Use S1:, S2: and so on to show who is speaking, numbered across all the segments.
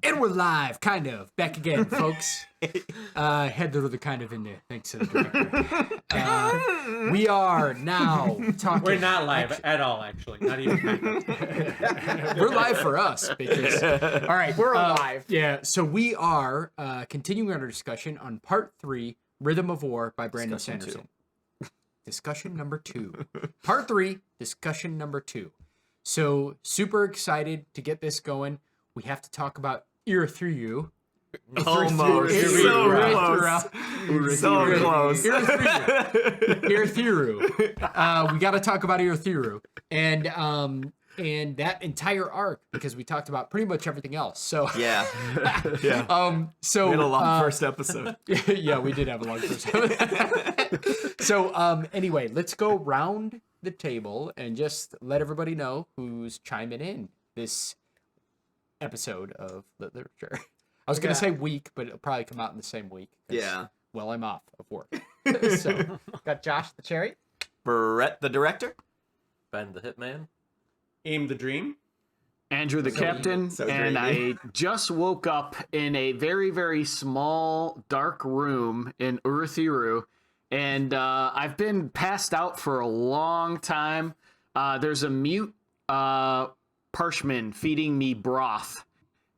S1: And we're live, kind of. Back again, folks. Had the kind of in there, thanks to the director. We are now talking...
S2: We're not live at all, actually. Not even kind of.
S1: We're live for us, bitches. All right.
S3: We're alive.
S1: Yeah, so we are continuing our discussion on Part 3, Rhythm of War by Brandon Sanderson. Discussion number 2. Part 3, discussion number 2. So, super excited to get this going. We have to talk about Irithiru.
S4: Almost. It's so close. So close.
S1: Irithiru. We got to talk about Irithiru. And that entire arc, because we talked about pretty much everything else. So
S4: Yeah.
S1: So
S4: We had a long first episode.
S1: yeah, we did have a long first episode. So anyway, let's go round the table and just let everybody know who's chiming in this episode of literature. I was going to say week, but it'll probably come out in the same week.
S4: Yeah.
S1: Well, I'm off of work. So
S3: Got Josh the Cherry.
S4: Brett, the director.
S2: Ben the Hitman.
S5: Aim the Dream.
S6: Andrew the Captain,
S4: so
S6: and
S4: dreamy.
S6: I just woke up in a very, very small, dark room in Urithiru, and I've been passed out for a long time. There's a mute parchman feeding me broth,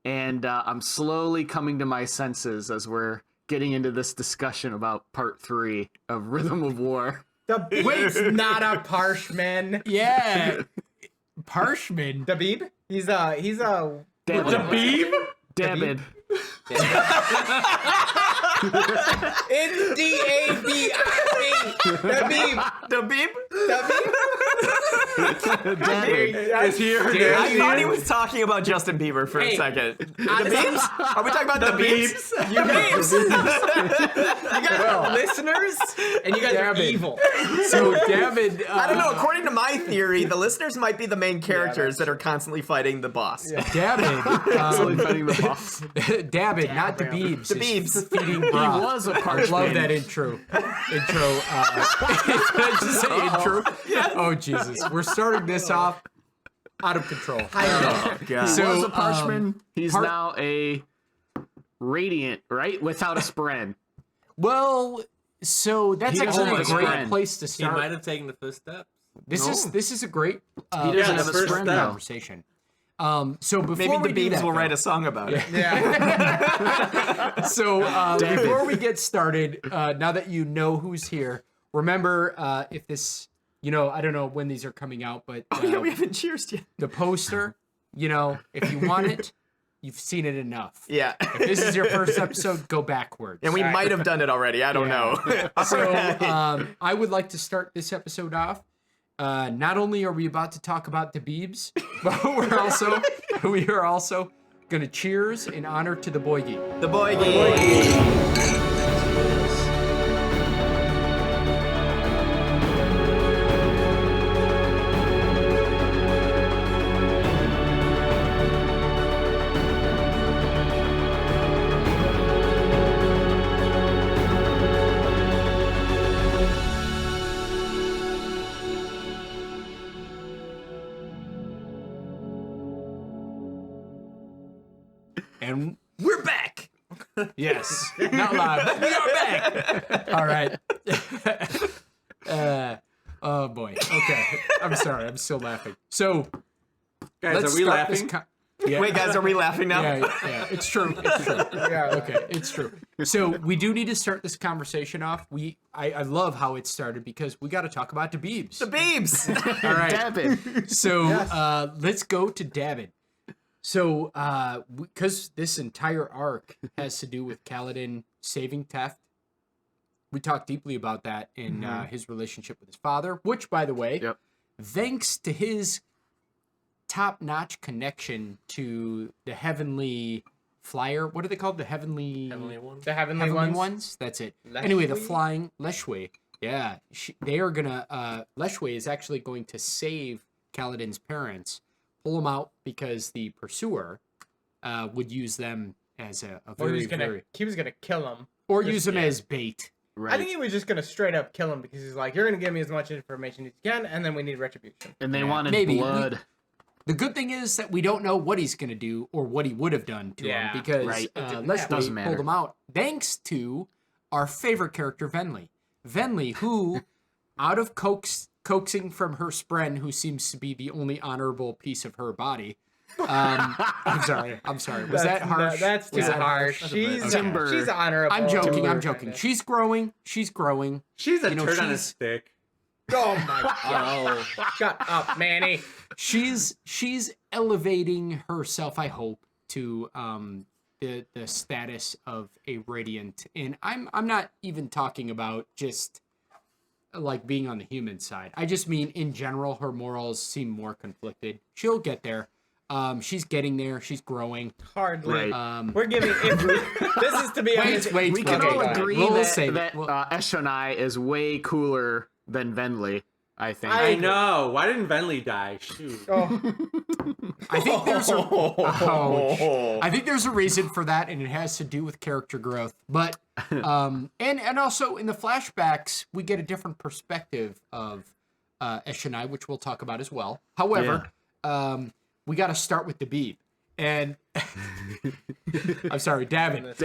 S6: and I'm slowly coming to my senses as we're getting into this discussion about Part 3 of Rhythm of War.
S3: Wait's not a parshman.
S1: yeah, Parshman.
S3: Dabbid? He's a
S6: Dabbid. Dabbid.
S3: It's D-A-B-I-D. Dabbid.
S4: Dabbid?
S6: Dabbid.
S5: Is he or
S4: I thought he was talking about Justin Bieber for a second. The Beebs? Are we talking about the Beebs?
S3: You guys are listeners, and you guys are evil.
S1: So Dabbid.
S4: I don't know. According to my theory, the listeners might be the main characters that are constantly fighting the boss.
S1: Dabbid.
S6: Slowly fighting the boss.
S1: Dabbid, not the Beebs.
S4: The Beebs.
S1: Feeding
S6: He
S1: broth.
S6: was a
S1: I
S6: parchman.
S1: love that intro. Did I just say intro? Oh, Jesus. We're starting this off out of control.
S4: Oh, God.
S6: He
S1: So,
S6: was a parchman. He's
S1: part-
S6: now a radiant, right? Without a spren.
S1: Well, so that's
S6: He doesn't
S1: actually a
S6: have a
S1: great
S6: spren.
S1: place to
S2: He
S1: start.
S2: might have taken the first step.
S1: This is a great
S6: He doesn't have a
S2: first
S6: spren,
S2: step.
S6: though.
S1: conversation. So before
S4: Maybe
S1: we
S4: the
S1: do
S4: Beebs
S1: that,
S4: will
S1: though-
S4: write a song about it.
S3: Yeah.
S1: So
S6: Damn
S1: before
S6: it.
S1: we get started, now that you know who's here, remember if this, I don't know when these are coming out, but
S4: Oh, yeah, we haven't cheersed yet.
S1: the poster, if you want it, you've seen it enough.
S4: Yeah.
S1: If this is your first episode, go backwards.
S4: And we might have done it already. I don't know.
S1: So I would like to start this episode off. Not only are we about to talk about the Beebs, but we are also going to cheers in honor to the boy geek.
S4: The boy game.
S1: And we're back. Yes, not live, but we are back. All right. Oh boy. Okay. I'm sorry. I'm still laughing. So,
S5: Guys,
S1: let's
S5: are we
S1: start this
S5: laughing?
S1: yeah.
S4: Wait, guys, are we laughing now?
S1: Yeah, it's true. It's true.
S3: Yeah.
S1: Okay, it's true. So we do need to start this conversation off. I love how it started because we got to talk about the Beebs.
S4: The Beebs.
S1: All right.
S6: Dabbid.
S1: So let's go to Dabbid. So because this entire arc has to do with Kaladin saving Teft, we talked deeply about that in his relationship with his father, which, by the way,
S6: Yep.
S1: thanks to his top-notch connection to the heavenly flyer. What are they called? The heavenly
S2: One.
S3: The heavenly
S1: heavenly
S3: ones.
S1: ones. That's it.
S3: Leshwe?
S1: Anyway, the flying Leshwe. Yeah, they are gonna. Leshwe is actually going to save Kaladin's parents, pull them out because the pursuer would use them as a
S3: Or
S1: very,
S3: he was gonna kill him.
S1: or
S3: just-
S1: use them as bait.
S6: Right.
S3: I think he was just gonna straight up kill him because he's like, you're gonna give me as much information as you can, and then we need retribution.
S6: and they
S1: Yeah,
S6: wanted
S1: maybe.
S6: blood.
S1: The good thing is that we don't know what he's going to do or what he would have done to him because
S6: Right.
S1: Leslie
S6: Doesn't matter.
S1: pulled him out thanks to our favorite character, Venli. Venli, who, out of coaxing from her spren, who seems to be the only honorable piece of her body. I'm sorry. Was that harsh?
S3: That's too
S1: Was that
S3: harsh. She's
S6: Timber.
S3: she's honorable.
S1: I'm joking. I'm
S3: Timber,
S1: joking.
S3: kinda.
S1: She's growing.
S5: She's a
S1: You know,
S5: turd on a
S1: she's-
S5: stick.
S3: Oh my god! Shut up, Manny.
S1: She's elevating herself, I hope, to the status of a radiant. And I'm not even talking about just like being on the human side. I just mean in general her morals seem more conflicted. She'll get there. She's getting there. She's growing.
S3: Hardly.
S6: Right.
S3: We're giving. This is to be honest.
S1: wait.
S6: We can
S1: Okay,
S6: all
S1: go ahead.
S6: agree
S1: We'll save
S6: that
S1: it.
S6: Eshonai is way cooler than Venli, I think.
S5: I know. Why didn't Venli die? Shoot.
S3: Oh,
S1: I think there's a ouch. I think there's a reason for that, and it has to do with character growth. But and also in the flashbacks, we get a different perspective of Eshonai, which we'll talk about as well. However, we got to start with Dabbid, and I'm sorry, Dabbid.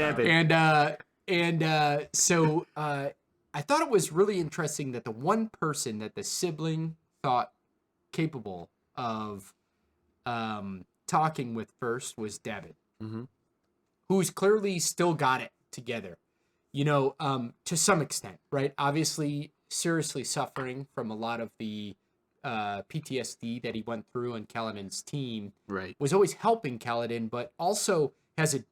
S1: So I thought it was really interesting that the one person that the sibling thought capable of talking with first was Dabbid, who's clearly still got it together, to some extent, right? Obviously, seriously suffering from a lot of the PTSD that he went through, and Kaladin's team
S6: Right.
S1: was always helping Kaladin, but also has a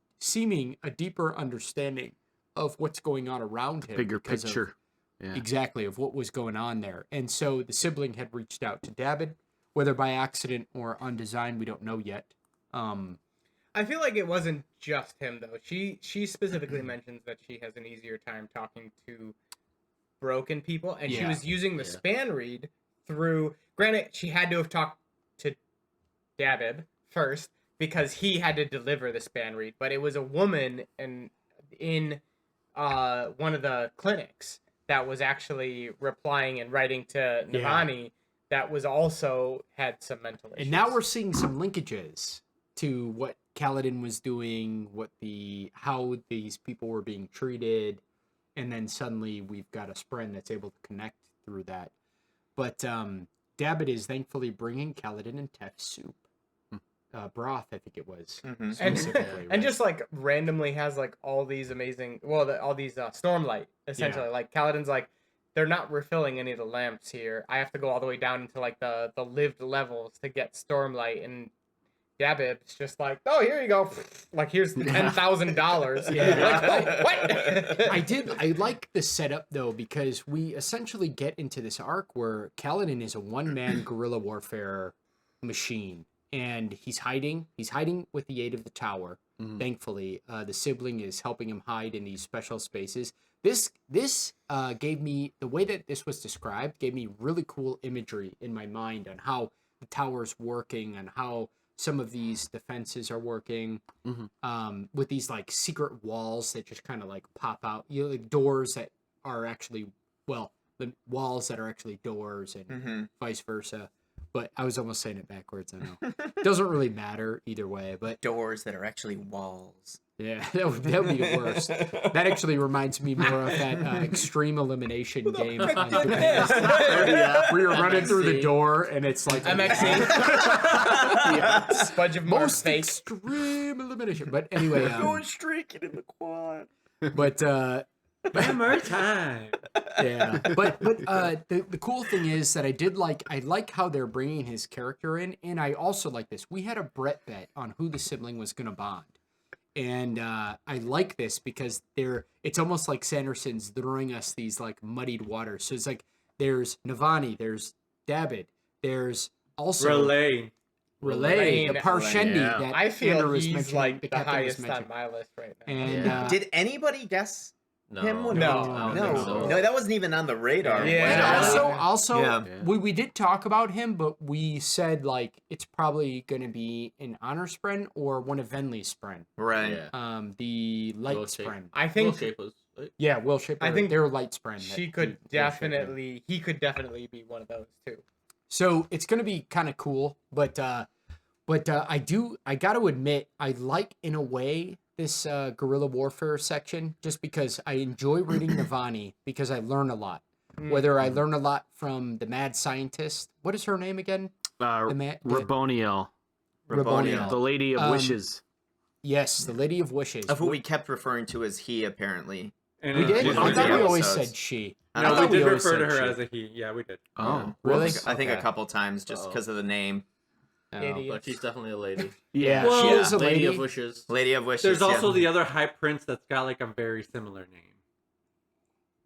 S1: deeper understanding of what's going on around him.
S6: Bigger
S1: because of-
S6: picture. Yeah.
S1: Exactly, of what was going on there. And so the sibling had reached out to Dabbid, whether by accident or on design, we don't know yet.
S3: I feel like it wasn't just him though. She specifically mentions that she has an easier time talking to broken people, and she
S1: Yeah.
S3: was using the span read through. Granted, she had to have talked to Dabbid first because he had to deliver the span read, but it was a woman in one of the clinics that was actually replying and writing to Navani that was also had some mental issues.
S1: And now we're seeing some linkages to what Kaladin was doing, how these people were being treated, and then suddenly we've got a spren that's able to connect through that. But Dabbid is thankfully bringing Kaladin and Tef soup. Broth, I think it was.
S3: and
S1: Specifically, right?
S3: and just like randomly has like all these amazing all these Stormlight essentially. Like Kaladin's like, they're not refilling any of the lamps here. I have to go all the way down into like the lived levels to get Stormlight, and Dabbid's just like, oh, here you go, like here's $10,000.
S1: Yeah.
S3: What?
S1: I like the setup though, because we essentially get into this arc where Kaladin is a one-man guerrilla warfare machine, and he's hiding with the aid of the tower. Thankfully, the sibling is helping him hide in these special spaces. This gave me, the way that this was described, gave me really cool imagery in my mind on how the tower's working and how some of these defenses are working, with these like secret walls that just kind of like pop out, like doors that are actually, the walls that are actually doors, and vice versa. But I was almost saying it backwards. I know. Doesn't really matter either way. But
S4: Doors that are actually walls.
S1: yeah, that would be the worst. That actually reminds me more of that extreme elimination game on Japan. Where you're running through the door and it's like
S3: MXC. Sponge of
S1: most
S3: fake.
S1: extreme elimination. But anyway,
S4: Streaking in the quad.
S1: but
S5: Hammer time.
S1: yeah, but the cool thing is that I like how they're bringing his character in, and I also like this. We had a Brett bet on who the sibling was going to bond, and I like this because it's almost like Sanderson's throwing us these like muddied waters. So it's like there's Navani, there's Dabbid, there's also
S5: Relay.
S1: the Parshendi
S6: yeah.
S1: that
S3: I feel
S1: Andrew was
S3: he's
S1: mentioning,
S3: like the
S1: captain was
S3: highest on
S1: mentioning.
S3: my list right now.
S1: And
S4: Did anybody guess
S2: No,
S4: him? When
S3: No.
S2: I don't think so.
S4: No, that wasn't even on the radar.
S3: Yeah.
S4: Was it?
S1: And also,
S4: Yeah.
S1: we did talk about him, but we said like it's probably going to be an honor spren or one of Venli's spren.
S4: Right.
S2: Yeah.
S1: The light
S2: Will Shape.
S1: spren.
S3: I
S2: Will
S3: think
S2: Shape was.
S1: Yeah, Will Shaper.
S3: I think
S1: they're light spren.
S3: he could definitely be one of those too.
S1: So it's going to be kind of cool, but But I got to admit, I like, in a way, this guerrilla warfare section, just because I enjoy reading Navani, because I learn a lot. Whether I learn a lot from the mad scientist. What is her name again?
S6: Raboniel.
S1: Raboniel.
S6: The Lady of Wishes.
S1: Yes, the Lady of Wishes.
S4: Of who we kept referring to as he, apparently.
S2: And
S1: We did?
S4: One
S1: I
S4: of
S1: thought
S4: the
S1: we always
S4: episodes.
S1: said she.
S4: I
S2: No,
S4: thought
S2: we did
S1: always
S2: refer to
S1: said
S2: her
S1: she.
S2: as a he. Yeah, we did.
S6: Oh,
S1: Really?
S4: I think a
S2: Okay.
S4: couple times just because of the name.
S3: Idiot.
S2: But she's definitely a lady.
S1: Yeah,
S2: Well,
S1: she is a
S2: Lady
S1: lady.
S2: of Wishes.
S4: Lady of Wishes.
S2: There's also
S4: yeah.
S2: the other High Prince that's got like a very similar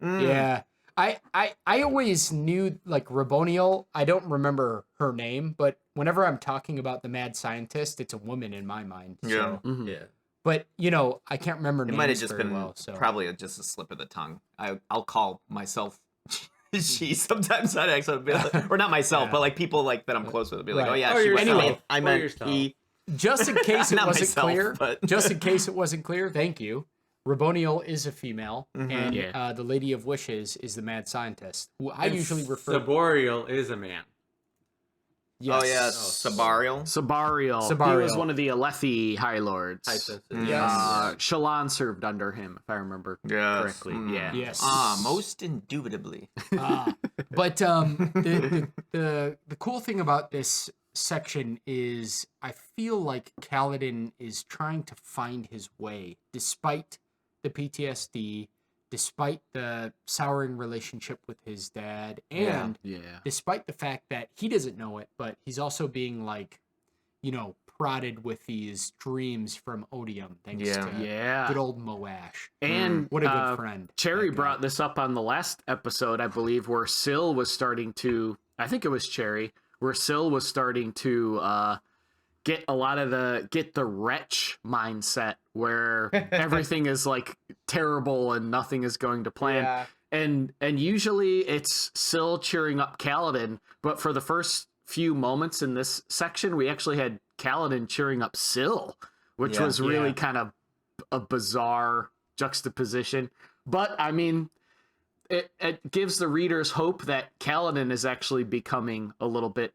S2: name.
S1: Yeah. I always knew, like, Raboniel. I don't remember her name, but whenever I'm talking about the mad scientist, it's a woman in my mind. So.
S4: Yeah.
S6: Mhm.
S2: Yeah.
S1: But, you know, I can't remember
S4: It
S1: names
S4: might have just
S1: very
S4: been
S1: well. So.
S4: probably just a slip of the tongue. I'll call myself she sometimes. I'd actually be like, or not myself,
S1: Yeah.
S4: but like people like that I'm close with would be like,
S1: Right.
S4: oh yeah,
S2: Or
S4: she was.
S2: yourself.
S4: I
S2: Or
S4: meant
S2: yourself.
S4: he.
S1: Just in case it
S4: Not
S1: wasn't
S4: myself,
S1: clear,
S4: but-
S1: just in case it wasn't clear, thank you. Raboniel is a female, and
S6: Yeah.
S1: the Lady of Wishes is the mad scientist, who I
S2: And
S1: usually refer.
S2: Saborial is a man.
S1: Yes.
S4: Oh yeah,
S2: Oh.
S4: Sabarial.
S6: Sabarial. He
S1: Sabarial.
S6: was one of the Alethi High Lords.
S2: High Prince.
S1: Yes.
S6: Shallan served under him, if I remember
S4: Yes.
S6: correctly.
S4: Mm.
S6: Yeah.
S1: Yes.
S4: Most indubitably.
S1: But the cool thing about this section is I feel like Kaladin is trying to find his way, despite the PTSD, despite the souring relationship with his dad, and
S6: Yeah.
S1: despite the fact that he doesn't know it, but he's also being, like, you know, prodded with these dreams from Odium, thanks
S4: Yeah.
S1: to
S6: Yeah.
S1: good old Moash.
S6: And
S1: What a good friend.
S6: Cherry
S1: that guy.
S6: brought this up on the last episode, I believe, where Syl was starting to, I think it was Cherry, where Syl was starting to get a lot of the wretch mindset where everything is like terrible and nothing is going to plan.
S3: Yeah.
S6: And usually it's Syl cheering up Kaladin, but for the first few moments in this section, we actually had Kaladin cheering up Syl, which
S4: Yeah.
S6: was really
S1: Yeah.
S6: kind of a bizarre juxtaposition. But I mean, it gives the readers hope that Kaladin is actually becoming a little bit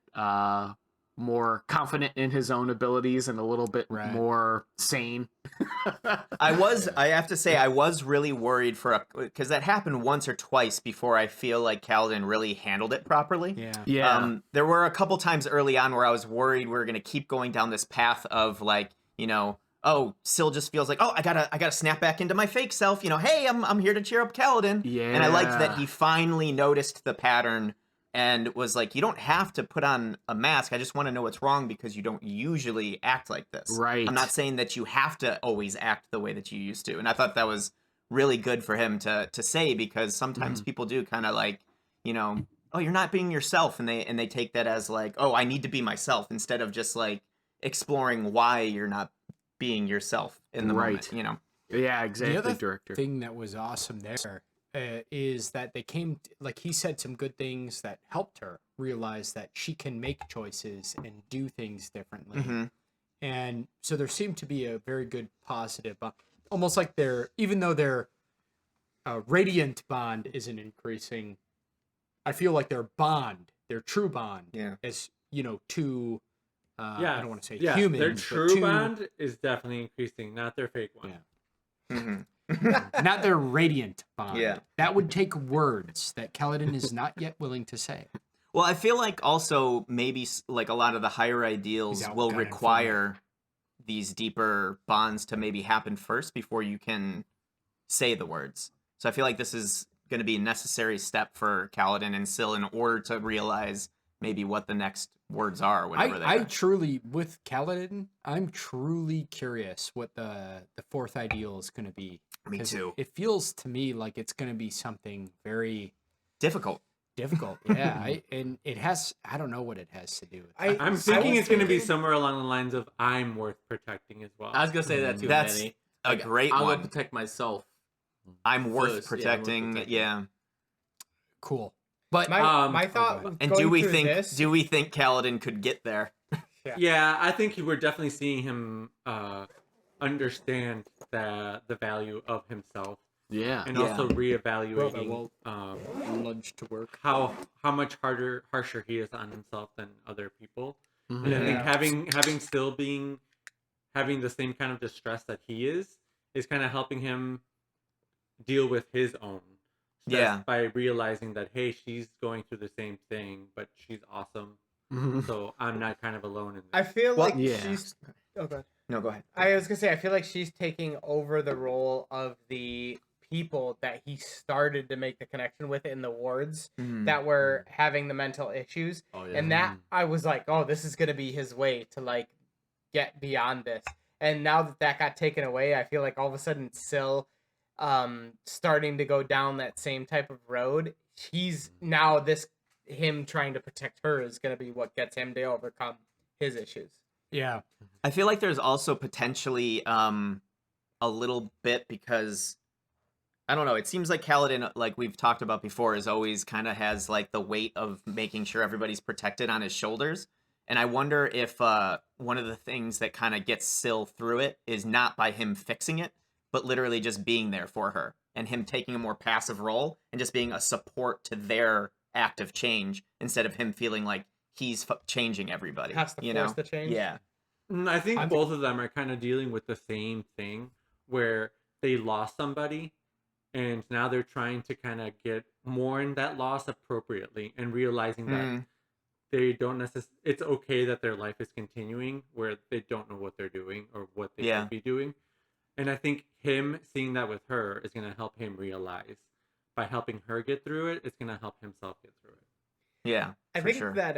S6: more confident in his own abilities and a little bit
S1: Right.
S6: more sane.
S4: I have to say, I was really worried because that happened once or twice before I feel like Kaladin really handled it properly.
S1: Yeah.
S6: Yeah.
S4: There were a couple times early on where I was worried we were going to keep going down this path of like, you know, oh, Syl just feels like, oh, I gotta snap back into my fake self. You know, hey, I'm here to cheer up Kaladin.
S6: Yeah.
S4: And I liked that he finally noticed the pattern and was like, you don't have to put on a mask. I just want to know what's wrong because you don't usually act like this.
S6: Right.
S4: I'm not saying that you have to always act the way that you used to. And I thought that was really good for him to say, because sometimes people do kind of like, you know, oh, you're not being yourself, and they take that as like, oh, I need to be myself, instead of just like exploring why you're not being yourself in the
S6: Right.
S4: moment, you know.
S6: Yeah, exactly,
S1: The other
S6: director.
S1: thing that was awesome there is that they came, like, he said some good things that helped her realize that she can make choices and do things differently.
S4: Mhm.
S1: And so there seemed to be a very good positive, almost like even though their radiant bond isn't increasing, I feel like their true bond,
S4: Yeah.
S1: is, you know, two,
S2: Yeah.
S1: I don't want to say
S2: Yeah,
S1: humans,
S2: their
S1: but
S2: true
S1: two-
S2: bond is definitely increasing, not their fake one.
S1: Yeah.
S4: Mhm.
S1: not their radiant bond.
S4: Yeah.
S1: That would take words that Kaladin is not yet willing to say.
S4: Well, I feel like also maybe like a lot of the higher ideals
S1: He's
S4: will
S1: outgunned
S4: require these deeper bonds to maybe happen first before you can say the words. So I feel like this is going to be a necessary step for Kaladin and Syl in order to realize maybe what the next words are, whatever they
S1: I
S4: are.
S1: truly, with Kaladin, I'm truly curious what the fourth ideal is going to be.
S4: Me
S1: 'Cause
S4: too.
S1: It feels to me like it's going to be something very
S4: Difficult.
S1: difficult. Yeah, and it has. I don't know what it has to do with.
S2: I'm thinking it's going to be somewhere along the lines of I'm worth protecting as well.
S7: I was gonna say that too,
S4: That's
S7: Manny.
S4: a great
S7: I
S4: one.
S7: will protect myself.
S4: I'm worth
S7: First,
S4: protecting.
S7: protecting.
S4: Yeah.
S1: Cool. But
S3: My thought
S1: go
S3: was
S4: And
S3: going
S4: do we
S3: through
S4: think
S3: this,
S4: Kaladin could get there?
S2: Yeah, I think we're definitely seeing him understand the value of himself,
S6: Yeah.
S2: and
S4: Yeah.
S2: also reevaluating
S1: Well, lunch to work.
S2: how much harsher he is on himself than other people. And I think having still having the same kind of distress that he is kind of helping him deal with his own stress by realizing that, hey, she's going through the same thing, but she's awesome. So I'm not kind of alone in this.
S3: I feel like she's... Oh, God.
S4: No, go ahead.
S3: I was going to say, I feel like she's taking over the role of the people that he started to make the connection with in the wards that were having the mental issues.
S2: Oh, yeah.
S3: And that, I was like, oh, this is going to be his way to, like, get beyond this. And now that that got taken away, I feel like all of a sudden Syl starting to go down that same type of road. He's now him trying to protect her is going to be what gets him to overcome his issues.
S1: Yeah.
S4: I feel like there's also potentially a little bit because I don't know, it seems like Kaladin, like we've talked about before, is always kind of has like the weight of making sure everybody's protected on his shoulders. And I wonder if one of the things that kind of gets Syl through it is not by him fixing it, but literally just being there for her and him taking a more passive role and just being a support to their act of change instead of him feeling like he's changing everybody.
S3: Has to force the change.
S4: Yeah.
S2: I think both of them are kind of dealing with the same thing where they lost somebody and now they're trying to kind of get mourn that loss appropriately and realizing that they don't necessarily, it's okay that their life is continuing where they don't know what they're doing or what they should be doing. And I think him seeing that with her is going to help him realize by helping her get through it, it's going to help himself get through it.
S4: Yeah.
S3: I think that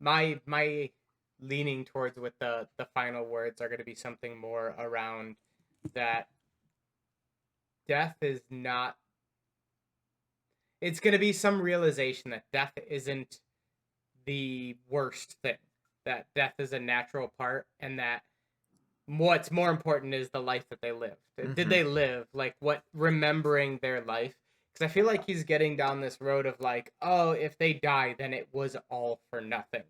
S3: my leaning towards with the final words are going to be something more around that death is not, it's going to be some realization that death isn't the worst thing, that death is a natural part, and that what's more important is the life that they lived. Did they live, like, what, remembering their life? Because I feel like he's getting down this road of like, oh, if they die, then it was all for nothing.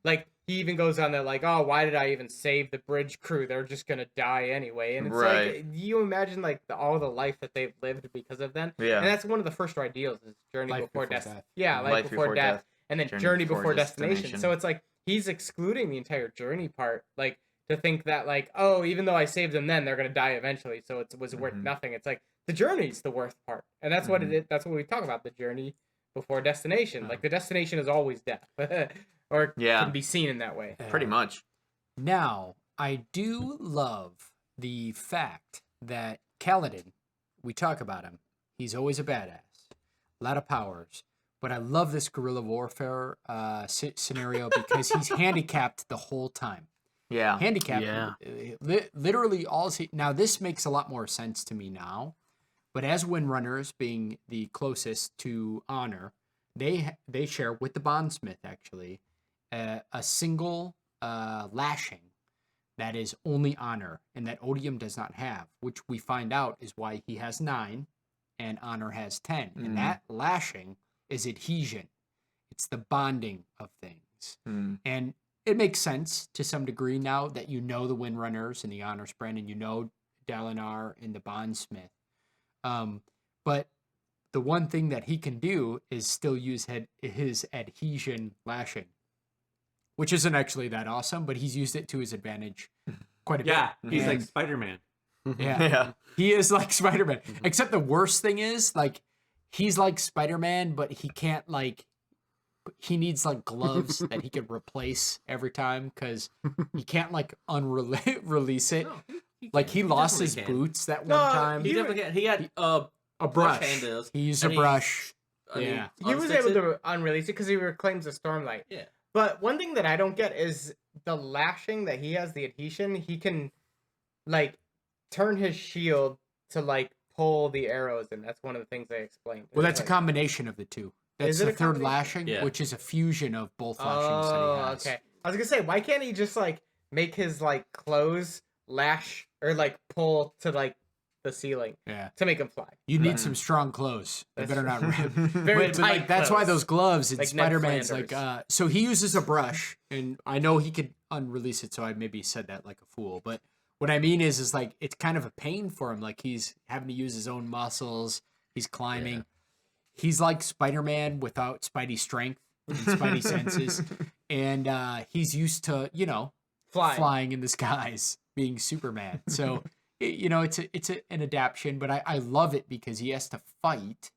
S3: Like, he even goes on there like, oh, why did I even save the bridge crew? They're just gonna die anyway. And it's like, you imagine like all the life that they've lived because of them. Yeah. And that's one of the first ideals is journey
S1: Life
S3: before death.
S1: Yeah,
S3: life before death. And then journey before destination. So it's like he's excluding the entire journey part, like to think that like, oh, even though I saved them then, they're gonna die eventually, so it was worth nothing. It's like the journey's the worst part. And that's what it is. That's what we talk about, the journey before destination. Like the destination is always death. Or can be seen in that way.
S4: Pretty much.
S1: Now, I do love the fact that Kaladin, we talk about him, he's always a badass, a lot of powers, but I love this guerrilla warfare scenario because he's handicapped the whole time.
S4: Yeah.
S1: Handicapped. Yeah. Literally all... Now, this makes a lot more sense to me now, but as Windrunners being the closest to Honor, they share with the Bondsmith, actually, a single lashing that is only Honor, and that Odium does not have, which we find out is why he has 9 and Honor has 10. And that lashing is adhesion. It's the bonding of things. And it makes sense to some degree now that you know the Windrunners and the Honor Sprint, and you know Dalinar and the Bondsmith. But the one thing that he can do is still use his adhesion lashing, which isn't actually that awesome, but he's used it to his advantage quite a bit.
S2: Yeah, he's like Spider-Man.
S1: Yeah, he is like Spider-Man. Except the worst thing is, like, he's like Spider-Man, but he can't, like, he needs, like, gloves that he can replace every time because he can't, like, release it. No, like, he lost his boots that one time.
S5: He definitely can. He had
S1: a brush.
S5: Handles,
S1: he used a brush.
S3: He was able to unrelease it because he reclaims the Stormlight.
S5: Yeah.
S3: But one thing that I don't get is the lashing that he has, the adhesion. He can, like, turn his shield to, like, pull the arrows, and that's one of the things they explained.
S1: Well, that's like a combination of the two. That's the third lashing, which is a fusion of both lashings that he has.
S3: Okay. I was gonna say, why can't he just, like, make his, like, clothes lash or, like, pull to, like, the ceiling to make him fly?
S1: You need some strong clothes. They better not rip.
S3: Very tight
S1: like, that's why those gloves and
S3: like
S1: Spider-Man's like so he uses a brush, and I know he could unrelease it, so I maybe said that like a fool, but what I mean is like it's kind of a pain for him, like he's having to use his own muscles, he's climbing. He's like Spider-Man without Spidey strength and Spidey senses, and he's used to flying in the skies, being Superman. So it's an adaptation, but I love it because he has to fight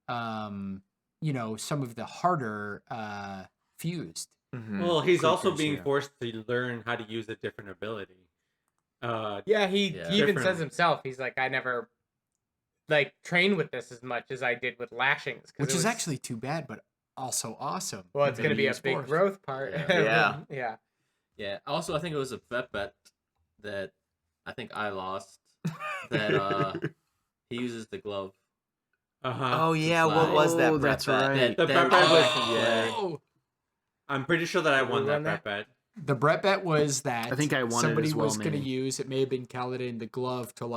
S1: some of the harder fused.
S2: Well, he's also
S1: creatures
S2: being
S1: here.
S2: forced to learn how to use a different ability.
S3: Yeah, he even
S2: Differently.
S3: says himself, he's like, I never trained with this as much as I did with lashings.
S1: Which is actually too bad, but also awesome.
S3: Well, it's
S1: that
S3: going to
S1: he
S3: be a
S1: used
S3: big
S1: force.
S3: growth part.
S4: Yeah.
S3: Yeah.
S7: Yeah. Also, I think it was a bet that I think I lost. That he uses the glove.
S4: Oh yeah, what was that?
S6: Oh,
S4: Brett
S6: that's
S4: bet?
S6: right.
S2: The
S7: That-
S2: bet
S7: that-
S2: was-
S7: yeah.
S1: Oh!
S2: I'm pretty sure that I won
S3: Who
S2: that
S3: won that?
S2: bet.
S1: The Brett bet was that
S6: I think I won it
S1: somebody
S6: as well,
S1: was going to
S6: maybe.
S1: use, it may have been Kaladin, the glove to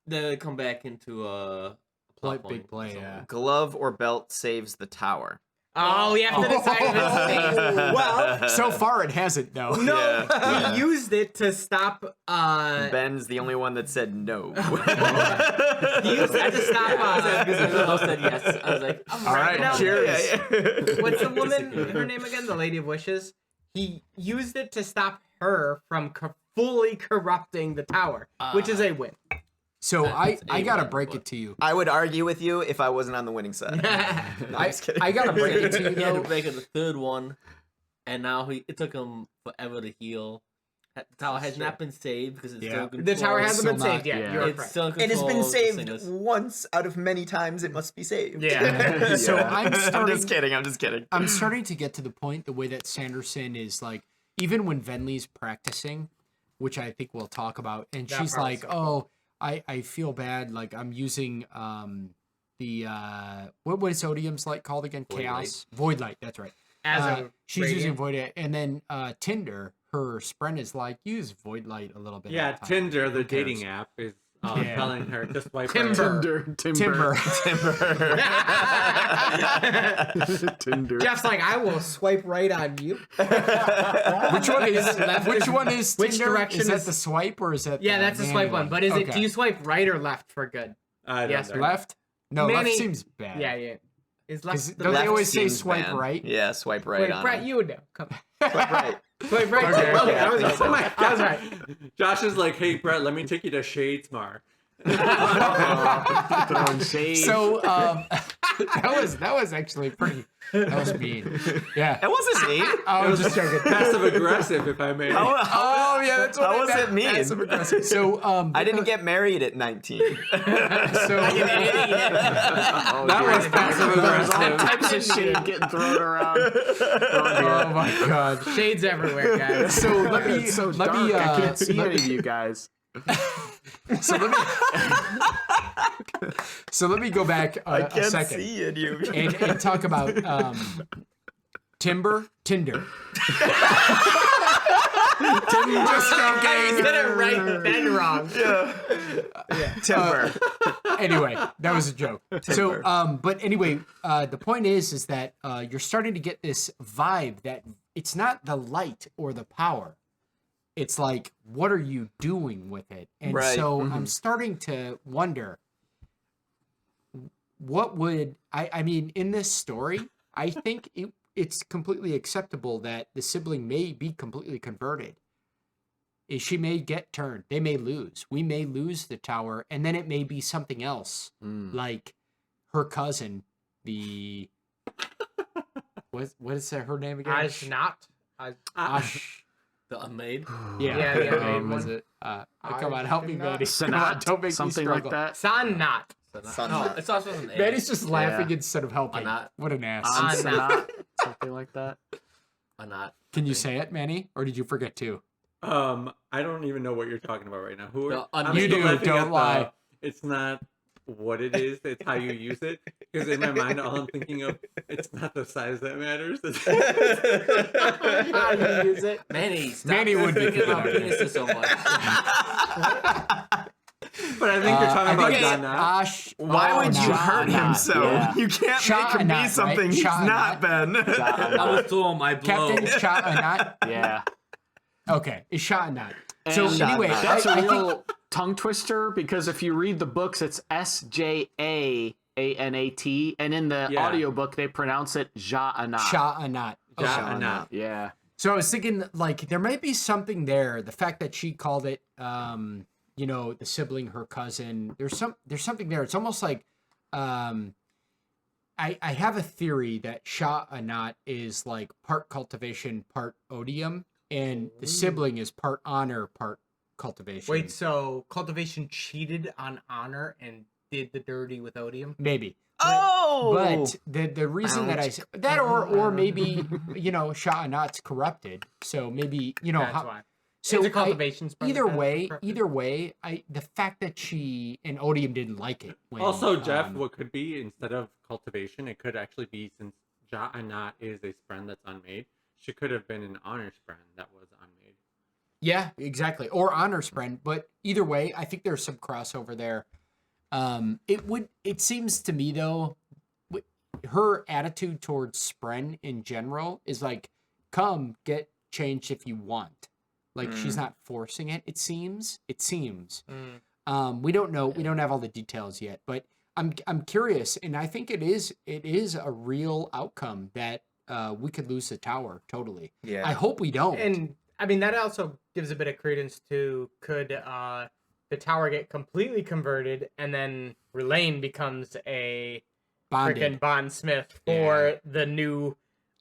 S7: Then they come back into a plot
S1: big
S7: point
S1: play,
S7: or something.
S1: yeah.
S4: Glove or belt saves the tower.
S3: Oh, you have to decide if it's safe. Well,
S1: So far, it hasn't, though.
S3: no,
S4: Yeah.
S3: he used it to stop.
S4: Ben's the only one that said no.
S3: He used it to stop.
S7: Because everyone else said yes. I was like, I'm
S1: All right,
S7: now.
S1: cheers.
S3: What's the woman? Her name again? The Lady of Wishes. He used it to stop her from fully corrupting the tower, which is a win.
S1: So I
S7: That's a
S1: got to
S7: win,
S1: break
S7: but-
S1: it to you.
S4: I would argue with you if I wasn't on the winning side. No, I'm just kidding.
S1: I got to break it to you,
S7: He had to
S1: though.
S7: break it the third one, and now it took him forever to heal. The tower has not been saved because it's
S1: Yeah.
S7: still
S3: The tower
S7: controlled.
S3: hasn't been
S1: Still
S3: saved
S1: not-
S3: yet.
S6: yeah.
S3: You're
S7: It's
S3: correct.
S7: still in
S4: It has
S7: control
S4: been
S7: of the
S4: saved
S7: singers.
S4: once out of many times it must be saved.
S3: Yeah.
S1: So I'm
S4: I'm
S1: starting-
S4: just kidding. I'm just kidding.
S1: I'm starting to get to the point, the way that Sanderson is like, even when Venli's practicing, which I think we'll talk about, and
S3: That
S1: she's
S3: part was
S1: like,
S3: so
S1: oh, I feel bad, like I'm using the what is Odium's light called again?
S7: Void
S1: Chaos Void Light, that's right.
S3: As a
S1: She's using
S3: radiant.
S1: Void Light, and then Tinder, her spren is like, use Void Light a little bit.
S2: Yeah,
S1: at a time.
S2: Tinder, the
S1: Who cares?
S2: dating app, is
S1: Yeah.
S2: telling her to swipe
S3: Timber.
S1: Timber.
S6: Tinder.
S3: Jeff's like, I will swipe right on you.
S1: Which one is which one is
S3: Which
S1: Tinder?
S3: direction
S1: is that
S3: is-
S1: the swipe or is that
S3: Yeah,
S1: the
S3: that's the
S1: Manny
S3: swipe one. But is it?
S1: Okay.
S3: Do you swipe right or left for good?
S2: I don't
S3: Yes,
S2: know.
S1: left? No,
S3: Manny-
S1: left seems bad.
S3: Yeah, yeah. Is
S1: 'Cause
S3: left the
S1: don't they
S3: left?
S1: always say
S4: seems
S1: swipe
S4: bad.
S1: right?
S4: Yeah, swipe right
S3: Wait,
S4: on
S3: Brett,
S4: him.
S3: you would know. Come
S4: Swipe right.
S3: Swipe right.
S1: Okay,
S3: Okay, I was
S4: I
S3: right.
S4: think so.
S2: Oh my
S3: I was
S2: God.
S3: right.
S2: Josh is like, hey, Brett, let me take you to Shadesmar.
S6: Throwing shade.
S1: So that was actually pretty. That was mean. Yeah.
S4: That wasn't me.
S1: I was just joking.
S2: Passive aggressive, if I may.
S1: Oh yeah, that's what
S4: How
S1: I
S4: was
S1: meant.
S4: it mean?
S1: Passive aggressive. So
S4: I didn't get married at 19.
S1: so
S2: That was passive
S6: All
S2: aggressive.
S6: types of shade getting thrown around.
S1: oh my god.
S3: Shades everywhere, guys.
S1: So let me
S6: It's so
S1: let
S6: dark.
S1: me
S6: I can't see
S1: let
S6: any
S1: me-
S6: of you guys.
S1: so let me go back
S4: I
S1: a
S4: can't
S1: second
S4: see it, you.
S1: and talk about Tinder. Just okay.
S3: You did it right, then wrong.
S4: Timber.
S1: Anyway, that was a joke. So, but anyway, the point is that you're starting to get this vibe that it's not the light or the power. It's like, what are you doing with it? And
S4: Right.
S1: so I'm starting to wonder, what would I mean, in this story, I think it's completely acceptable that the sibling may be completely converted. She may get turned. They may lose. We may lose the tower, and then it may be something else, like her cousin, the what is her name again?
S3: Ajnat.
S1: Ash.
S7: The unmade.
S1: Yeah,
S3: Yeah, the unmade
S1: was
S3: one.
S1: it? Come on, help me,
S3: Ajnat.
S1: Manny. Come on,
S6: Sanat,
S1: don't make
S6: something
S1: me
S6: like
S1: struggle.
S6: that.
S3: Sanat.
S4: Sunlight.
S7: It's also an A.
S1: Manny's just laughing
S6: Yeah.
S1: instead of helping.
S7: Anat.
S1: What an ass.
S6: Sanat, something like that.
S7: Not.
S1: Can you say it, Manny, or did you forget to?
S2: I don't even know what you're talking about right now. Who
S7: The
S2: are I'm
S1: You
S2: still
S1: do,
S2: laughing
S1: don't
S2: at the-
S1: lie.
S2: It's not what it is, it's how you use it. Because in my mind, all I'm thinking of, it's not the size that matters.
S3: How you use it?
S7: Manny, stop
S1: Manny would be
S7: thinking about
S1: good.
S7: penises so much.
S2: But I think you're talking about
S1: it's
S2: Jana.
S1: Ash.
S4: Why would you
S1: Anat.
S4: hurt him so?
S6: Yeah.
S4: You can't
S1: Shot
S4: make him
S1: Anat,
S4: be something
S1: right?
S4: he's
S1: Shot
S4: not, Ben.
S7: I was throwing my blow.
S1: Captain Shot Anat?
S6: Yeah.
S1: Okay, it's Shot Anat. So
S6: And
S1: anyway,
S6: that's
S1: I
S6: a
S1: think
S6: real tongue twister because if you read the books, it's SJAANAT, and in the
S2: Yeah.
S6: audiobook they pronounce it Ja'anat.
S1: Shot Anat.
S2: Jasnah.
S6: Yeah.
S1: So I was thinking, like, there might be something there. The fact that she called it, the sibling, her cousin. There's something there. It's almost like, I have a theory that Shoutouts is like part cultivation, part odium, and the sibling is part honor, part cultivation.
S3: Wait, so cultivation cheated on honor and did the dirty with odium?
S1: Maybe.
S4: Oh,
S1: But the reason that that or maybe Shoutouts corrupted. So maybe
S3: That's why.
S1: So
S3: It's a cultivation spread
S1: either
S3: that
S1: way,
S3: corrupted.
S1: the fact that she and Odium didn't like it. When,
S2: Also, Jeff, what could be instead of cultivation, it could actually be, since Jasnah is a spren that's unmade, she could have been an honor spren that was unmade.
S1: Yeah, exactly. Or honor spren, but either way, I think there's some crossover there. It seems to me though, her attitude towards spren in general is like, come get changed if you want. Like she's not forcing it. It seems. We don't know. We don't have all the details yet, but I'm curious, and I think it is a real outcome that we could lose the tower totally.
S4: yeah.
S1: I hope we don't.
S3: And I mean that also gives a bit of credence to could the tower get completely converted and then Rlain becomes a freaking bondsmith for the new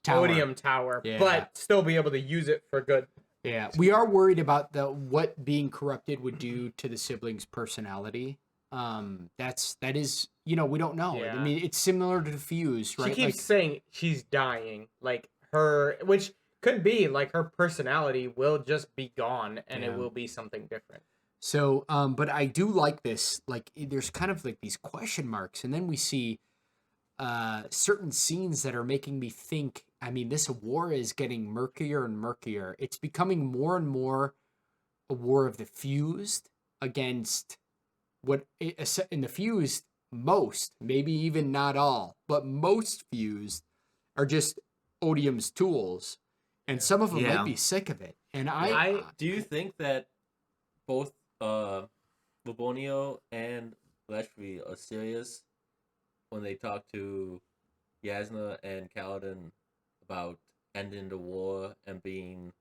S3: Odium tower, but still be able to use it for good.
S1: Yeah, we are worried about what being corrupted would do to the siblings' personality. That is, we don't know.
S3: Yeah.
S1: I mean, it's similar to the fuse, right?
S3: She keeps saying she's dying, like her, which could be like her personality will just be gone, and it will be something different.
S1: So, but I do like this. Like, there's kind of like these question marks, and then we see certain scenes that are making me think. I mean, this war is getting murkier and murkier. It's becoming more and more a war of the fused against in the fused, most, maybe even not all, but most fused are just Odium's tools, and some of them might be sick of it. And I
S7: do you think that both Lobonio and Leshri are serious when they talk to Jasnah and Kaladin about ending the war and being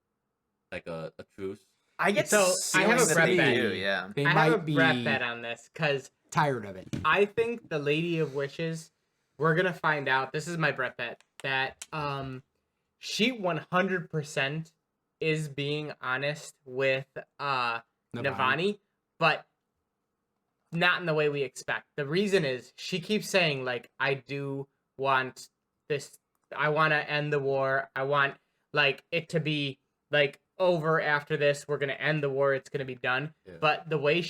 S7: like a truce?
S4: I get
S3: So, I have a
S4: that
S3: rep
S4: they
S3: bet.
S4: do, yeah.
S1: they
S3: I
S1: might
S3: have a
S1: be
S3: rep bet on this because
S1: tired of it.
S3: I think the Lady of Wishes, we're gonna find out. This is my Brett bet that she 100% is being honest with Navani, but not in the way we expect. The reason is she keeps saying like, I do want this. I want to end the war. I want like it to be like over after this. We're gonna end the war. It's gonna be done.
S7: Yeah.
S3: But the way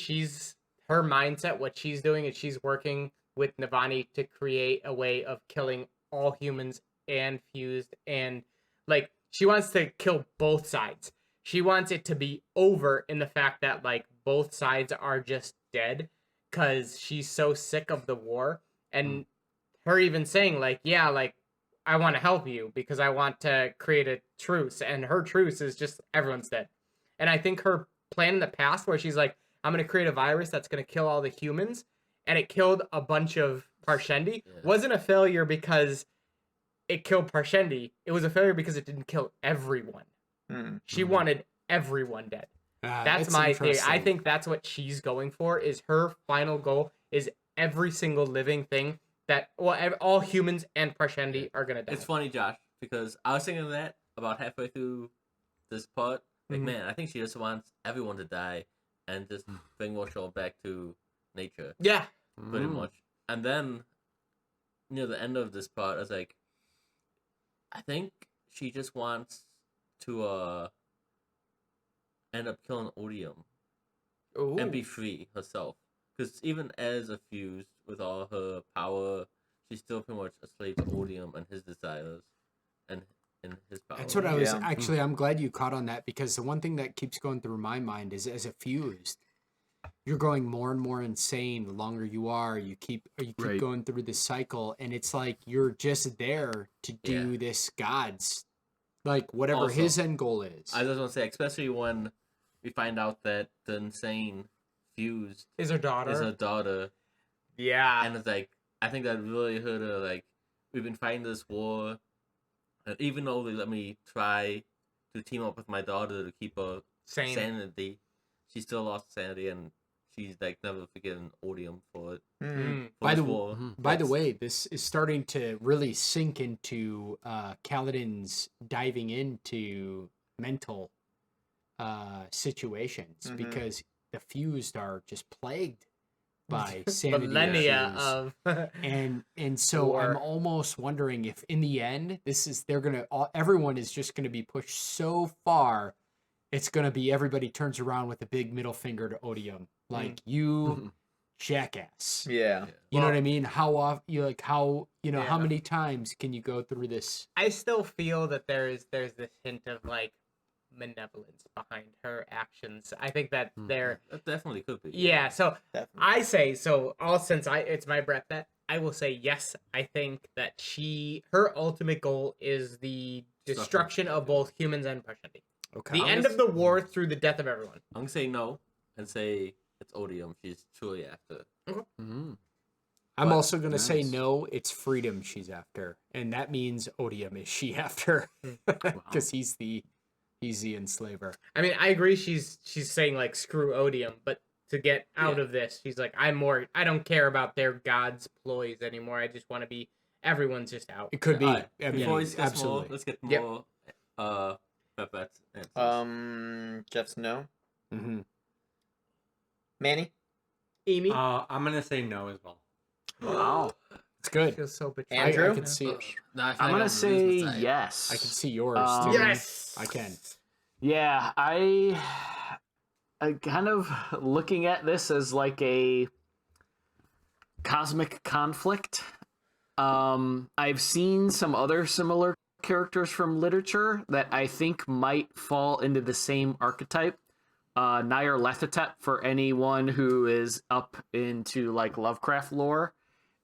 S3: her mindset, what she's doing is she's working with Navani to create a way of killing all humans and fused, and like she wants to kill both sides. She wants it to be over in the fact that like both sides are just dead because she's so sick of the war, and her even saying like, yeah, like I want to help you because I want to create a truce, and her truce is just everyone's dead. And I think her plan in the past where she's like, I'm going to create a virus that's going to kill all the humans, and it killed a bunch of Parshendi, wasn't a failure because it killed Parshendi. It was a failure because it didn't kill everyone. She wanted everyone dead. That's my theory. I think that's what she's going for, is her final goal is every single living thing that, well, all humans and Parshendi are going to die.
S7: It's funny, Josh, because I was thinking that about halfway through this part. Like, man, I think she just wants everyone to die and just bring Warsaw back to nature.
S3: Yeah.
S7: Pretty much. And then, near the end of this part, I was like, I think she just wants to end up killing Odium and be free herself. Because even as a fused with all her power, she's still pretty much a slave to Odium and his desires and his power.
S1: That's what I was actually. I'm glad you caught on that, because the one thing that keeps going through my mind is, as a fused, you're growing more and more insane the longer you are. You keep going through this cycle, and it's like you're just there to do this God's, like whatever
S7: Also,
S1: his end goal is.
S7: I just want to say, especially when we find out that the insane fused
S3: Is her daughter.
S7: is her daughter,
S3: Yeah.
S7: and it's like, I think that really hurt her. Like, we've been fighting this war And even though they let me try to team up with my daughter to keep her
S3: Same.
S7: sanity, she still lost sanity, and she's like never forgiven Odium for it.
S3: Mm.
S7: For
S1: By
S7: this
S1: the
S7: war.
S1: By the
S7: That's-
S1: way, this is starting to really sink into Kaladin's diving into mental situations
S4: Mhm.
S1: because the fused are just plagued by sanity
S3: Millennia
S1: issues.
S3: of
S1: and so I'm
S3: War.
S1: almost wondering if in the end everyone is just gonna be pushed so far, it's gonna be everybody turns around with a big middle finger to Odium, like you jackass.
S4: Yeah.
S1: You know
S3: Well-
S1: what I mean? How often you like how how
S3: Yeah.
S1: many times can you go through this?
S3: I still feel that there's this hint of like malevolence behind her actions. I think that they're
S7: That definitely could be.
S3: yeah. So
S4: Definitely.
S3: I say so. All since it's my breath bet, I will say yes. I think that her ultimate goal is the destruction of both humans and Parshendi.
S1: Okay.
S3: The end of the war through the death of everyone.
S7: I'm gonna say no and say it's Odium. She's truly after.
S6: Mhm.
S1: I'm
S7: But-
S1: also gonna say
S6: Nice.
S1: no, it's freedom she's after. And that means Odium is she after. Because he's the enslaver.
S3: I mean, I agree. She's saying like screw Odium, but to get out
S7: Yeah.
S3: of this, she's like, I don't care about their gods' ploys anymore. I just want to be everyone's just out.
S1: It could be.
S7: Alright,
S1: I mean,
S7: before we get
S1: absolutely.
S7: more, let's get
S3: Yep.
S7: more bets. answers.
S4: Jeff's no.
S1: hmm
S4: Manny.
S3: Amy
S2: I'm gonna say no as well.
S6: Wow.
S1: It's good.
S3: feels so betrayed.
S1: I
S4: Andrew?
S1: can see it.
S7: Nah, I feel
S6: I'm
S7: like
S6: gonna
S7: on the
S6: say
S7: losing side.
S6: yes.
S1: I can see yours too.
S3: Yes,
S1: I can.
S6: Yeah, I kind of looking at this as like a cosmic conflict. I've seen some other similar characters from literature that I think might fall into the same archetype. Nair Lethatet for anyone who is up into like Lovecraft lore.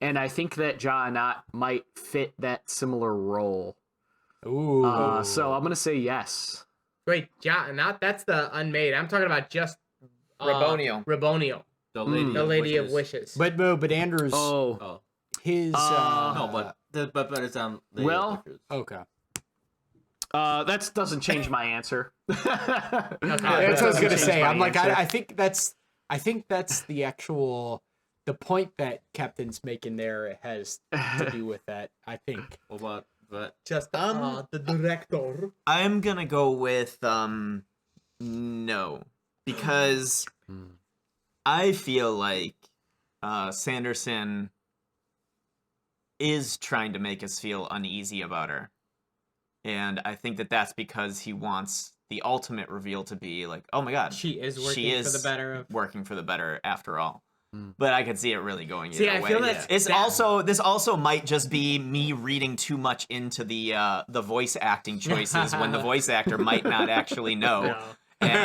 S6: And I think that Ja'anat might fit that similar role.
S1: Ooh.
S6: So I'm gonna say yes.
S3: Wait, not that's the unmade. I'm talking about just
S4: Raboniel.
S3: Raboniel,
S7: The Lady,
S3: the Lady of Wishes.
S1: but Andrew's
S6: Oh,
S1: his
S7: No, but it's on. Lady of
S6: Well-
S7: Wishes.
S1: okay.
S6: that doesn't change my answer.
S3: Okay.
S1: That's what I was
S6: That
S1: gonna
S6: doesn't
S1: say.
S6: change my
S1: I'm like,
S6: answer.
S1: I think that's the actual point that Captain's making there has to do with that. I think.
S7: What about but
S3: just the director.
S4: I'm gonna go with no, because I feel like Sanderson is trying to make us feel uneasy about her, and I think that that's because he wants the ultimate reveal to be like, oh my god,
S3: She is working
S4: she is
S3: for the better of.
S4: working for the better after all. But I could see it really going either
S3: See, I
S4: way.
S3: feel that
S4: This also might just be me reading too much into the voice acting choices when the voice actor might not actually know.
S3: No.
S4: And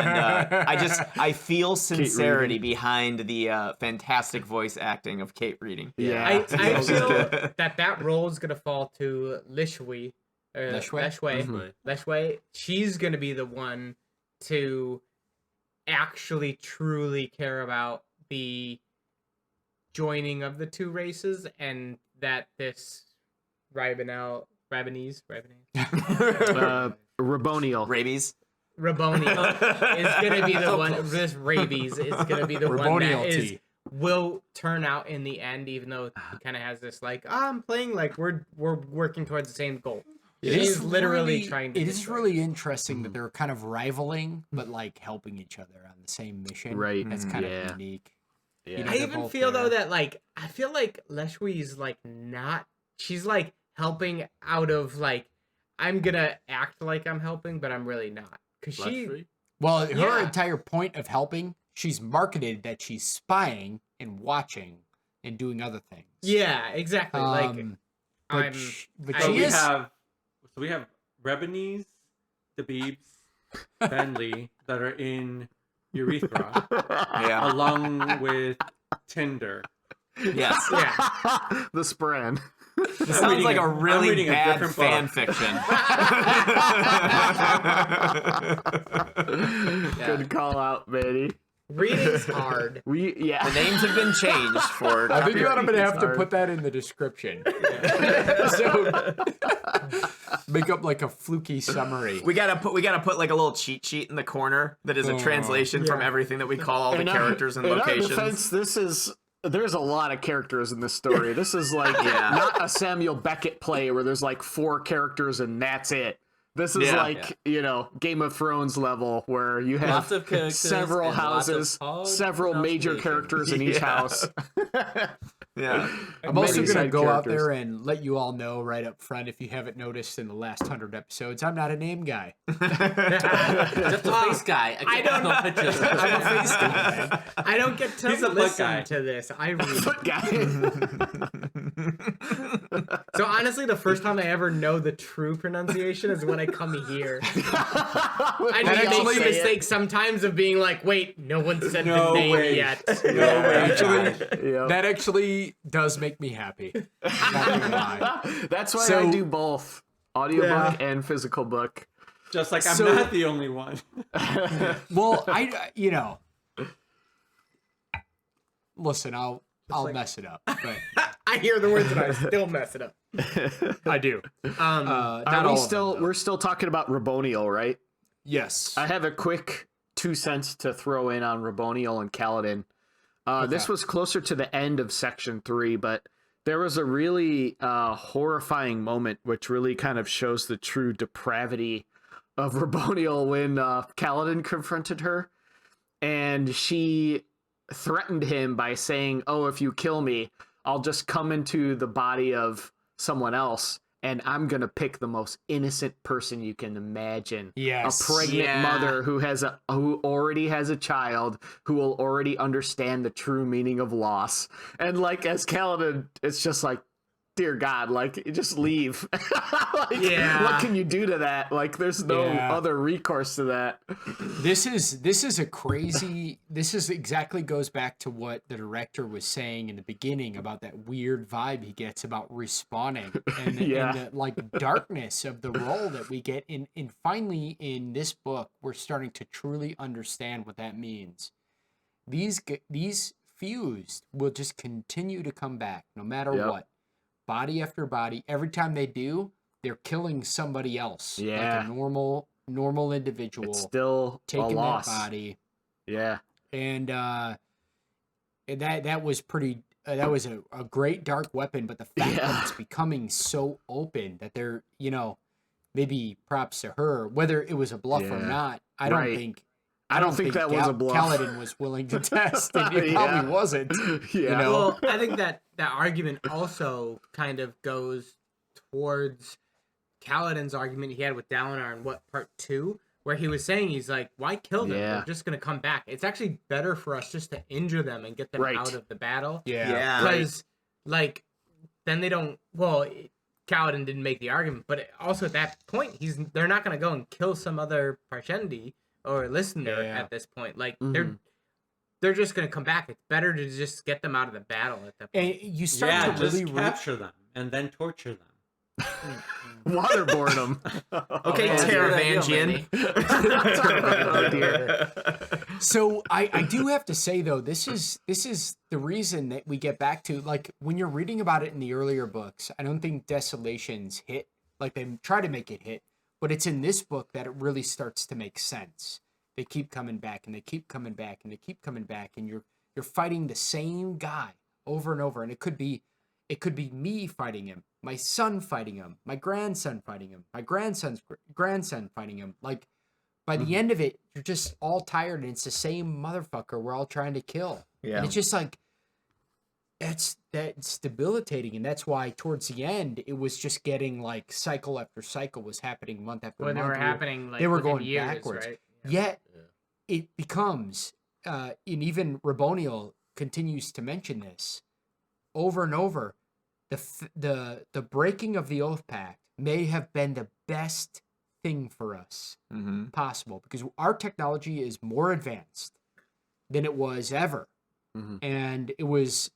S4: I feel sincerity behind the fantastic voice acting of Kate Reading.
S6: Yeah.
S3: I
S4: Feels
S3: feel
S4: good.
S3: that role is gonna fall to Lishwe.
S1: Leshwe?
S3: Leshwe. She's gonna be the one to actually truly care about the joining of the two races, and that this Raboniel
S6: Raboniel.
S4: Rabies.
S3: Raboniel is gonna be the one. This rabies is gonna be the one that
S1: Rabonialty.
S3: will turn out in the end, even though he kind of has this like, I'm playing like we're working towards the same goal.
S1: It
S3: She's
S1: is
S3: literally
S1: really-
S3: trying to.
S1: It is
S3: destroy
S1: really interesting that they're kind of rivaling, but like helping each other on the same mission.
S6: Right.
S1: That's kind
S6: Yeah.
S1: of unique.
S6: Yeah.
S1: You know,
S3: I
S1: they're
S3: even
S1: both
S3: feel though
S1: there.
S3: that like I feel like Leshwe's like not. She's like helping out of like I'm gonna act like I'm helping, but I'm really not because she.
S7: Leshwe?
S1: Well, her
S3: Yeah.
S1: entire point of helping, she's marketed that she's spying and watching and doing other things.
S3: Yeah, exactly. Like
S1: but
S3: I'm.
S1: but
S3: I-
S2: So
S1: she
S2: we
S1: is.
S2: have Rebanies, Dabbibs, Venli that are in Urethra,
S4: Yeah.
S2: along with Tinder.
S4: Yes.
S3: Yeah.
S6: The Spran.
S4: This sounds like a
S2: I'm
S4: really
S2: reading a
S4: bad
S2: different
S4: fan
S2: book.
S4: fiction.
S6: Good call out, Manny.
S3: Reading's hard.
S6: Yeah.
S4: The names have been changed for.
S1: I think I'm gonna have to
S6: hard.
S1: put that in the description. So make up like a fluky summary.
S4: We gotta put like a little cheat sheet in the corner that is a translation from everything that we call all the characters and locations.
S6: In our defense, there's a lot of characters in this story. This is like not a Samuel Beckett play where there's like 4 characters and that's it. This is Game of Thrones level where you have
S7: Lots of characters
S6: several
S7: and lots of
S6: houses,
S7: hard
S6: several major
S7: pronunciation.
S6: characters in each house.
S4: Yeah.
S1: I'm also
S6: Many
S1: going to
S6: side
S1: go out
S6: characters.
S1: there and let you all know right up front, if you haven't noticed in the last 100 episodes, I'm not a name guy.
S7: Just a face guy.
S3: I don't know.
S7: Pictures.
S1: I'm a face guy, man.
S3: I don't get to
S2: He's a butt
S3: listen
S2: guy.
S3: to this. I read.
S6: Foot guy.
S3: So honestly, the first time I ever know the true pronunciation is when I come here. I make
S1: actually-
S3: the mistake sometimes of being like, wait, no one said
S2: No
S3: the name
S2: way.
S3: yet.
S2: No way.
S1: Actually,
S6: Yeah.
S1: that actually does make me happy. Not gonna lie.
S6: That's why
S1: So-
S6: I do both audiobook and physical book.
S2: Just like I'm
S1: So-
S2: not the only one.
S1: Well, listen, I'll mess it up, but
S3: I hear the words and I still mess it up.
S1: I do. Not
S6: Are
S1: all
S6: we
S1: of
S6: still
S1: them, though.
S6: we're still talking about Raboniel, right?
S1: Yes.
S6: I have a quick 2 cents to throw in on Raboniel and Kaladin. This was closer to the end of section 3, but there was a really horrifying moment which really kind of shows the true depravity of Raboniel when Kaladin confronted her, and she threatened him by saying, "Oh, if you kill me, I'll just come into the body of someone else, and I'm gonna pick the most innocent person you can imagine.
S1: Yes.
S6: A pregnant mother who already has a child, who will already understand the true meaning of loss." And like, as Kaladin, it's just like, dear God, like, just leave. What can you do to that? Like, there's no other recourse to that.
S1: This is a crazy. This is exactly goes back to what the director was saying in the beginning about that weird vibe he gets about respawning and the like darkness of the role that we get in. And finally, in this book, we're starting to truly understand what that means. These fused will just continue to come back no matter what. Body after body. Every time they do, they're killing somebody else.
S6: Yeah.
S1: Like a normal individual.
S6: It's still a
S1: taking
S6: loss.
S1: that body.
S6: Yeah.
S1: And that was pretty. That was a great dark weapon, but the fact that it's becoming so open that they're, maybe props to her, whether it was a bluff or not. I don't think.
S6: I don't think that was a bluff.
S1: Kaladin was willing to test, and he probably wasn't.
S6: Yeah.
S3: Well, I think that argument also kind of goes towards Kaladin's argument he had with Dalinar in part 2, where he was saying, he's like, why kill them? They're just going to come back. It's actually better for us just to injure them and get them out of the battle.
S1: Yeah.
S3: Because, then they don't, Kaladin didn't make the argument, but also at that point, they're not going to go and kill some other Parshendi or listener at this point. Like, they're just going to come back. It's better to just get them out of the battle at that point.
S1: And you start to really
S2: capture them and then torture them.
S6: Waterboard them.
S4: Okay, Taravangian.
S1: So I do have to say, though, this is the reason that we get back to, like, when you're reading about it in the earlier books, I don't think Desolations hit, like they try to make it hit, but it's in this book that it really starts to make sense. They keep coming back and they keep coming back and they keep coming back, and you're fighting the same guy over and over, and it could be me fighting him, my son fighting him, my grandson fighting him, my grandson's grandson fighting him. Like, by the end of it, you're just all tired, and it's the same motherfucker we're all trying to kill.
S4: Yeah.
S1: And it's just like, that's debilitating, and that's why towards the end it was just getting like cycle after cycle was happening month after
S3: When
S1: month.
S3: they were happening, like,
S1: they were
S3: within
S1: going
S3: years,
S1: backwards.
S3: right?
S1: Yet it becomes, and even Raboniel continues to mention this over and over. The breaking of the Oath Pact may have been the best thing for us possible, because our technology is more advanced than it was ever. And it was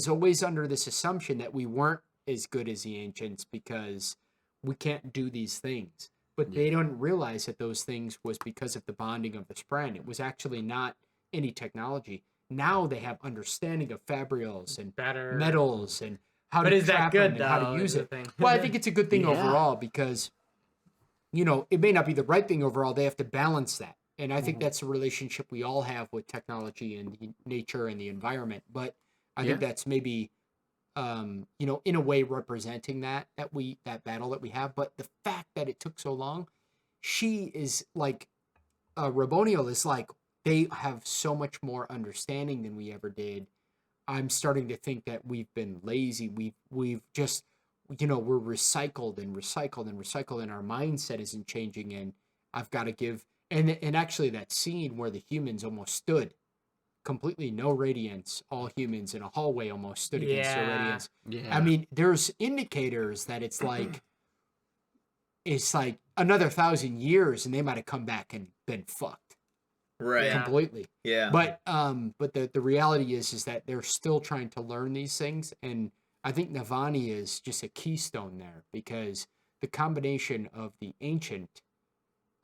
S1: always under this assumption that we weren't as good as the ancients because we can't do these things. But they don't realize that those things was because of the bonding of the Spren. It was actually not any technology. Now they have understanding of fabrials and
S3: Better
S1: metals and how
S3: But
S1: to
S3: is that
S1: trap
S3: good,
S1: them and how
S3: though,
S1: to use
S3: is the
S1: it.
S3: thing.
S1: Well, I think it's a good thing
S6: Yeah.
S1: overall because, it may not be the right thing overall. They have to balance that. And I think that's a relationship we all have with technology and nature and the environment. But I think that's maybe, in a way representing that battle that we have. But the fact that it took so long, she is like, Raboniel is like, they have so much more understanding than we ever did. I'm starting to think that we've been lazy. We've just, we're recycled and recycled and recycled, and our mindset isn't changing. And I've got to give, and actually that scene where the humans almost stood, completely no radiance, all humans in a hallway almost stood against their
S3: Yeah.
S1: radiance.
S6: Yeah.
S1: I mean, there's indicators that it's like another 1,000 years, and they might have come back and been fucked
S4: Right.
S3: Yeah.
S1: completely.
S4: Yeah.
S1: But the reality is that they're still trying to learn these things, and I think Navani is just a keystone there because the combination of the ancient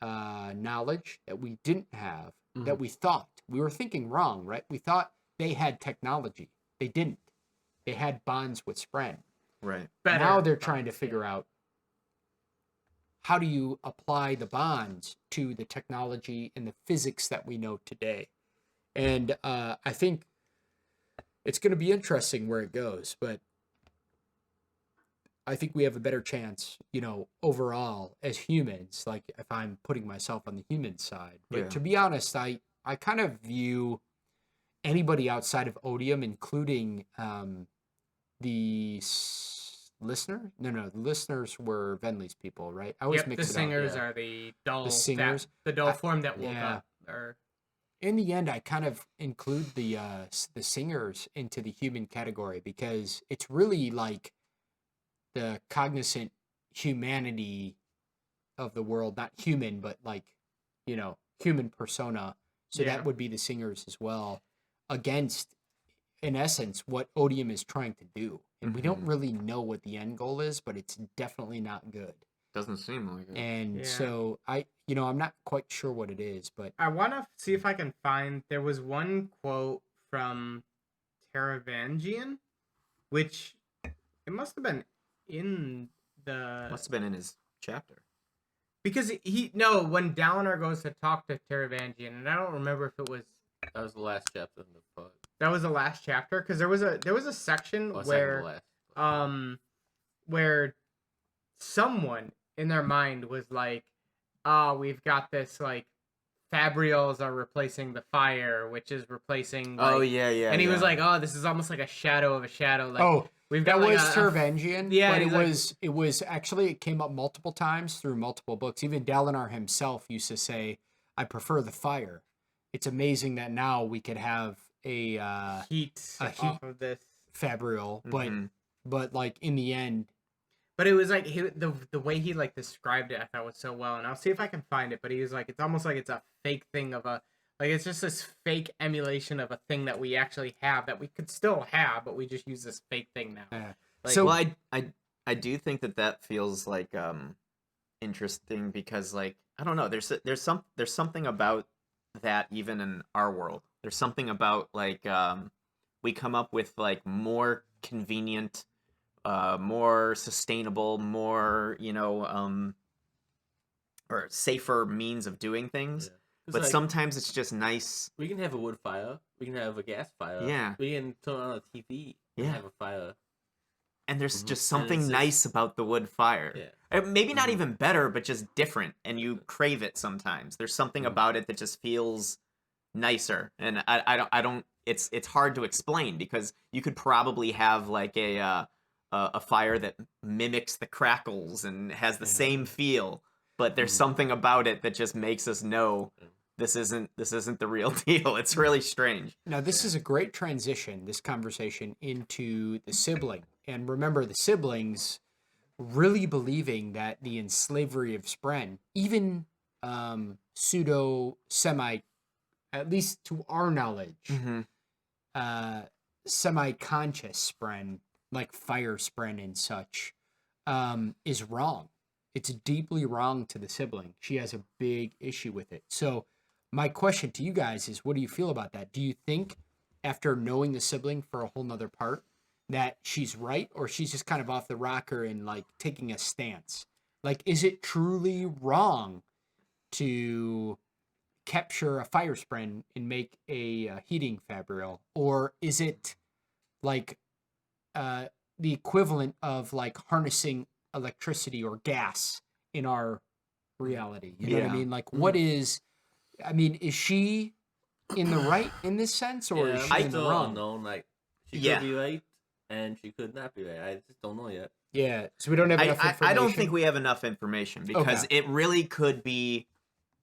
S1: knowledge that we didn't have, that we thought we were thinking wrong, right? We thought they had technology, they didn't. They had bonds with Spren.
S4: Right.
S3: better.
S1: Now they're trying to figure out how do you apply the bonds to the technology and the physics that we know today. And I think it's going to be interesting where it goes, but I think we have a better chance, overall as humans, like if I'm putting myself on the human side. But
S4: Yeah.
S1: to be honest, I kind of view anybody outside of Odium, including the listener. No, the listeners were Venli's people, right? I always
S3: Yep,
S1: mix
S3: the
S1: it
S3: singers
S1: up.
S3: are the dull
S1: The singers?
S3: the dull form that woke
S1: yeah.
S3: up. Or
S1: In the end, I kind of include the singers into the human category because it's really like the cognizant humanity of the world, not human, but like, human persona. So
S3: Yeah.
S1: that would be the singers as well, against, in essence, what Odium is trying to do. And we don't really know what the end goal is, but it's definitely not good.
S4: Doesn't seem like it.
S1: And
S3: Yeah.
S1: so I'm not quite sure what it is, but
S3: I want to see if I can find. There was one quote from Teravangian, which it must have been in the
S4: Must have been in his chapter.
S3: because when Dalinar goes to talk to Teravangian, and I don't remember if it was
S7: That was the last chapter in the book.
S3: that was the last chapter because there was a section
S7: Oh, second
S3: where
S7: to last.
S3: where someone in their mind was like, we've got this like fabrials are replacing the fire, which is replacing like,
S4: Oh yeah.
S3: and he was
S4: yeah.
S3: like, oh, this is almost like a shadow of a shadow. Like we've
S1: that
S3: got like
S1: was
S3: a
S1: Teravangian,
S3: yeah,
S1: but
S3: he's like-
S1: it was actually, it came up multiple times through multiple books. Even Dalinar himself used to say, I prefer the fire. It's amazing that now we could have a
S3: heat
S1: a
S3: off
S1: heat
S3: of this.
S1: fabrial,
S4: Mhm.
S1: but like in the end,
S3: But it was like the way he like described it, I thought was so well, and I'll see if I can find it. But he was like, it's almost like it's a fake thing of a it's just this fake emulation of a thing that we actually have that we could still have, but we just use this fake thing now. Like,
S1: So-
S4: Well, I do think that feels like interesting because like I don't know, there's something about that even in our world. There's something about like we come up with like more convenient, more sustainable, more or safer means of doing things.
S7: Yeah. 'Cause,
S4: But
S7: like,
S4: sometimes it's just nice.
S7: we can have a wood fire. We can have a gas fire.
S4: Yeah.
S7: We can turn on a TV and
S4: Yeah.
S7: have a fire.
S4: And there's
S7: Mhm.
S4: just
S7: And
S4: something
S7: it's just-
S4: nice about the wood fire.
S7: Yeah.
S4: Maybe not
S7: Mhm.
S4: even better, but just different, and you crave it sometimes. There's something about it that just feels nicer, and I don't. It's hard to explain because you could probably have like a fire that mimics the crackles and has the same feel, but there's something about it that just makes us know this isn't the real deal. It's really strange.
S1: now this is a great transition, this conversation, into the sibling. And remember, the siblings really believing that the enslavery of Spren, even semi, at least to our knowledge, semi-conscious Spren, like fire Spren and such, is wrong. It's deeply wrong to the sibling. She has a big issue with it. So my question to you guys is, what do you feel about that? Do you think, after knowing the sibling for a whole nother part, that she's right, or she's just kind of off the rocker and like taking a stance? Like, is it truly wrong to capture a fire spren and make a heating fabrial, or is it like the equivalent of like harnessing electricity or gas in our reality? You know what I mean? Like, what is? I mean, is she in the right in this sense, or is she
S7: I'm
S1: in the
S7: still
S1: wrong?
S7: unknown. Like, she
S4: Yeah.
S7: could be right, and she could not be right. I just don't know yet.
S1: Yeah, so we don't have enough information.
S4: I don't think we have enough information because it really could be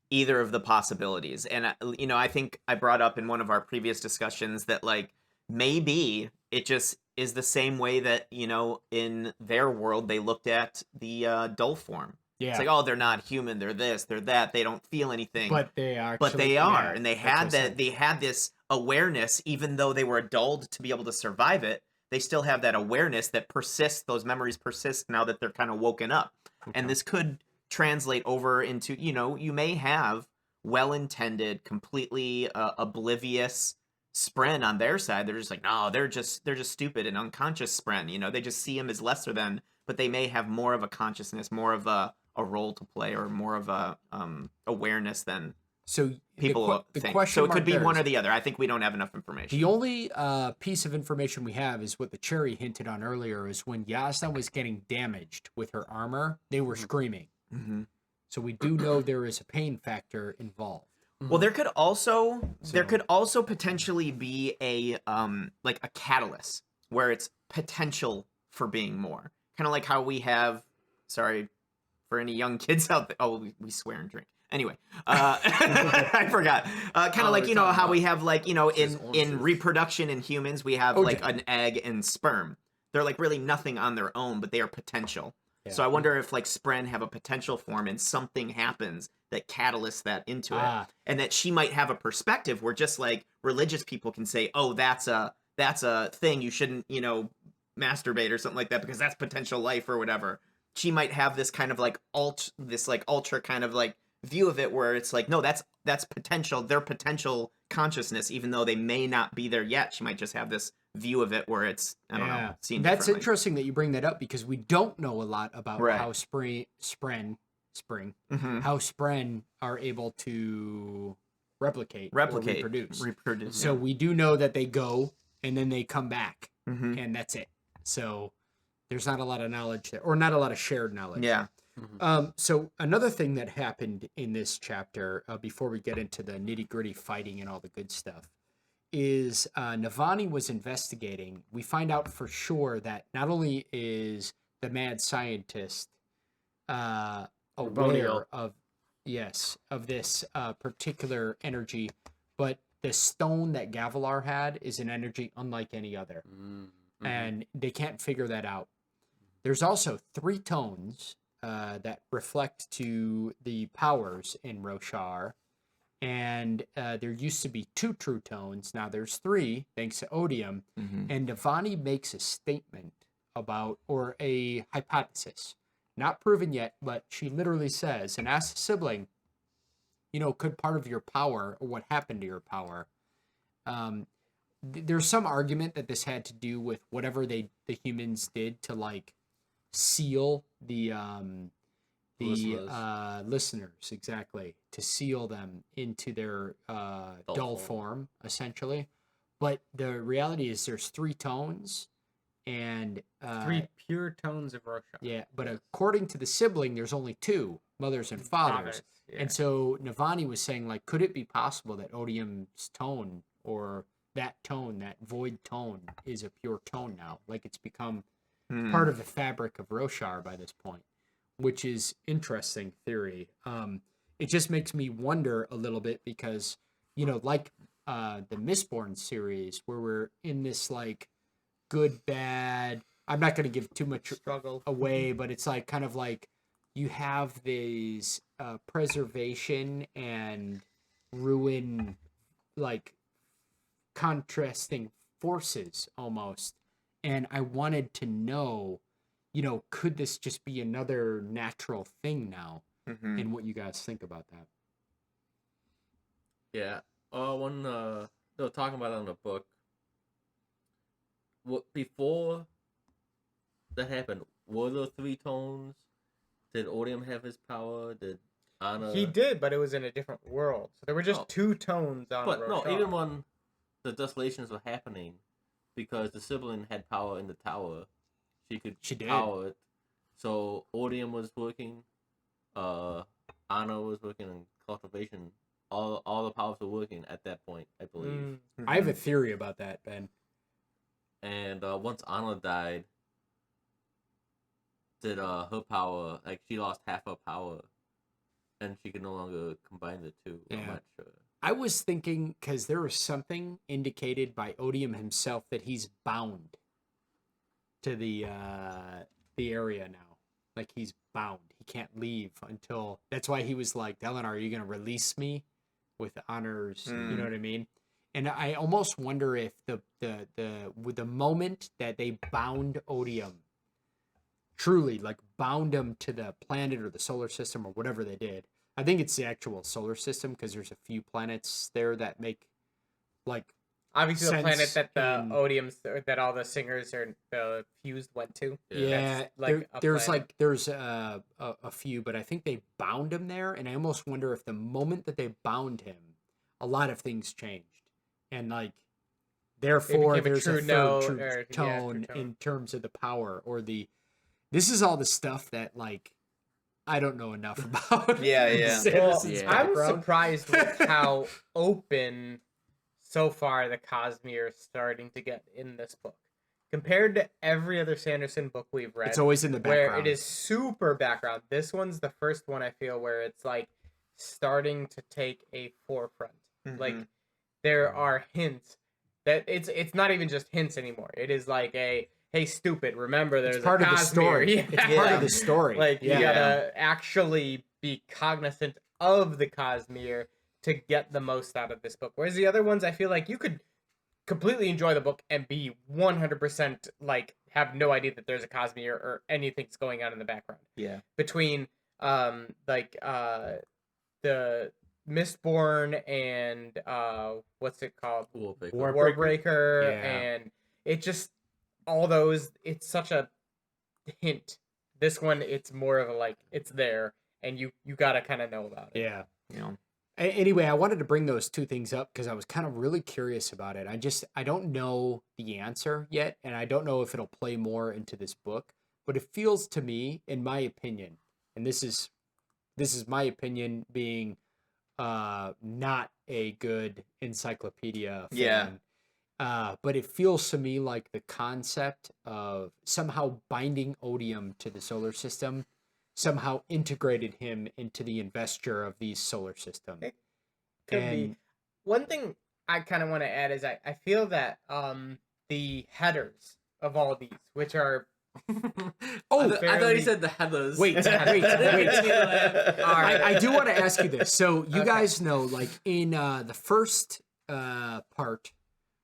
S4: either of the possibilities. And I think I brought up in one of our previous discussions that like maybe it just is the same way that in their world they looked at the dull form.
S1: Yeah,
S4: It's like, oh, they're not human, they're this, they're that, they don't feel anything.
S1: but they are.
S4: But they are, and they had
S1: that.
S4: they had this awareness, even though they were dulled to be able to survive it. They still have that awareness that persists. Those memories persist now that they're kind of woken up. Okay. And this could translate over into, you may have well-intended, completely oblivious spren on their side. They're just like, no, they're just stupid and unconscious spren. They just see him as lesser than, but they may have more of a consciousness, more of a role to play, or more of a awareness than
S1: so
S4: people think. So it could be one or the other. I think we don't have enough information.
S1: The only piece of information we have is what the Cherry hinted on earlier, is when Jasnah was getting damaged with her armor, they were screaming.
S4: Mm-hmm.
S1: So we do know there is a pain factor involved.
S4: Well, there could also potentially be a like a catalyst where it's potential for being more. Kind of like how we have, sorry for any young kids out there. Oh, we swear and drink. Anyway, I forgot. Kind of like, how we have like, in reproduction in humans, we have like an egg and sperm. They're like really nothing on their own, but they are potential. Yeah. So I wonder if like spren have a potential form and something happens that catalysts that into it. And that she might have a perspective where just like religious people can say, oh, that's a thing. You shouldn't, masturbate or something like that because that's potential life or whatever. She might have this kind of like ultra kind of like view of it where it's like, no, that's potential, their potential consciousness, even though they may not be there yet. She might just have this view of it where it's, I don't know, seen
S1: That's
S4: differently.
S1: interesting that you bring that up, because we don't know a lot about how how spren are able to replicate or reproduce. So we do know that they go and then they come back, and that's it. So there's not a lot of knowledge there, or not a lot of shared knowledge.
S4: Yeah.
S1: So another thing that happened in this chapter, before we get into the nitty-gritty fighting and all the good stuff, is Navani was investigating. We find out for sure that not only is the mad scientist aware of this particular energy, but the stone that Gavilar had is an energy unlike any other. And they can't figure that out. There's also 3 tones that reflect to the powers in Roshar, and there used to be 2 true tones. Now there's 3, thanks to Odium. And Navani makes a statement about, or a hypothesis, not proven yet, but she literally says, and asks the sibling, could part of your power, or what happened to your power, there's some argument that this had to do with whatever the humans did to like seal the listeners, exactly, to seal them into their dull form, essentially. But the reality is there's 3 tones, and
S3: 3 pure tones of Roshar.
S1: Yeah, but according to the sibling, there's only 2, mothers and fathers.
S3: Yeah.
S1: And so Navani was saying, like, could it be possible that Odium's tone, or that tone, that void tone, is a pure tone now? Like, it's become part of the fabric of Roshar by this point, which is interesting theory. It just makes me wonder a little bit, because, like the Mistborn series, where we're in this, like, good, bad, I'm not going to give too much
S3: struggle
S1: away, but it's like kind of like you have these preservation and ruin, like, contrasting forces almost. And I wanted to know, could this just be another natural thing now? And what you guys think about that.
S7: Yeah. When they were talking about it in the book, before that happened, were there 3 tones? Did Odium have his power? Did Anna?
S3: He did, but it was in a different world. So there were just 2 tones on
S7: But no,
S3: Roshar.
S7: even when the desolations were happening, because the sibling had power in the tower, she
S1: did.
S7: power it. So Odium was working, Anna was working in cultivation. All the powers were working at that point, I believe.
S1: I have a theory about that, Ben.
S7: And once Anna died, did her power, like, she lost half her power, and she could no longer combine the 2. I'm
S1: Yeah.
S7: not sure.
S1: I was thinking, because there was something indicated by Odium himself that he's bound to the area now. Like, he's bound. He can't leave until... That's why he was like, Delenar, are you going to release me with honors? You know what I mean? And I almost wonder if with the moment that they bound Odium, truly, like, bound him to the planet or the solar system or whatever they did. I think it's the actual solar system, because there's a few planets there that make, like,
S3: Obviously, the planet
S1: sense
S3: that the
S1: in-
S3: Odiums, that all the singers are fused went to.
S1: yeah,
S3: That's like a
S1: there's
S3: planet.
S1: like there's a few, but I think they bound him there, and I almost wonder if the moment that they bound him, a lot of things changed, and like therefore
S3: became a
S1: there's
S3: true
S1: a
S3: note,
S1: true
S3: or, yeah,
S1: tone
S3: true tone.
S1: in terms of the power or the. This is all the stuff that, like, I don't know enough about.
S4: Yeah.
S3: Well,
S1: Sanderson's
S7: Yeah.
S3: I'm
S1: background.
S3: surprised with how open so far the Cosmere is starting to get in this book. Compared to every other Sanderson book we've read,
S1: It's always in the background.
S3: where it is super background. This one's the first one I feel where it's like starting to take a forefront. Like, there are hints that it's not even just hints anymore. It is like a, hey, stupid, remember there's
S1: It's part
S3: a
S1: of the
S3: Cosmere.
S1: story.
S3: Yeah.
S1: It's part of the story.
S3: Like, you
S1: yeah.
S3: gotta actually be cognizant of the Cosmere to get the most out of this book. Whereas the other ones, I feel like you could completely enjoy the book and be 100% like have no idea that there's a Cosmere or anything's going on in the background.
S4: Yeah.
S3: Between the Mistborn and what's it called? Warbreaker,
S1: Yeah.
S3: and it just all those. It's such a hint. This one, it's more of a like it's there, and you gotta kind of know about it.
S1: Yeah.
S4: You know.
S1: Anyway, I wanted to bring those 2 things up because I was kind of really curious about it. I don't know the answer yet, and I don't know if it'll play more into this book, but it feels to me, in my opinion, and this is my opinion being not a good encyclopedia fan.
S4: Yeah.
S1: But it feels to me like the concept of somehow binding Odium to the solar system somehow integrated him into the investure of the solar system.
S3: It Could be. One thing I kind of want to add is I feel that the headers of all these, which are
S7: I thought
S3: fairly-
S7: he said the heathers.
S1: Wait. I do want to ask you this. So you guys know, like, in the first part,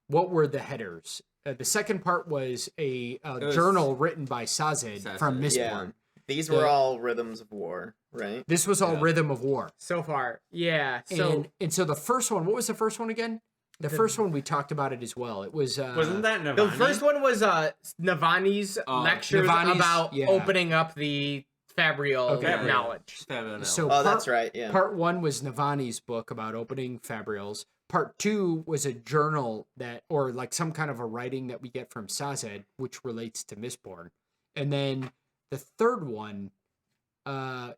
S1: what were the headers? The second part was a
S7: was
S1: journal written by Sazed from
S7: Sazed.
S1: Mistborn.
S4: Yeah. These were all rhythms of war, right?
S1: This was all
S7: Yeah.
S1: Rhythm of War.
S3: so far. Yeah. So
S1: And so the first one, what was the first one again? The first one we talked about it as well. It was
S2: Wasn't that Navani?
S3: the first one was Navani's lectures
S1: Navani's-
S3: about
S1: yeah.
S3: opening up the Fabrial
S1: Okay.
S3: knowledge.
S1: so
S4: Oh, that's right. Yeah.
S1: Part 1 was Navani's book about opening Fabrials. Part 2 was a journal that, or like some kind of a writing that we get from Sazed, which relates to Mistborn. And then the third one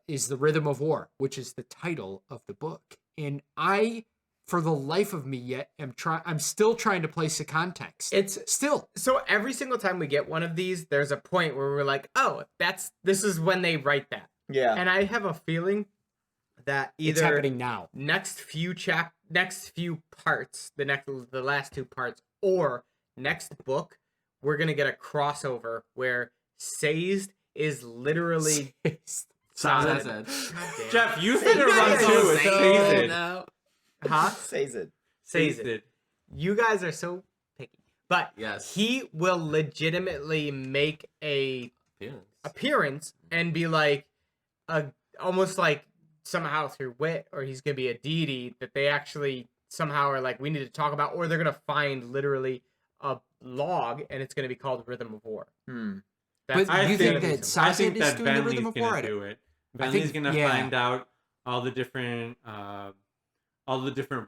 S1: is The Rhythm of War, which is the title of the book. And I, for the life of me I'm still trying to place the context.
S3: It's
S1: Still.
S3: so every single time we get one of these, there's a point where we're like, oh, this is when they write that.
S4: Yeah.
S3: And I have a feeling that
S1: It's
S3: either
S1: happening now.
S3: next few parts, the last 2 parts, or next book, we're gonna get a crossover where Sazed is literally
S6: Sazed.
S3: Sazed.
S2: Jeff, you said it
S3: You
S2: wrong
S3: guys
S2: too.
S3: are
S2: It's
S3: so-
S2: Sazed.
S3: Huh?
S4: Says it.
S3: Sazed. You guys are so picky. But
S7: Yes.
S3: he will legitimately make a appearance and be like almost like somehow through wit, or he's gonna be a deity that they actually somehow are like, we need to talk about, or they're gonna find literally a log and it's gonna be called Rhythm of War.
S1: But
S2: I
S1: you
S2: think,
S1: think that
S2: I
S1: Sazed
S2: think
S1: is
S2: that
S1: doing the
S2: Venli's
S1: Rhythm of War?
S2: gonna do it.
S1: I
S2: Venli's
S1: think-
S2: gonna
S1: yeah.
S2: find out all the different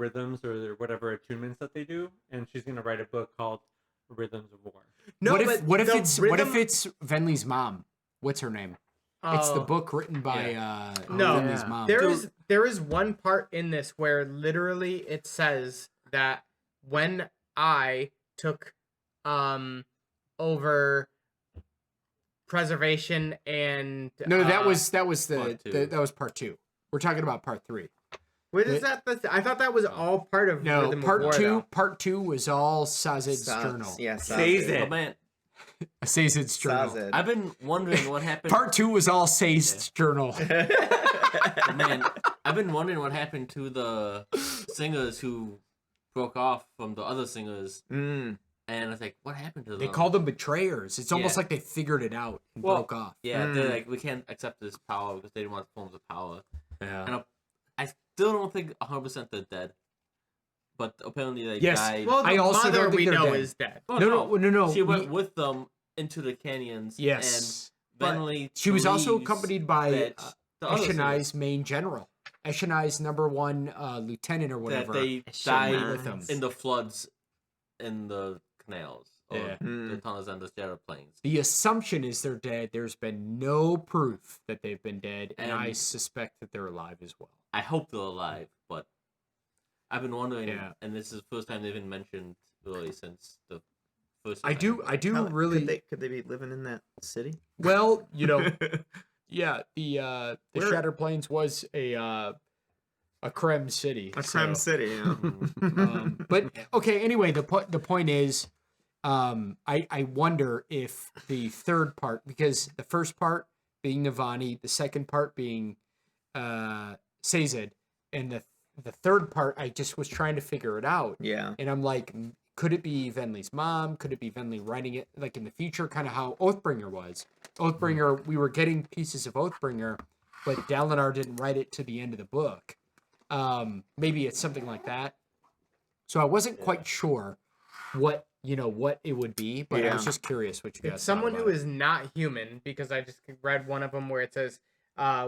S2: rhythms or whatever attunements that they do, and she's gonna write a book called Rhythms of War.
S3: No,
S1: what if
S3: but
S1: what if
S3: the
S1: it's
S3: rhythm-
S1: Venli's mom? What's her name? It's the
S3: Oh,
S1: book written by
S3: No,
S1: Venli's mom.
S3: there is one part in this where literally it says that when I took over preservation and
S1: No, that was
S7: part two.
S1: that was part 2. We're talking about part 3.
S3: what is that? I thought that was all part of
S1: No,
S3: Rhythm of
S1: part
S3: War,
S1: 2.
S3: though.
S1: Part 2 was all Sazed's journal.
S4: Yeah,
S2: Says
S4: Sazed.
S7: Oh
S2: it.
S7: man,
S1: Sazed's journal.
S4: Sazed.
S7: I've been wondering what happened.
S1: Part 2 was all Sazed's journal.
S7: Oh, man, I've been wondering what happened to the singers who broke off from the other singers, and it's like, what happened to them?
S1: They called them betrayers. It's almost
S7: Yeah.
S1: like they figured it out and
S7: Well,
S1: broke off.
S7: Yeah, they're like, we can't accept this power because they didn't want forms of power.
S1: Yeah.
S7: And I still don't think 100% they're dead, but apparently they
S1: Yes.
S7: died.
S3: Well, the
S1: I also
S3: mother
S1: don't think
S3: we
S1: they're
S3: know
S1: dead.
S3: is dead.
S7: Oh,
S1: No.
S7: She went
S1: we-
S7: with them into the canyons.
S1: Yes.
S7: And Venli
S1: She was also
S7: believes
S1: accompanied by
S7: that the other
S1: Eshonai's main general. Eshonai's #1 lieutenant or
S7: singers,
S1: whatever.
S7: that they
S4: Eshonai.
S7: died
S1: with them.
S7: in the floods in the canals. Or
S1: Yeah.
S7: the tunnels and the shadow plains.
S1: The assumption is they're dead. There's been no proof that they've been dead, and I
S7: And-
S1: suspect that they're alive as well.
S7: I hope they're alive, but I've been wondering,
S1: Yeah.
S7: and this is the first time they've been mentioned really since the first.
S1: I do really
S4: Could they be living in that city?
S1: well, yeah. The
S4: Where-
S1: Shattered Plains was a creme city.
S4: A creme
S1: so,
S4: city. Yeah.
S1: but okay. Anyway, the point is, I wonder if the third part, because the first part being Navani, the second part being Sazed, and the third part, I just was trying to figure it out.
S4: Yeah.
S1: And I'm like, could it be Venli's mom? Could it be Venli writing it like in the future, kind of how Oathbringer was? Oathbringer, we were getting pieces of Oathbringer, but Dalinar didn't write it to the end of the book. Maybe it's something like that. So I wasn't quite sure what it would be, but I was just curious what you guys
S3: It's someone
S1: thought
S3: who
S1: about
S3: is not human, because I just read one of them where it says,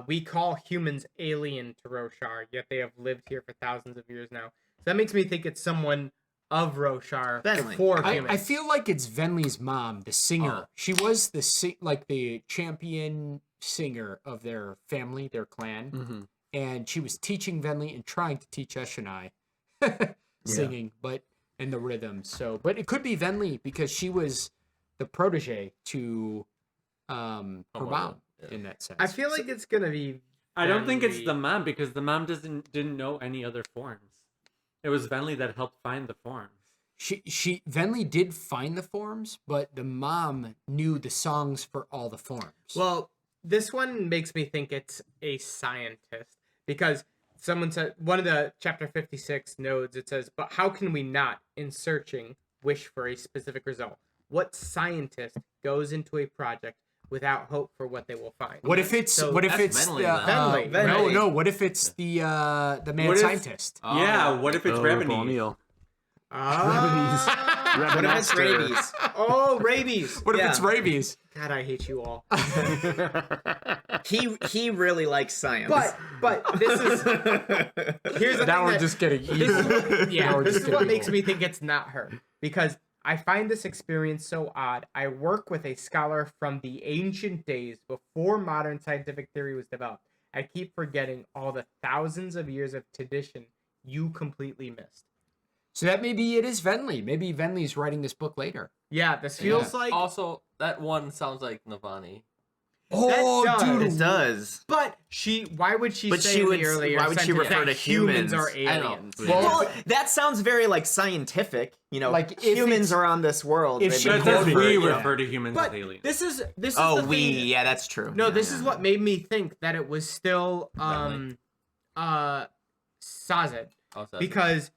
S3: we call humans alien to Roshar, yet they have lived here for thousands of years now. So that makes me think it's someone of Roshar
S4: Venli.
S3: before
S1: I
S3: humans.
S1: feel like it's Venli's mom, the singer.
S3: Oh.
S1: She was the champion singer of their family, their clan, and she was teaching Venli and trying to teach Eshonai singing, but in the rhythm. So, but it could be Venli because she was the protege to her mom
S7: Yeah.
S1: in that sense.
S3: I feel like it's gonna be.
S2: I don't think it's
S3: Venli.
S2: the mom because the mom didn't know any other forms. It was Venli that helped find the forms.
S1: Venli did find the forms, but the mom knew the songs for all the forms.
S3: Well, this one makes me think it's a scientist, because someone said, one of the chapter 56 nodes, it says, but how can we not, in searching, wish for a specific result? What scientist goes into a project without hope for what they will find?
S1: What if it's
S3: So
S1: what if
S7: that's
S1: it's
S7: Venli,
S1: the,
S7: then.
S3: Venli.
S1: no, what if it's the mad
S2: What if-
S1: scientist?
S2: Yeah, what if it's Rebony?
S6: O'Neill.
S3: Ah,
S4: What if it's rabies?
S3: oh, rabies.
S1: What if
S4: Yeah.
S1: it's rabies?
S3: God, I hate you all.
S4: He really likes science.
S3: But this is here's the
S1: Now
S3: thing
S1: we're
S3: that-
S1: just getting evil.
S3: Yeah,
S1: Now we're
S3: this
S1: just
S3: is what
S1: getting
S3: makes
S1: evil.
S3: me think it's not her, because I find this experience so odd. I work with a scholar from the ancient days before modern scientific theory was developed. I keep forgetting all the thousands of years of tradition you completely missed.
S1: So that maybe it is Venli. Maybe Venli's writing this book later.
S3: Yeah, this feels like.
S7: Also, that one sounds like Navani.
S1: Oh,
S3: does.
S1: dude.
S4: it does.
S3: But why would she
S4: But
S3: say
S4: she
S3: in
S4: would-
S3: the earlier
S4: why would she
S3: sentence
S4: refer
S3: that
S4: to humans?
S3: are
S7: I know.
S3: aliens?
S4: Well, that sounds very like scientific.
S1: Like, if
S4: humans
S1: it's-
S4: are on this world.
S1: if
S4: they've
S1: she
S4: been
S2: But
S1: quoted-
S2: does
S4: here for-
S2: we
S1: yeah.
S2: refer to humans
S3: But
S2: as aliens?
S3: this is
S4: Oh,
S3: the
S4: we.
S3: thing.
S4: Yeah, that's true.
S3: No,
S4: Yeah,
S3: this
S4: yeah.
S3: is what made me think that it was still
S7: Venli.
S3: Sazed,
S7: Oh, so
S3: because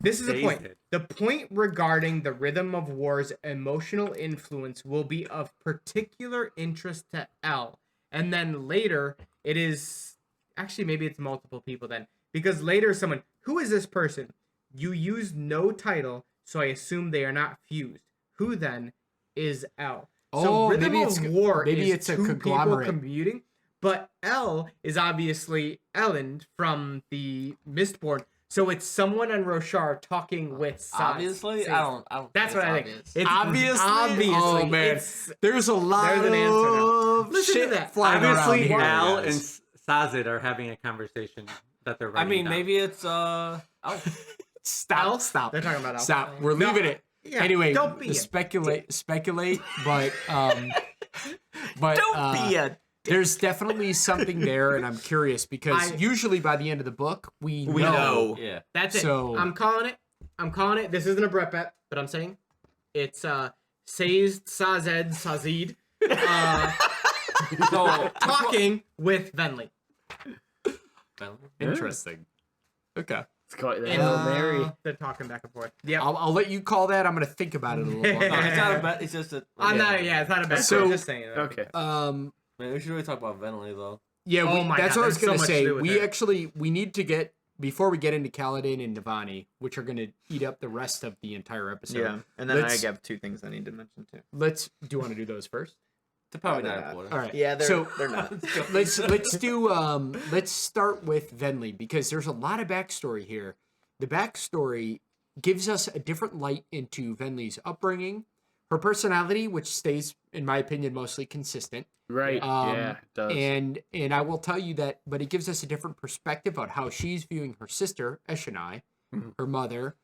S3: this is the point.
S2: Sazed.
S3: The point regarding the Rhythm of War's emotional influence will be of particular interest to L, and then later it is actually maybe it's multiple people then, because later someone, who is this person? You use no title, so I assume they are not fused. Who then is L? So Rhythm of War
S1: maybe
S3: is
S1: it's a
S3: two people
S1: conglomerate.
S3: commuting, but L is obviously Ellen from the Mistborn. So it's someone on Roshar talking with Saz.
S7: Obviously, I don't.
S3: That's
S7: think
S3: what I
S7: it's
S3: think.
S7: obvious.
S3: It's
S1: Obviously? Oh, man.
S3: It's,
S1: There's a lot
S3: There's an answer now.
S1: of
S3: Listen to
S1: shit
S3: that.
S1: flying around
S2: Obviously,
S1: here.
S2: Al and
S1: guys.
S2: Sazed are having a conversation that they're
S7: I
S2: writing
S7: mean,
S2: down.
S7: maybe it's
S1: Stop.
S3: they're talking about L.
S1: Stop. We're
S3: No,
S1: leaving it.
S3: yeah,
S1: Anyway,
S3: don't be a
S1: speculate, but
S4: Don't be a.
S1: there's definitely something there, and I'm curious because usually by the end of the book we know.
S7: yeah.
S3: That's it.
S1: So-
S3: I'm calling it. This isn't a Brett bet, but I'm saying it's Sazed,
S7: So
S3: talking with Venli.
S1: Interesting. Okay.
S6: It's quite the
S3: And
S6: Hail Mary.
S3: they're talking back and forth. Yeah.
S1: I'll let you call that. I'm gonna think about it a little
S7: no,
S1: while.
S7: it's not a bet. It's just a.
S3: I'm not. Yeah, it's not a bet.
S1: So-
S3: I'm just saying.
S6: Okay.
S7: Man, we should really talk about Venli though.
S1: Yeah,
S3: Oh my
S1: that's
S3: God,
S1: what I was
S3: there's so
S1: gonna
S3: much to
S1: say.
S3: do with
S1: We
S3: her.
S1: actually need to get before we get into Kaladin and Navani, which are gonna eat up the rest of the entire episode.
S4: Yeah, and then
S1: Let's-
S4: I have 2 things I need to mention too.
S1: Do you want to do those first?
S7: They're probably
S4: Probably
S7: not
S4: not.
S7: important.
S1: All right.
S4: Yeah,
S1: so
S4: they're not.
S1: let's start with Venli because there's a lot of backstory here. The backstory gives us a different light into Venli's upbringing, her personality, which stays, in my opinion, mostly consistent.
S6: Right. Yeah, it does.
S1: And I will tell you that, but it gives us a different perspective on how she's viewing her sister, Eshonai, her mother,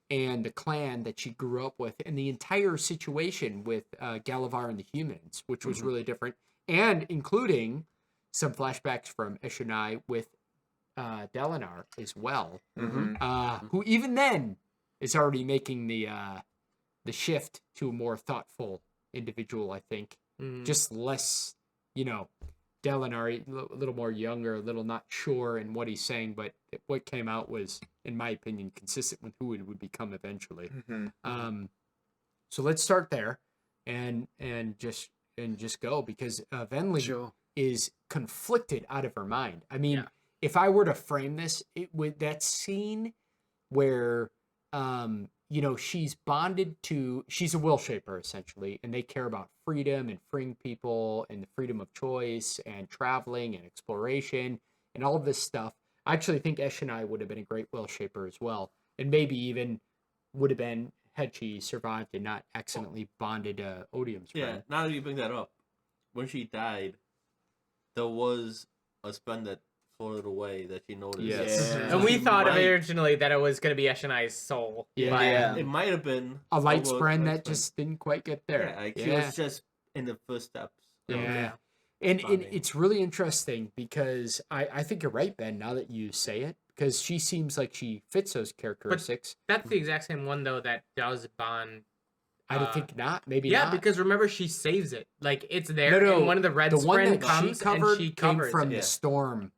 S1: and the clan that she grew up with, and the entire situation with Gavilar and the humans, which was really different, and including some flashbacks from Eshonai with Dalinar as well, who even then is already making the shift to a more thoughtful individual, I think. Just less, Dalinar, a little more younger, a little not sure in what he's saying, but what came out was, in my opinion, consistent with who it would become eventually. So let's start there, and just go because Venli
S6: Sure.
S1: is conflicted out of her mind. I mean, if I were to frame this, it would that scene where she's bonded to, she's a will shaper essentially, and they care about freedom and freeing people and the freedom of choice and traveling and exploration and all of this stuff. I actually think Eshonai would have been a great will shaper as well, and maybe even would have been had she survived and not accidentally bonded to Odium's
S7: Yeah.
S1: friend.
S7: Now that you bring that up, when she died, there was a spell that floated away that she noticed.
S1: Yes.
S6: Yeah.
S3: And we
S7: She
S3: thought
S7: might-
S3: originally that it was going to be Eshonai's soul.
S1: Yeah.
S3: But-
S4: Yeah.
S7: It might have been
S1: A light
S7: someone-
S1: spren
S7: light
S1: that
S7: spren.
S1: just didn't quite get there.
S7: Yeah, like she was just in the first steps. of
S1: Yeah. And
S7: bonding.
S1: it's really interesting because I think you're right, Ben, now that you say it, because she seems like she fits those characteristics.
S3: That's the exact same one, though, that does bond.
S1: I don't think not. Maybe
S3: Yeah,
S1: not.
S3: because remember, she saves it. Like, it's there,
S1: No,
S3: and one of the red
S1: the one
S3: spren
S1: that
S3: comes,
S1: she covered
S3: and she
S1: came
S3: covers
S1: from
S3: it.
S1: the storm.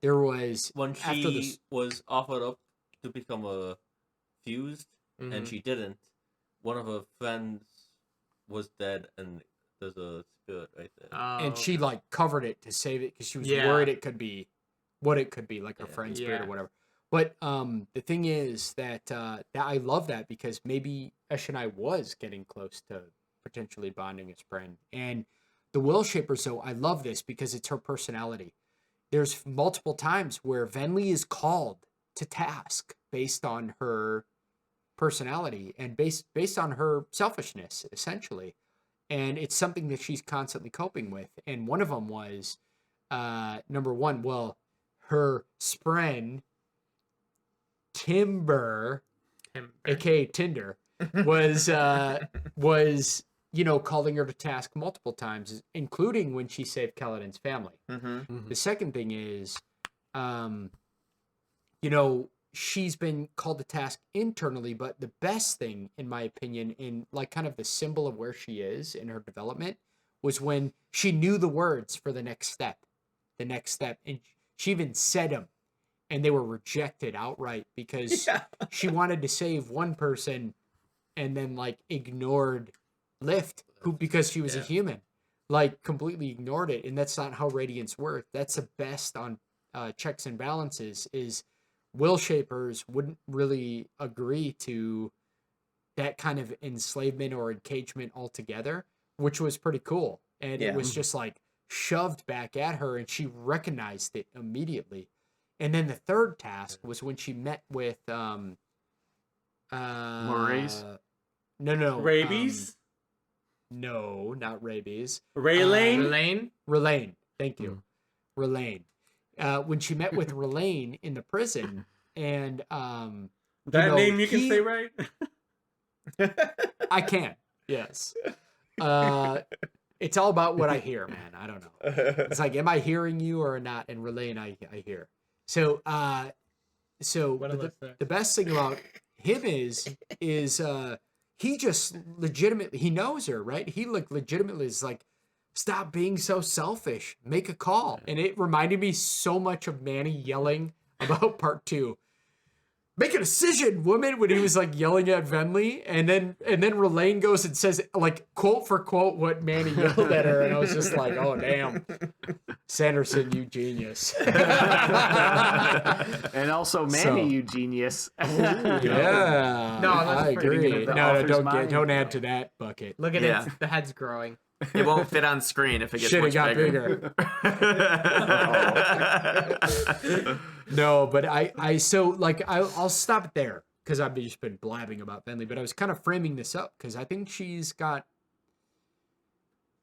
S1: There was
S7: when
S1: after
S7: she
S1: this.
S7: was offered up to become a fused
S3: Mhm.
S7: and she didn't, one of her friends was dead and there's a spirit right there.
S3: Oh,
S1: And she like covered it to save it because she was
S3: Yeah.
S1: worried it could be what it could be, like her
S7: Yeah.
S1: friend's spirit or
S3: Yeah.
S1: whatever. But the thing is that I love that because maybe Eshonai was getting close to potentially bonding his friend. And the Will Shapers, though, I love this because it's her personality. There's multiple times where Venli is called to task based on her personality and based on her selfishness, essentially. And it's something that she's constantly coping with. And one of them was, number one, well, her spren, Timber, aka Tinder, was calling her to task multiple times, including when she saved Kaladin's family.
S4: Mm-hmm.
S1: The second thing is, she's been called to task internally, but the best thing, in my opinion, in like kind of the symbol of where she is in her development, was when she knew the words for the next step, and she even said them, and they were rejected outright because she wanted to save one person, and then like ignored Lift, because she was a human, like completely ignored it, and that's not how Radiance works. That's the best on checks and balances is will shapers wouldn't really agree to that kind of enslavement or engagement altogether, which was pretty cool. And it was just like shoved back at her, and she recognized it immediately. And then the third task was when she met with
S6: Maurice?
S1: No.
S2: Rabies?
S1: No, not rabies.
S2: Rlain?
S3: Rlain?
S1: Rlain. Thank you. Rlain. When she met with Rlain in the prison, and
S2: That
S1: know,
S2: name you can
S1: he-
S2: say right?
S1: I can, yes. It's all about what I hear, man. I don't know. It's like, am I hearing you or not? And Rlain, I hear. So, the best thing about him is he just legitimately, he knows her, right? He legitimately is like, stop being so selfish. Make a call. And it reminded me so much of Manny yelling about part 2. Make a decision, woman, when he was like yelling at Venli, and then Rlain goes and says like quote for quote what Manny yelled at her, and I was just like, oh damn, Sanderson, you genius.
S6: And also Manny, you genius.
S1: Yeah,
S3: No, that's
S1: I
S3: pretty
S1: agree.
S6: good. The
S1: No,
S6: author's mind.
S1: don't add to that bucket.
S3: Look at
S4: Yeah.
S3: it. The head's growing.
S4: It won't fit on screen if it gets
S1: Shit,
S4: much
S1: it got
S4: bigger.
S1: No, but I'll stop it there because I've just been blabbing about Venli, but I was kind of framing this up because I think she's got,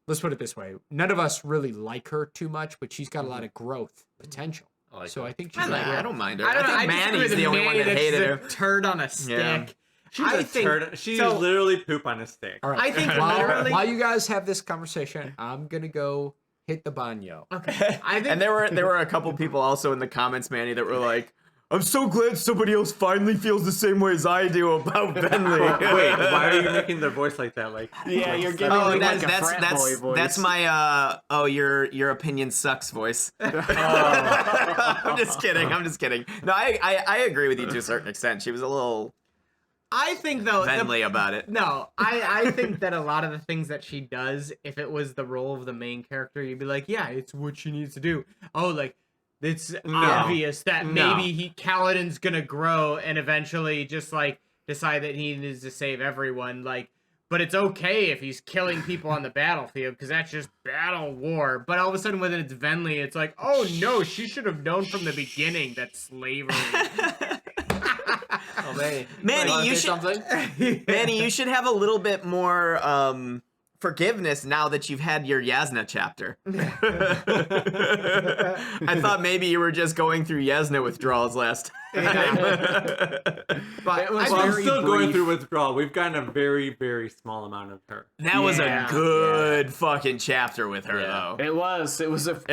S1: let's put it this way, none of us really like her too much, but she's got a lot of growth potential.
S7: I
S1: So
S7: her.
S1: I think she's
S4: I don't mind her.
S3: I don't know.
S4: think Manny's the only one that hated her.
S3: Turd on a stick.
S4: Yeah.
S2: She's
S3: I
S2: a
S3: think-
S2: turd. She's
S3: so-
S2: literally poop on a stick.
S1: All right.
S3: I think
S1: while,
S3: literally-
S1: while you guys have this conversation, I'm gonna go hit the banyo.
S3: Okay. I think
S4: And there were a couple people also in the comments, Manny, that were like, I'm so glad somebody else finally feels the same way as I do about Venli.
S2: Wait, why are you making their voice like that? Like,
S6: Yeah, you're giving
S4: Oh,
S6: me
S4: that's
S6: like a frat boy voice.
S4: that's my your opinion sucks voice. I'm just kidding. No, I agree with you to a certain extent. She was a little
S3: I think though
S4: Venli about it.
S3: No, I think that a lot of the things that she does, if it was the role of the main character, you'd be like, yeah, it's what she needs to do. Oh, like it's obvious that maybe Kaladin's gonna grow and eventually just like decide that he needs to save everyone. Like, but it's okay if he's killing people on the battlefield because that's just battle war. But all of a sudden, when it's Venli, it's like, oh no, she should have known from the beginning that slavery.
S7: Oh, Manny.
S4: Manny,
S7: wanna
S4: you
S7: say
S4: should-
S7: something?
S4: Manny, you should have a little bit more forgiveness now that you've had your Jasnah chapter. I thought maybe you were just going through Jasnah withdrawals last time.
S3: But
S6: It was
S3: I
S2: well, I'm
S6: very
S2: still going
S6: brief.
S2: through withdrawal. We've gotten a very, very small amount of her.
S4: That was
S3: Yeah.
S4: a good fucking chapter with her,
S7: Yeah.
S4: though.
S6: It was a
S4: It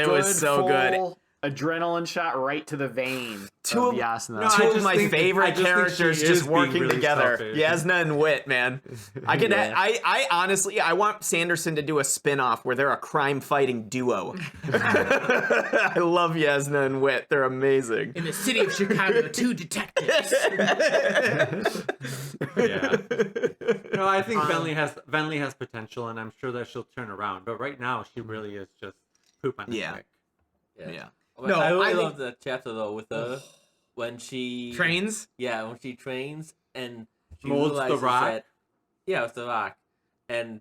S4: was so good.
S6: full adrenaline shot right to the vein
S4: Two
S6: of
S4: of-
S6: Jasnah.
S2: No, I
S4: Two of
S2: just
S4: my
S2: think- I
S4: favorite
S2: just think she
S4: characters
S2: is
S4: just
S2: being
S4: working
S2: really
S4: together.
S2: selfish.
S4: Jasnah and Wit, man. I could.
S7: Yeah.
S4: I honestly, I want Sanderson to do a spin-off where they're a crime-fighting duo. I love Jasnah and Wit. They're amazing.
S3: in the city of Chicago, 2 detectives.
S2: Yeah. No, I think Venli has potential, and I'm sure that she'll turn around. But right now, she really is just poop on a
S4: Yeah.
S2: stick.
S4: Yeah.
S3: No,
S7: I really
S3: I think-
S7: love that chapter though with her when she
S3: Trains.
S7: Yeah, when she trains and she
S2: Molds the
S7: realizes
S2: rock?
S7: that yeah, it's the rock, and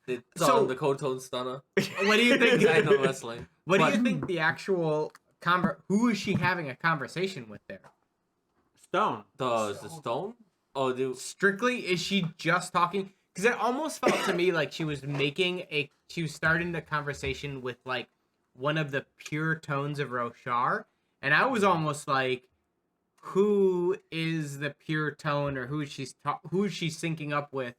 S7: it's
S3: So-
S7: on the Cold Tone Stunner.
S3: What do you think?
S7: I know wrestling.
S3: What do
S7: But-
S3: you think the actual who is she having a conversation with there?
S2: Stone.
S7: The stone? Oh, dude.
S3: Strictly, is she just talking? Because it almost felt to me like she was starting the conversation with like one of the pure tones of Roshar, and I was almost like, who is the pure tone, or who is she syncing up with?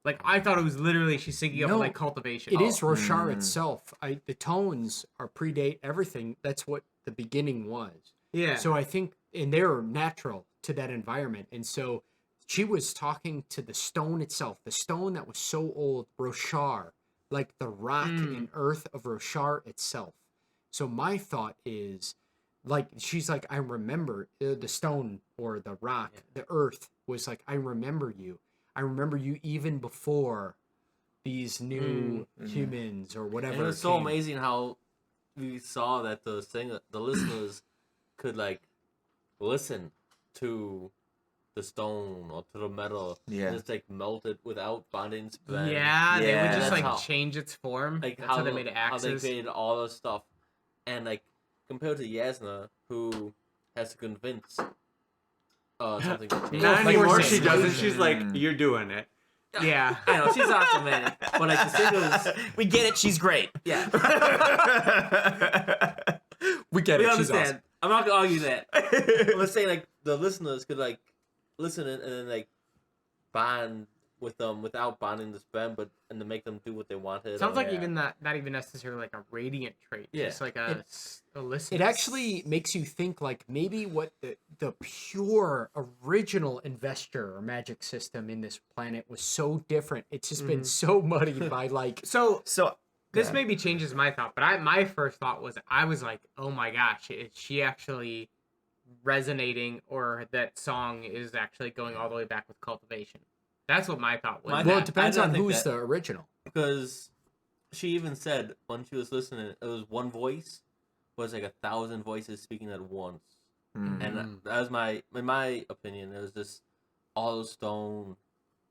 S3: Like I thought it was literally she's syncing up
S1: No,
S3: with like cultivation.
S1: It is Roshar
S4: Mm.
S1: itself. The tones are predate everything. That's what the beginning was.
S3: Yeah.
S1: So I think, and they're natural to that environment. And so she was talking to the stone itself, the stone that was so old, Roshar, like the rock and earth of Roshar itself. So my thought is, like, she's like, I remember the stone or the rock, the earth was like, I remember you. I remember you even before these new humans or whatever.
S7: And it was so
S1: came.
S7: amazing how we saw that the listeners could like listen to the stone or to the metal.
S4: Yeah.
S7: And it's like melted without bonding spren.
S3: Yeah, they would
S4: Yeah.
S3: just like
S7: That's how-
S3: change its form.
S7: Like
S3: That's how they made it
S7: how they
S3: axes.
S7: created all this stuff, and like compared to Jasnah, who has to convince something to change.
S2: Not
S3: Like
S2: anymore.
S3: we're
S2: She
S3: saying.
S2: doesn't. She's like, you're doing it.
S3: Yeah.
S7: I know she's awesome, man. But like the singers,
S4: We get it. She's great.
S7: yeah,
S1: We get
S7: we
S1: it. She's
S7: understand.
S1: awesome.
S7: I'm not gonna argue that. I'm just saying like the listeners could like listen and then like bond with them without bonding the spren, but and to make them do what they wanted.
S3: Sounds like
S7: Yeah.
S3: even not even necessarily like a radiant trait.
S7: Yeah.
S3: Just like a listen.
S1: It actually makes you think like maybe what the pure original investor or magic system in this planet was so different. It's just been so muddied by like
S3: So
S4: So
S3: this
S4: Yeah.
S3: maybe changes my thought, but my first thought was I was like, oh my gosh, is she actually resonating, or that song is actually going all the way back with cultivation? That's what my thought was.
S7: My-
S1: well,
S7: I
S1: it depends
S7: don't
S1: on
S7: think
S1: who's
S7: that-
S1: the original.
S7: because she even said when she was listening, it was one voice was like 1,000 voices speaking at once, and that was in my opinion, it was just all the stone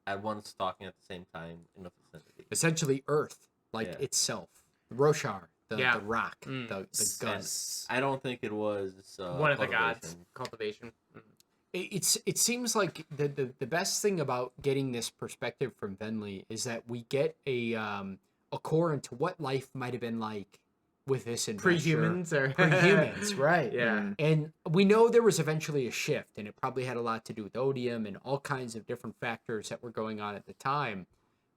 S7: at once talking at the same time in the vicinity.
S1: Essentially Earth, like
S7: Yeah.
S1: itself. Roshar, the
S3: Yeah.
S1: rock,
S3: Mm.
S1: the gun.
S7: I don't think it was
S3: One of the gods,
S7: cultivation.
S3: cultivation.
S1: It seems like the best thing about getting this perspective from Venli is that we get a core into what life might have been like with this investor.
S3: Pre-humans or
S1: Pre-humans, right?
S3: Yeah.
S1: And we know there was eventually a shift, and it probably had a lot to do with odium and all kinds of different factors that were going on at the time.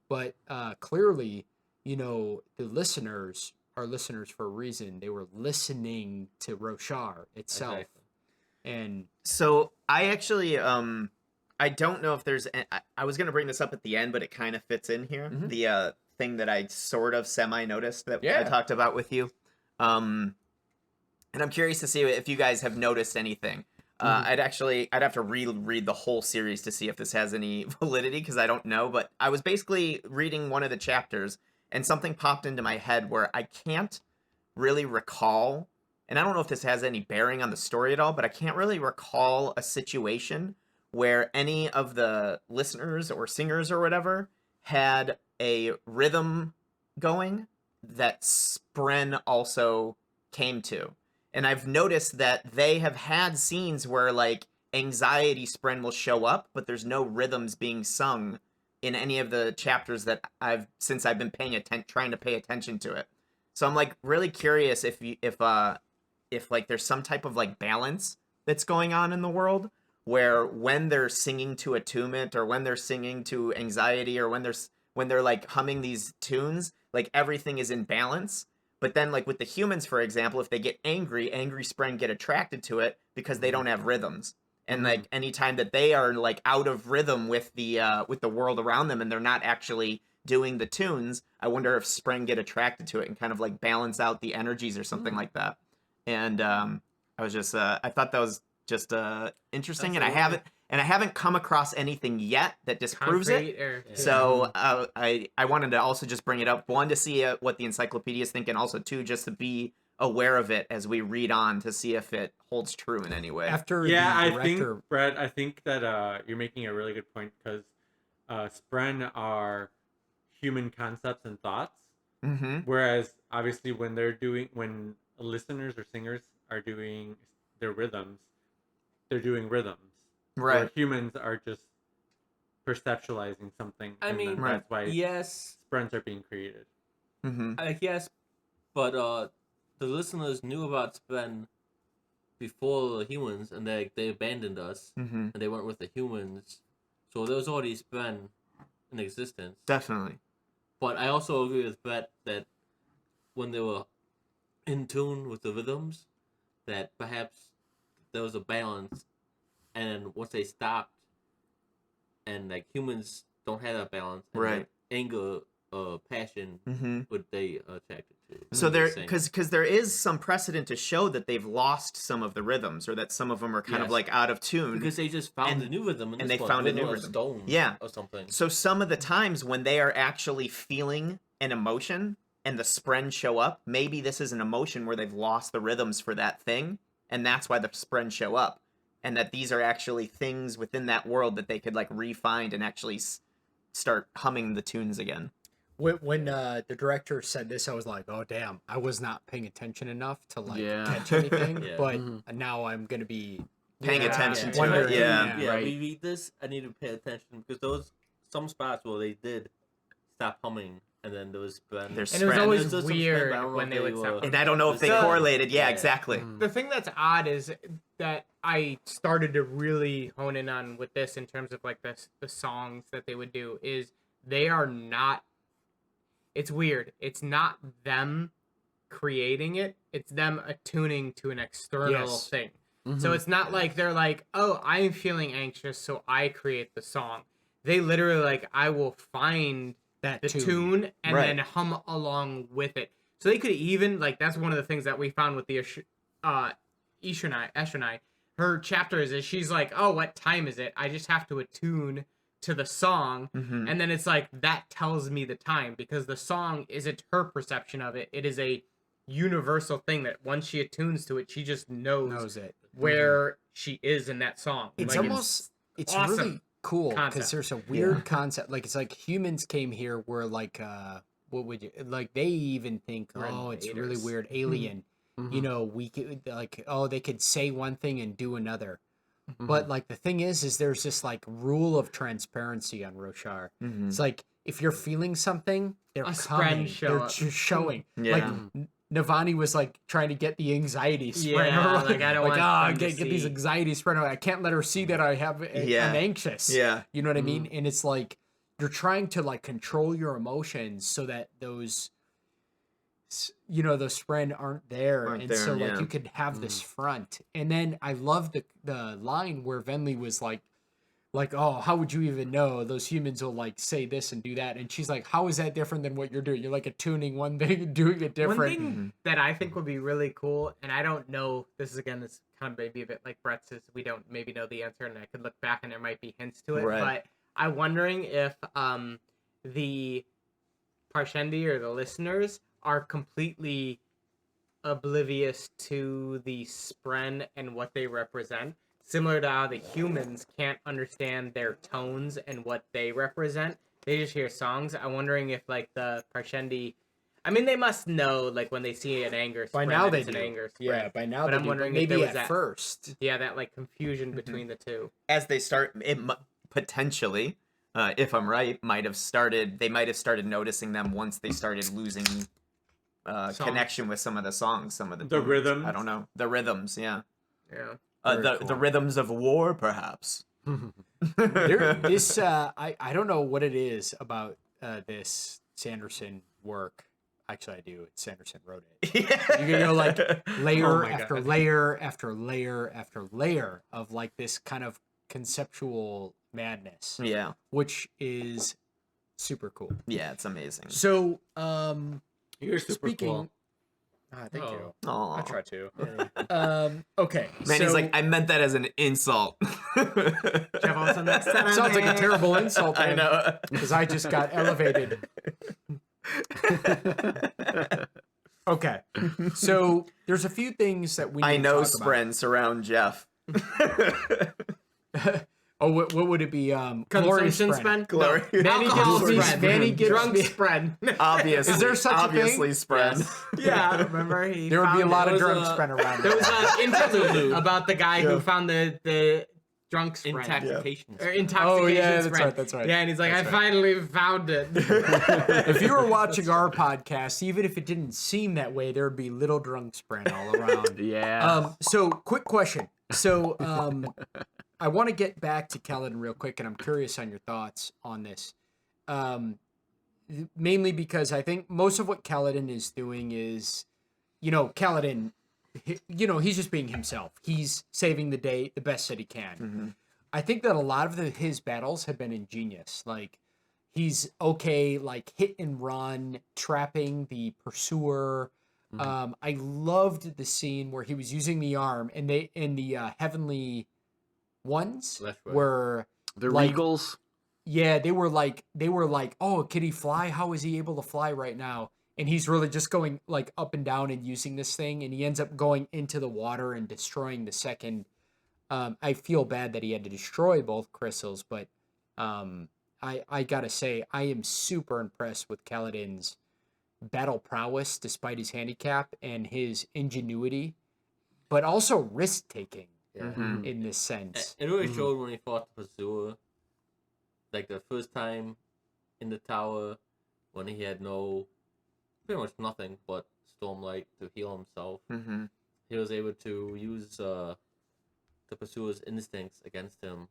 S1: But clearly, you know, the listeners are listeners for a reason. They were listening to Roshar itself.
S7: Exactly.
S1: And
S4: So I actually, I don't know if there's. I was gonna bring this up at the end, but it kind of fits in here. The thing that I sort of semi noticed that I
S3: Yeah.
S4: talked about with you, and I'm curious to see if you guys have noticed anything. I'd have to reread the whole series to see if this has any validity because I don't know. But I was basically reading one of the chapters, and something popped into my head where I can't really recall. And I don't know if this has any bearing on the story at all, but I can't really recall a situation where any of the listeners or singers or whatever had a rhythm going that Spren also came to. And I've noticed that they have had scenes where like anxiety Spren will show up, but there's no rhythms being sung in any of the chapters that I've been trying to pay attention to it. So I'm like really curious if like there's some type of like balance that's going on in the world where when they're singing to attunement or when they're singing to anxiety or when they're like humming these tunes, like everything is in balance. But then like with the humans, for example, if they get angry Spren get attracted to it because they don't have rhythms. And like anytime that they are like out of rhythm with the world around them and they're not actually doing the tunes, I wonder if Spren get attracted to it and kind of like balance out the energies or something like that. And I was just I thought that was just interesting, and I haven't come across anything yet that disproves it.
S3: Concrete or
S4: So I wanted to also just bring it up, one, to see what the encyclopedias think, and also two, just to be aware of it as we read on to see if it holds true in any way.
S1: after
S2: Yeah,
S1: the
S2: I
S1: director,
S2: think, Brett, I think that you're making a really good point because Spren are human concepts and thoughts,
S4: Mm-hmm.
S2: whereas obviously when listeners or singers are doing their rhythms, they're doing rhythms. Where
S4: Right.
S2: humans are just perceptualizing something.
S7: I
S2: and
S7: mean,
S2: then
S4: Right.
S2: that's why
S7: yes,
S2: Sprens are being created.
S4: Mm-hmm.
S7: yes, but the listeners knew about Spren before the humans, and they abandoned us,
S4: Mm-hmm.
S7: and they went with the humans. So there was already Spren in existence.
S4: Definitely.
S7: But I also agree with Brett that when they were in tune with the rhythms, that perhaps there was a balance, and once they stopped, and like humans don't have that balance, and
S4: Right.
S7: the anger, passion,
S4: Mm-hmm.
S7: would they attracted to?
S4: So
S7: What
S4: there,
S7: you're saying.
S4: because there is some precedent to show that they've lost some of the rhythms, or that some of them are kind of
S7: Yes.
S4: like out of tune.
S7: Because they just found
S4: and-
S7: a new rhythm,
S4: and
S7: this
S4: they
S7: one,
S4: found a new
S7: of
S4: rhythm.
S7: stone,
S4: Yeah.
S7: or something.
S4: So some of the times when they are actually feeling an emotion and the Spren show up, maybe this is an emotion where they've lost the rhythms for that thing, and that's why the Spren show up. and that these are actually things within that world that they could like re-find and actually start humming the tunes again.
S1: When the director said this, I was like, oh damn, I was not paying attention enough to like
S6: Yeah.
S1: catch anything.
S7: Yeah.
S1: But now I'm gonna be
S4: Paying attention to
S1: wondering,
S4: it, yeah.
S7: Yeah,
S6: right.
S7: we read this. I need to pay attention because some spots where they did stop humming, and then there was spread.
S4: There's
S3: And it was
S4: spread.
S3: always
S7: There's some spread,
S3: weird
S7: but I don't know
S3: when
S7: if
S3: they would
S7: were-
S3: stop.
S4: And I don't know if they
S3: So-
S4: correlated. Yeah,
S7: Yeah.
S4: exactly.
S3: The thing that's odd is that I started to really hone in on with this in terms of like the songs that they would do is they are not. It's weird. It's not them creating it. It's them attuning to an external
S1: Yes.
S3: thing.
S6: Mm-hmm.
S3: So it's not like they're like, oh, I'm feeling anxious, so I create the song. They literally like, I will find
S1: that
S3: the tune and
S4: Right.
S3: then hum along with it. So they could even like that's one of the things that we found with the Ishunai. Her chapters is she's like, oh, what time is it? I just have to attune to the song,
S4: Mhm.
S3: and then it's like that tells me the time because the song isn't her perception of it. It is a universal thing that once she attunes to it, she just knows
S1: it.
S3: where she is in that song.
S1: It's
S3: Like,
S1: almost it's
S3: awesome
S1: really cool because
S3: concept.
S1: there's a weird concept. Like it's like humans came here where like what would you like? They even think
S3: We're
S1: oh it's really
S3: invaders.
S1: weird alien.
S6: Mhm.
S1: You know we could like oh they could say one thing and do another.
S6: Mm-hmm.
S1: But like the thing is there's this like rule of transparency on Roshar.
S4: Mhm.
S1: It's like if you're feeling something, they're
S3: A
S1: coming.
S3: spren show
S1: They're
S3: up.
S1: just showing.
S4: Yeah.
S1: Like Navani was like trying to get the anxiety spread.
S3: Yeah,
S1: around.
S3: like, I don't want them to
S1: get these
S3: see.
S1: anxiety spread. Around. I can't let her see that I have.
S4: Yeah.
S1: I'm anxious.
S4: Yeah.
S1: You know what I mean? And it's like you're trying to like control your emotions so that those those friend aren't there.
S4: Aren't
S1: And
S4: there,
S1: so like
S4: yeah.
S1: you could have this front. And then I love the line where Venli was like, oh, how would you even know? Those humans will like say this and do that. And she's like, how is that different than what you're doing? You're like attuning one thing and doing it different.
S3: One thing that I think would be really cool, and I don't know, this kind of maybe a bit like Brett's is we don't maybe know the answer, and I could look back and there might be hints to it,
S4: Right.
S3: but I'm wondering if the Parshendi or the listeners are completely oblivious to the Spren and what they represent, similar to how the humans can't understand their tones and what they represent. They just hear songs. I'm wondering if like the Parshendi, I mean, they must know like when they see an anger.
S1: By
S3: Spren,
S1: now
S3: that
S1: they
S3: it's an
S1: do.
S3: anger. Spren.
S1: Yeah, by now
S3: But
S1: they
S3: I'm
S1: do,
S3: wondering if
S1: maybe
S3: there was
S1: at
S3: that-
S1: first.
S3: Yeah, that like confusion between the two.
S4: As they start, potentially, if I'm right, they might have started noticing them once they started losing connection with some of the songs, some of the tunes.
S2: rhythms?
S4: I don't know. The rhythms, yeah.
S3: Yeah.
S4: The rhythms of war, perhaps.
S1: This I don't know what it is about this Sanderson work. Actually, I do. It's Sanderson wrote it. You can go like layer
S3: my
S1: after
S3: God.
S1: layer after layer after layer of like this kind of conceptual madness,
S4: Yeah,
S1: which is super cool.
S4: yeah, it's amazing.
S1: So,
S2: You're super
S1: speaking.
S2: cool.
S1: Thank
S7: Oh.
S1: you.
S4: Aw.
S1: I try to. Okay.
S4: Man, he's
S1: so-
S4: like, I meant that as an insult.
S3: Jeff Olson, next time.
S1: sounds like a terrible insult.
S4: I know.
S1: Because I just got elevated. Okay. So there's a few things that we need
S4: I know
S1: to talk about.
S4: Spren surround Jeff.
S1: Oh, what would it be? Glorious
S3: Consumption
S1: Spren.
S3: spread?
S4: Glory.
S3: No.
S1: Manny
S3: Alcohol
S1: gives me-
S3: spread.
S1: Manny gives
S3: Drunk
S1: me-
S3: spread.
S4: Obviously.
S1: Is there such a thing?
S4: obviously Spren.
S3: Yeah, remember he
S1: There would be a
S3: found
S1: lot
S3: it.
S1: of
S3: There was
S1: drunk
S3: a-
S1: Spren around.
S3: There was an interlude
S7: Yeah.
S3: about the guy who found the drunk spread.
S7: Intoxication.
S3: Or intoxication
S1: Oh, yeah, that's
S3: spread.
S1: right, that's right.
S3: Yeah, and he's like,
S1: That's
S3: I
S1: right.
S3: finally found it.
S1: If you were watching our podcast, even if it didn't seem that way, there would be little drunk Spren all around.
S6: Yeah.
S1: So quick question. So I want to get back to Kaladin real quick, and I'm curious on your thoughts on this. Mainly because I think most of what Kaladin is doing is, Kaladin, he's just being himself. He's saving the day the best that he can.
S4: Mm-hmm.
S1: I think that a lot of his battles have been ingenious. Like, he's okay, like, hit and run, trapping the pursuer. I loved the scene where he was using the arm, and they in the heavenly ones
S7: Left, right.
S1: were
S6: the
S1: like-
S6: Regals.
S1: yeah, they were like, oh, can he fly? How is he able to fly right now? And he's really just going like up and down and using this thing, and he ends up going into the water and destroying the second I feel bad that he had to destroy both crystals, but I gotta say, I am super impressed with Kaladin's battle prowess despite his handicap and his ingenuity, but also risk taking
S4: Mhm.
S1: in this sense.
S7: It really showed when he fought the Pursuer. Like the first time in the tower, when he had pretty much nothing but Stormlight to heal himself.
S4: Mhm.
S7: He was able to use the Pursuer's instincts against him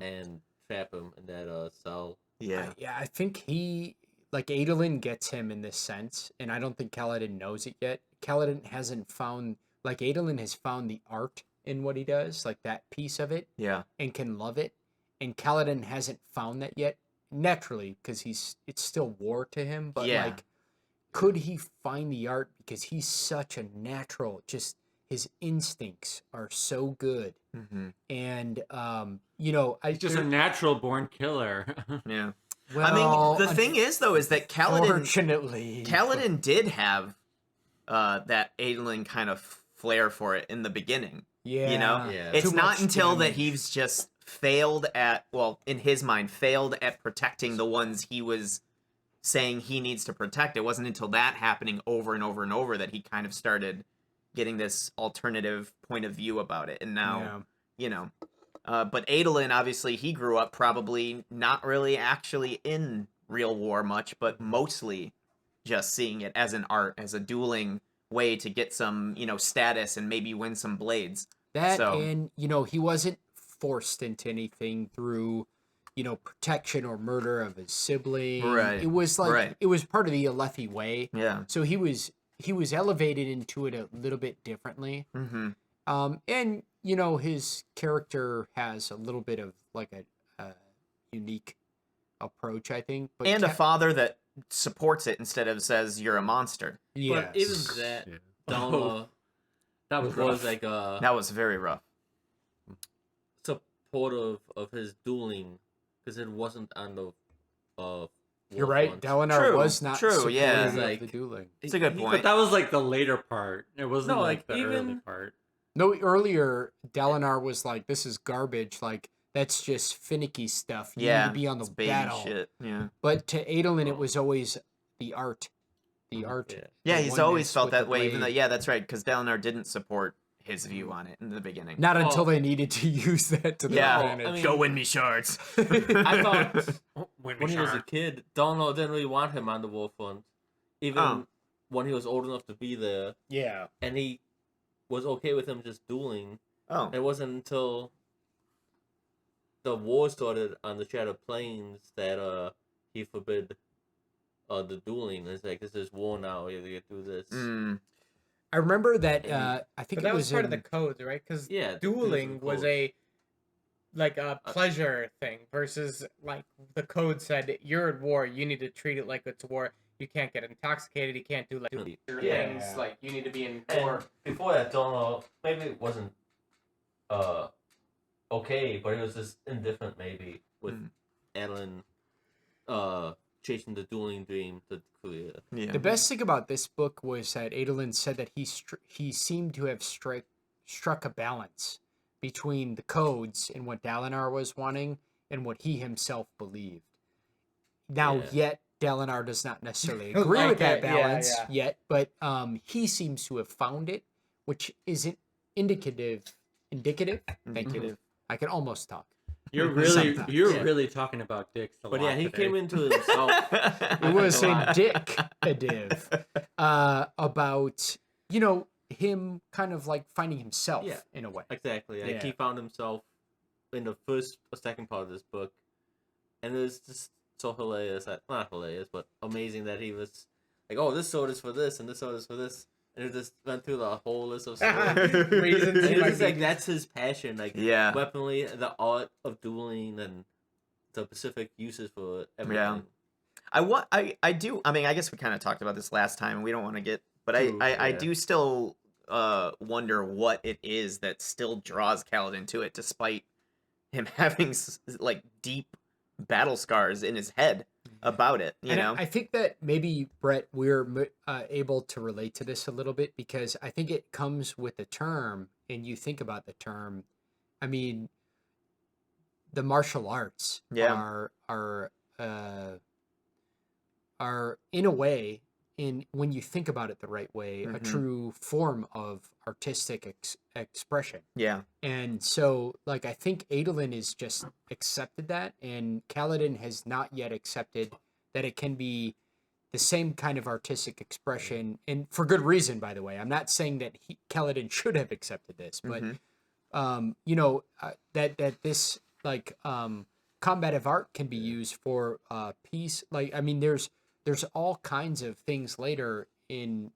S7: and trap him in that cell.
S4: Yeah.
S1: I think Adolin gets him in this sense, and I don't think Kaladin knows it yet. Kaladin hasn't found, Adolin has found the art in what he does, like that piece of it,
S4: Yeah.
S1: and can love it. And Kaladin hasn't found that yet, naturally, because it's still war to him. But
S4: Yeah.
S1: could he find the art because he's such a natural? Just his instincts are so good,
S4: Mhm.
S1: and
S2: He's just a natural born killer.
S4: Yeah.
S1: well,
S4: I mean, the thing is though, is that
S1: unfortunately,
S4: Kaladin did have that Adolin kind of flair for it in the beginning.
S1: yeah,
S4: You know,
S7: Yeah.
S4: it's
S1: Too
S4: not
S1: much
S4: until that
S1: damage.
S4: he's just failed at, well, in his mind, failed at protecting the ones he was saying he needs to protect. It wasn't until that happening over and over and over that he kind of started getting this alternative point of view about it. And now, but Adolin, obviously, he grew up probably not really actually in real war much, but mostly just seeing it as an art, as a dueling way to get some, status and maybe win some blades.
S1: That
S4: So-
S1: and he wasn't forced into anything through protection or murder of his sibling.
S4: Right,
S1: It was
S4: right.
S1: it was part of the Alethi way.
S4: Yeah.
S1: So he was elevated into it a little bit differently.
S4: Mm-hmm.
S1: And his character has a little bit of like a unique approach, I think. But
S4: And a father that supports it instead of says you're a monster.
S7: But even
S1: yes.
S7: that,
S2: Yeah.
S7: Donna
S2: That was
S7: was
S2: rough.
S7: like
S4: That was very rough.
S7: supportive of his dueling because it wasn't on the.
S1: You're right.
S7: warfront.
S1: Dalinar
S4: True,
S1: was not
S4: true,
S1: supportive
S4: yeah.
S1: of
S7: Like-
S1: the dueling.
S4: It's a good
S7: He-
S4: point.
S2: But that was like the later part. It wasn't
S7: No,
S2: like
S7: like,
S2: the
S7: even-
S2: early part.
S1: No, earlier Dalinar was like, "This is garbage. Like that's just finicky stuff. You need to be on the
S4: it's baby
S1: battle."
S4: shit. Yeah.
S1: But to Adolin, it was always the art. The
S7: Mm-hmm.
S1: art.
S7: Yeah.
S4: Yeah,
S1: the
S4: he's always
S1: oneness
S4: felt
S1: with
S4: that
S1: the
S4: way, even though,
S1: blade.
S4: yeah, that's right, because Dalinar didn't support his view on it in the beginning.
S1: Not
S7: Well,
S1: until they needed to use that to their
S4: Yeah.
S1: advantage.
S7: I mean-
S4: Go win me shards.
S7: I thought
S2: When
S7: when he was a kid, Donald didn't really want him on the warfront, even
S4: Oh.
S7: when he was old enough to be there,
S1: yeah.
S7: and he was okay with him just dueling.
S4: Oh.
S7: It wasn't until the war started on the Shattered Plains that he forbid the dueling. It's like, this is war now. You have to get through this.
S4: Mm.
S1: I remember that. I think
S3: But
S1: it
S3: that was
S1: was
S3: part of
S1: in-
S3: the codes, right? Because
S7: Yeah,
S3: dueling was a
S7: Uh,
S3: pleasure thing versus like the code said you're at war, you need to treat it like it's war. You can't get intoxicated. You can't do like
S7: Yeah.
S3: things like you need to be in
S7: And
S3: war.
S7: before that, Donald maybe it wasn't okay, but it was just indifferent maybe with
S4: Mm.
S7: Adeline chasing the dueling dream to clear.
S4: Yeah.
S1: The best thing about this book was that Adolin said that he seemed to have struck a balance between the codes and what Dalinar was wanting and what he himself believed. Now,
S7: Yeah.
S1: yet Dalinar does not necessarily agree
S3: Like
S1: with that
S3: it, yeah,
S1: balance
S3: yeah.
S1: yet, but he seems to have found it, which isn't indicative.
S4: Indicative.
S1: I can almost talk.
S2: You're really
S1: Sometimes,
S7: yeah.
S2: really talking about dicks a
S7: But
S2: lot
S7: yeah, he
S2: today.
S7: came into himself.
S1: It was
S7: Wow.
S1: indicative about him kind of like finding himself
S7: Yeah.
S1: in a way.
S7: Exactly. Like
S1: Yeah.
S7: he found himself in the first or second part of this book, and it was just so hilarious. Not hilarious, but amazing that he was like, "Oh, this sword is for this, and this sword is for this," and it just went through the whole list of swords.
S3: Reasons
S7: And
S3: he
S7: it's
S3: might
S7: just
S3: be-
S7: like that's his passion, like
S4: Yeah.
S7: weaponry, the art of dueling, and the specific uses for everything.
S4: I do. I mean, I guess we kind of talked about this last time, and we don't want to get, but
S7: True,
S4: I
S7: yeah.
S4: do still wonder what it is that still draws Kaladin to it, despite him having like deep battle scars in his head about it. You
S1: And
S4: know?
S1: I think that maybe, Brett, we're able to relate to this a little bit because I think it comes with the term, and you think about the term, I mean, the martial arts
S4: Yeah.
S1: are in a way, in when you think about it the right way, a true form of artistic expression.
S4: Yeah.
S1: And so, like, I think Adolin is just accepted that, and Kaladin has not yet accepted that it can be the same kind of artistic expression, and for good reason, by the way. I'm not saying that Kaladin should have accepted this, but that this combative art can be used for peace. Like, I mean, there's all kinds of things later in,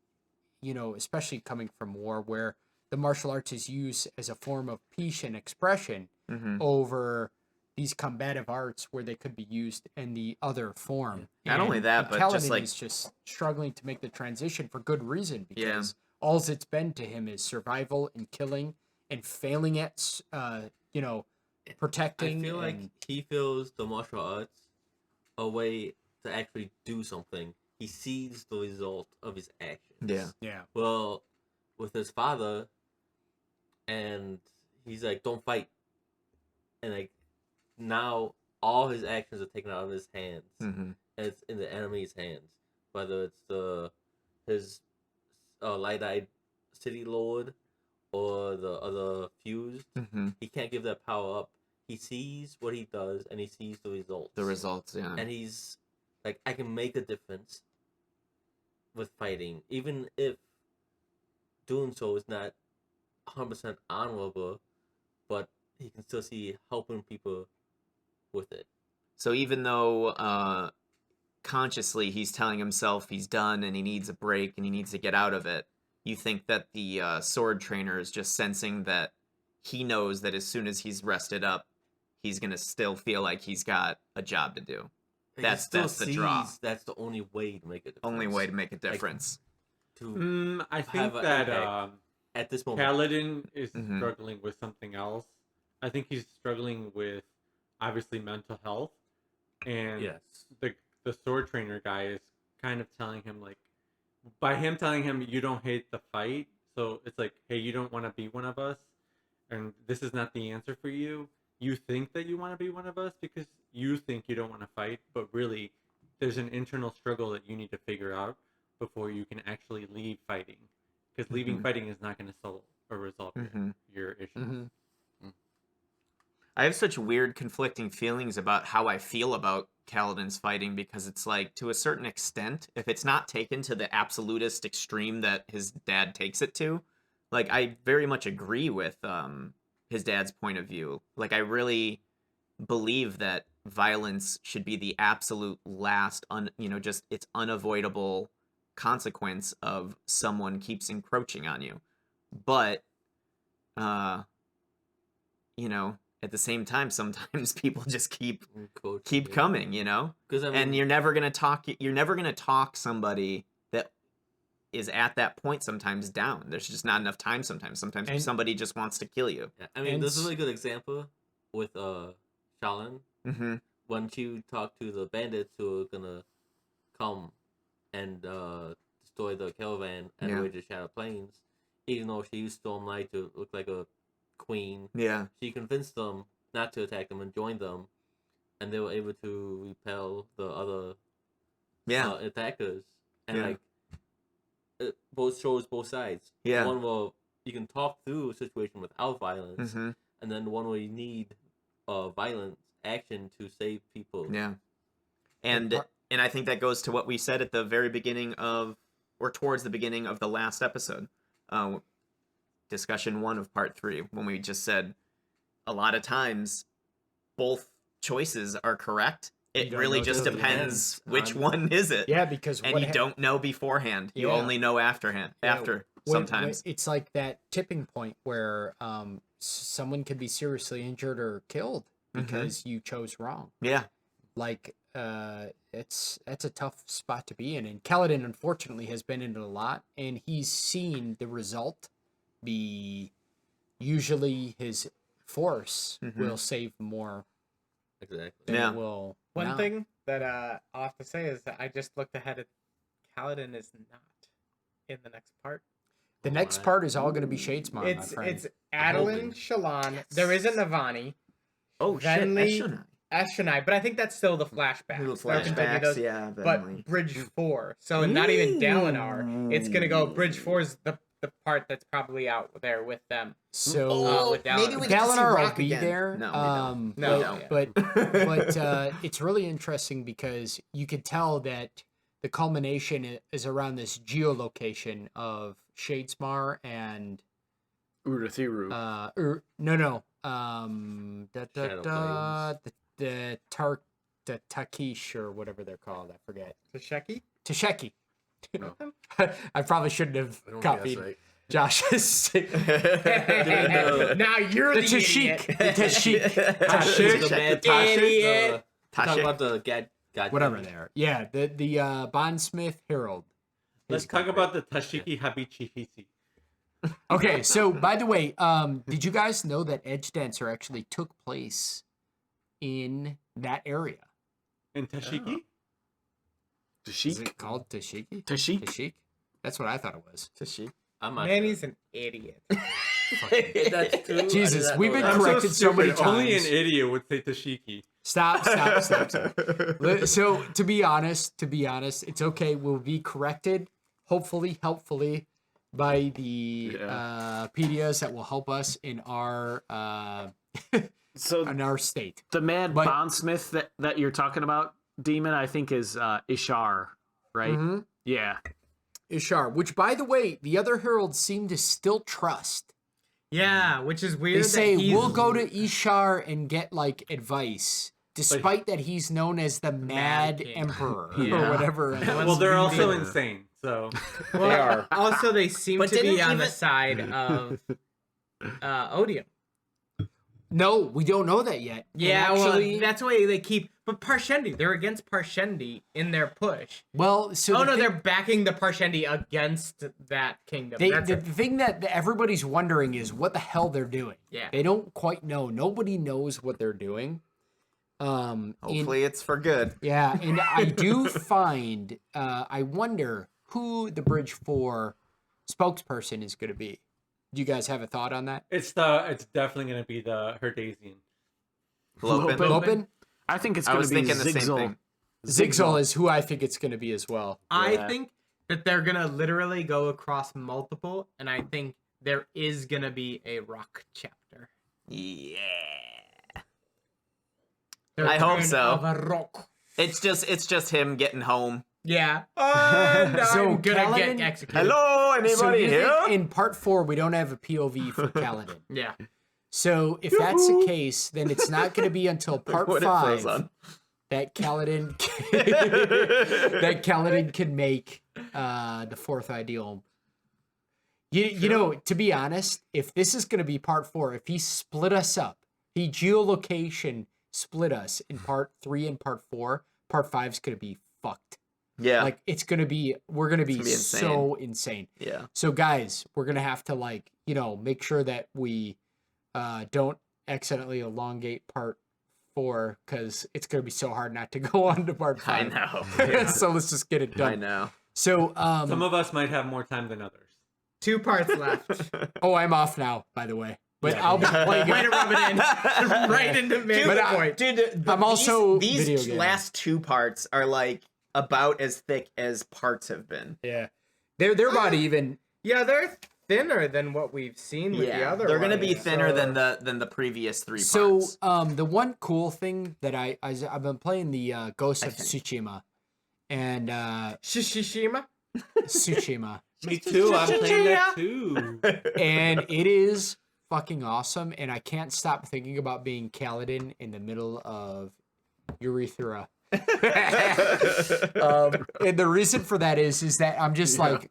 S1: especially coming from war, where the martial arts is used as a form of peace and expression over these combative arts where they could be used in the other form.
S4: Not only that, but just
S1: Kaladin
S4: like
S1: is just struggling to make the transition for good reason, because all it's been to him is survival and killing and failing at protecting.
S7: I feel like he feels the martial arts a way to actually do something. He sees the result of his actions.
S1: Yeah.
S7: Well, with his father, and he's like, "Don't fight," and like now all his actions are taken out of his hands, and it's in the enemy's hands. Whether it's his light-eyed city lord or the other fused, he can't give that power up. He sees what he does, and he sees the results.
S4: The results, yeah.
S7: And he's like, I can make a difference with fighting, even if doing so is not 100% honorable, but he can still see helping people with it.
S4: So even though consciously he's telling himself he's done and he needs a break and he needs to get out of it, you think that the sword trainer is just sensing that he knows that as soon as he's rested up, he's going to still feel like he's got a job to do. That's the draw.
S7: That's the only way to make a difference.
S4: Only way to make a difference.
S2: I think
S7: have an
S2: that
S7: impact at this moment,
S2: Kaladin is struggling with something else. I think he's struggling with obviously mental health, and
S7: yes,
S2: the sword trainer guy is kind of telling him, like, by him telling him you don't hate the fight, so it's like, hey, you don't want to be one of us, and this is not the answer for you. You think that you want to be one of us because you think you don't want to fight, but really there's an internal struggle that you need to figure out before you can actually leave fighting, because leaving fighting is not going to solve or resolve your issue.
S4: I have such weird conflicting feelings about how I feel about Kaladin's fighting, because it's like, to a certain extent, if it's not taken to the absolutist extreme that his dad takes it to, like, I very much agree with his dad's point of view. Like, I really believe that violence should be the absolute last, just it's unavoidable consequence of someone keeps encroaching on you. But, at the same time, sometimes people just keep coming, Because and you're never gonna talk somebody that is at that point sometimes down. There's just not enough time sometimes. Sometimes somebody just wants to kill you.
S7: Yeah, I mean, there's a really good example with Shaolin. When she talked to the bandits who are gonna come and destroy the caravan and raid the Shadow Plains, even though she used Stormlight to look like a queen, she convinced them not to attack them and join them, and they were able to repel the other attackers. And it both shows both sides. One where you can talk through a situation without violence, and then one where you need violent action to save people.
S4: And I think that goes to what we said at the very beginning of, or towards the beginning of the last episode, discussion 1 of part 3, when we just said a lot of times both choices are correct. It really just depends which one is it.
S1: Yeah, because
S4: you don't know beforehand. You only know after sometimes.
S1: It's like that tipping point where someone could be seriously injured or killed because you chose wrong.
S4: Yeah.
S1: Like that's a tough spot to be in, and Kaladin unfortunately has been in it a lot, and he's seen the result be usually his force will save more.
S7: Exactly.
S1: Than it will.
S3: One thing that I'll have to say is that I just looked ahead at Kaladin is not in the next part.
S1: The next part is all going to be Shadesmar, my
S3: It's
S1: friend.
S3: it's Adolin, Shallan. There is a Navani,
S4: Oh shit,
S3: Venli,
S4: Eshonai.
S3: Shunai, but I think that's still the flashback.
S4: Little
S3: They'll continue
S4: flashbacks,
S3: those.
S4: yeah.
S3: But
S4: Venli.
S3: Bridge 4. So not even Dalinar. It's gonna go Bridge 4 is the part that's probably out there with them.
S1: So
S3: with Dalinar.
S4: maybe we get to see
S1: Dalinar will
S4: Rock
S1: be
S4: again.
S1: there.
S4: No, we don't.
S3: No,
S1: but,
S3: yeah.
S1: but it's really interesting because you could tell that the culmination is around this geolocation of Shadesmar and
S6: Urithiru.
S1: the Takish or whatever they're called. I forget.
S3: Tasheki?
S6: No.
S1: I probably shouldn't have
S8: I don't
S1: copied
S8: think
S1: Josh's.
S3: Now you're
S1: The
S3: the
S1: Tashik.
S3: idiot.
S1: The Tashik.
S8: The bad
S3: Idiot.
S8: Talk
S4: Tashik.
S8: about the God.
S1: Whatever they are. Yeah, the Bondsmith Herald.
S2: Let's talk about the Tashiki Habichihisi.
S1: Okay, so by the way, did you guys know that Edge Dancer actually took place in that area?
S2: And Tashiki?
S1: Is
S6: Tashik?
S1: it called Tashiki?
S6: Tashik?
S1: Tashik? That's what I thought it was.
S8: I'm not
S3: Manny's an idiot.
S8: sure. That's true.
S1: Jesus, we've been
S2: I'm
S1: corrected so many
S2: stupid. Only an
S1: times.
S2: idiot would say Tashiki.
S1: Stop. So to be honest, it's okay. We'll be corrected, hopefully, helpfully, by the pedias that will help us in our
S6: So
S1: in our state.
S6: the mad
S1: But-
S6: bondsmith that you're talking about, Demon, I think is Ishar, right?
S1: Mhm.
S6: Yeah.
S1: Ishar, which by the way, the other heralds seem to still trust.
S3: Yeah, which is weird.
S1: They say
S3: that he's...
S1: we'll go to Ishar and get like advice, despite that he's known as the Mad
S3: King.
S1: Emperor
S6: Yeah.
S1: or whatever.
S2: Well, they're also
S3: leading.
S2: insane, so...
S3: Well,
S4: They are.
S3: Also, they seem
S4: But
S3: to be
S4: didn't
S3: on the
S4: even-
S3: side of Odium.
S1: No, we don't know that yet. And
S3: Yeah,
S1: actually,
S3: well, that's the way they keep. But Parshendi, they're against Parshendi in their push.
S1: so
S3: Oh
S1: the
S3: no,
S1: thing-
S3: they're backing the Parshendi against that kingdom. That's
S1: the
S3: it.
S1: thing that everybody's wondering is what the hell they're doing.
S3: Yeah.
S1: They don't quite know. Nobody knows what they're doing.
S4: Hopefully it's for good.
S1: Yeah, and I do find, I wonder who the Bridge 4 spokesperson is going to be. Do you guys have a thought on that?
S2: It's definitely going to be the Herdasian.
S4: Lopin.
S1: Lopin?
S6: I think it's
S4: I
S6: going
S4: was
S6: to be
S4: thinking the same
S6: Zigzal.
S4: thing.
S1: Zigzal is who I think it's going to be as well.
S3: I
S6: Yeah.
S3: think that they're gonna literally go across multiple, and I think there is gonna be a rock chapter.
S4: Yeah.
S3: The
S4: I hope
S3: return
S4: so.
S3: of a rock.
S4: It's just him getting home.
S3: Yeah. And
S1: So
S3: I'm gonna
S1: Kaladin-
S3: get executed.
S4: Hello,
S1: So
S4: anybody
S1: you
S4: here?
S1: think in part 4 we don't have a POV for Kaladin.
S3: Yeah.
S1: So if that's the case, then it's not going to be until part
S4: What it froze
S1: 5
S4: on.
S1: that Kaladin can make the fourth ideal. You know, to be honest, if this is going to be part 4, if he split us up, he geolocation split us in part 3 and part 4, part 5 is going to be fucked.
S4: Yeah.
S1: Like we're going to be
S4: insane.
S1: so insane.
S4: Yeah.
S1: So guys, we're going to have to make sure that we don't accidentally elongate part 4 because it's going to be so hard not to go on to part 5.
S4: I know.
S1: So let's just get it
S4: I
S1: done.
S4: know.
S1: So,
S2: Some of us might have more time than others.
S3: 2 parts left.
S1: oh, I'm off now, by the way. But
S2: Yeah.
S1: I'll be playing
S3: Way to
S1: it.
S3: rub it in. Right into Man's
S1: But I-
S3: point.
S4: Dude,
S1: I'm also
S4: these
S1: video game.
S4: last 2 parts are like about as thick as parts have been.
S1: Yeah. They're about even.
S3: Yeah, they're thinner than what we've seen with the other
S4: they're gonna be
S3: ones,
S4: thinner
S3: so-
S4: than the previous 3
S1: So,
S4: parts.
S1: the one cool thing that I've been playing the Ghost of Tsushima, and
S3: Shishishima?
S1: Tsushima,
S2: Me too, I'm playing that too.
S1: and it is fucking awesome, and I can't stop thinking about being Kaladin in the middle of Urethra. And the reason for that is that I'm just like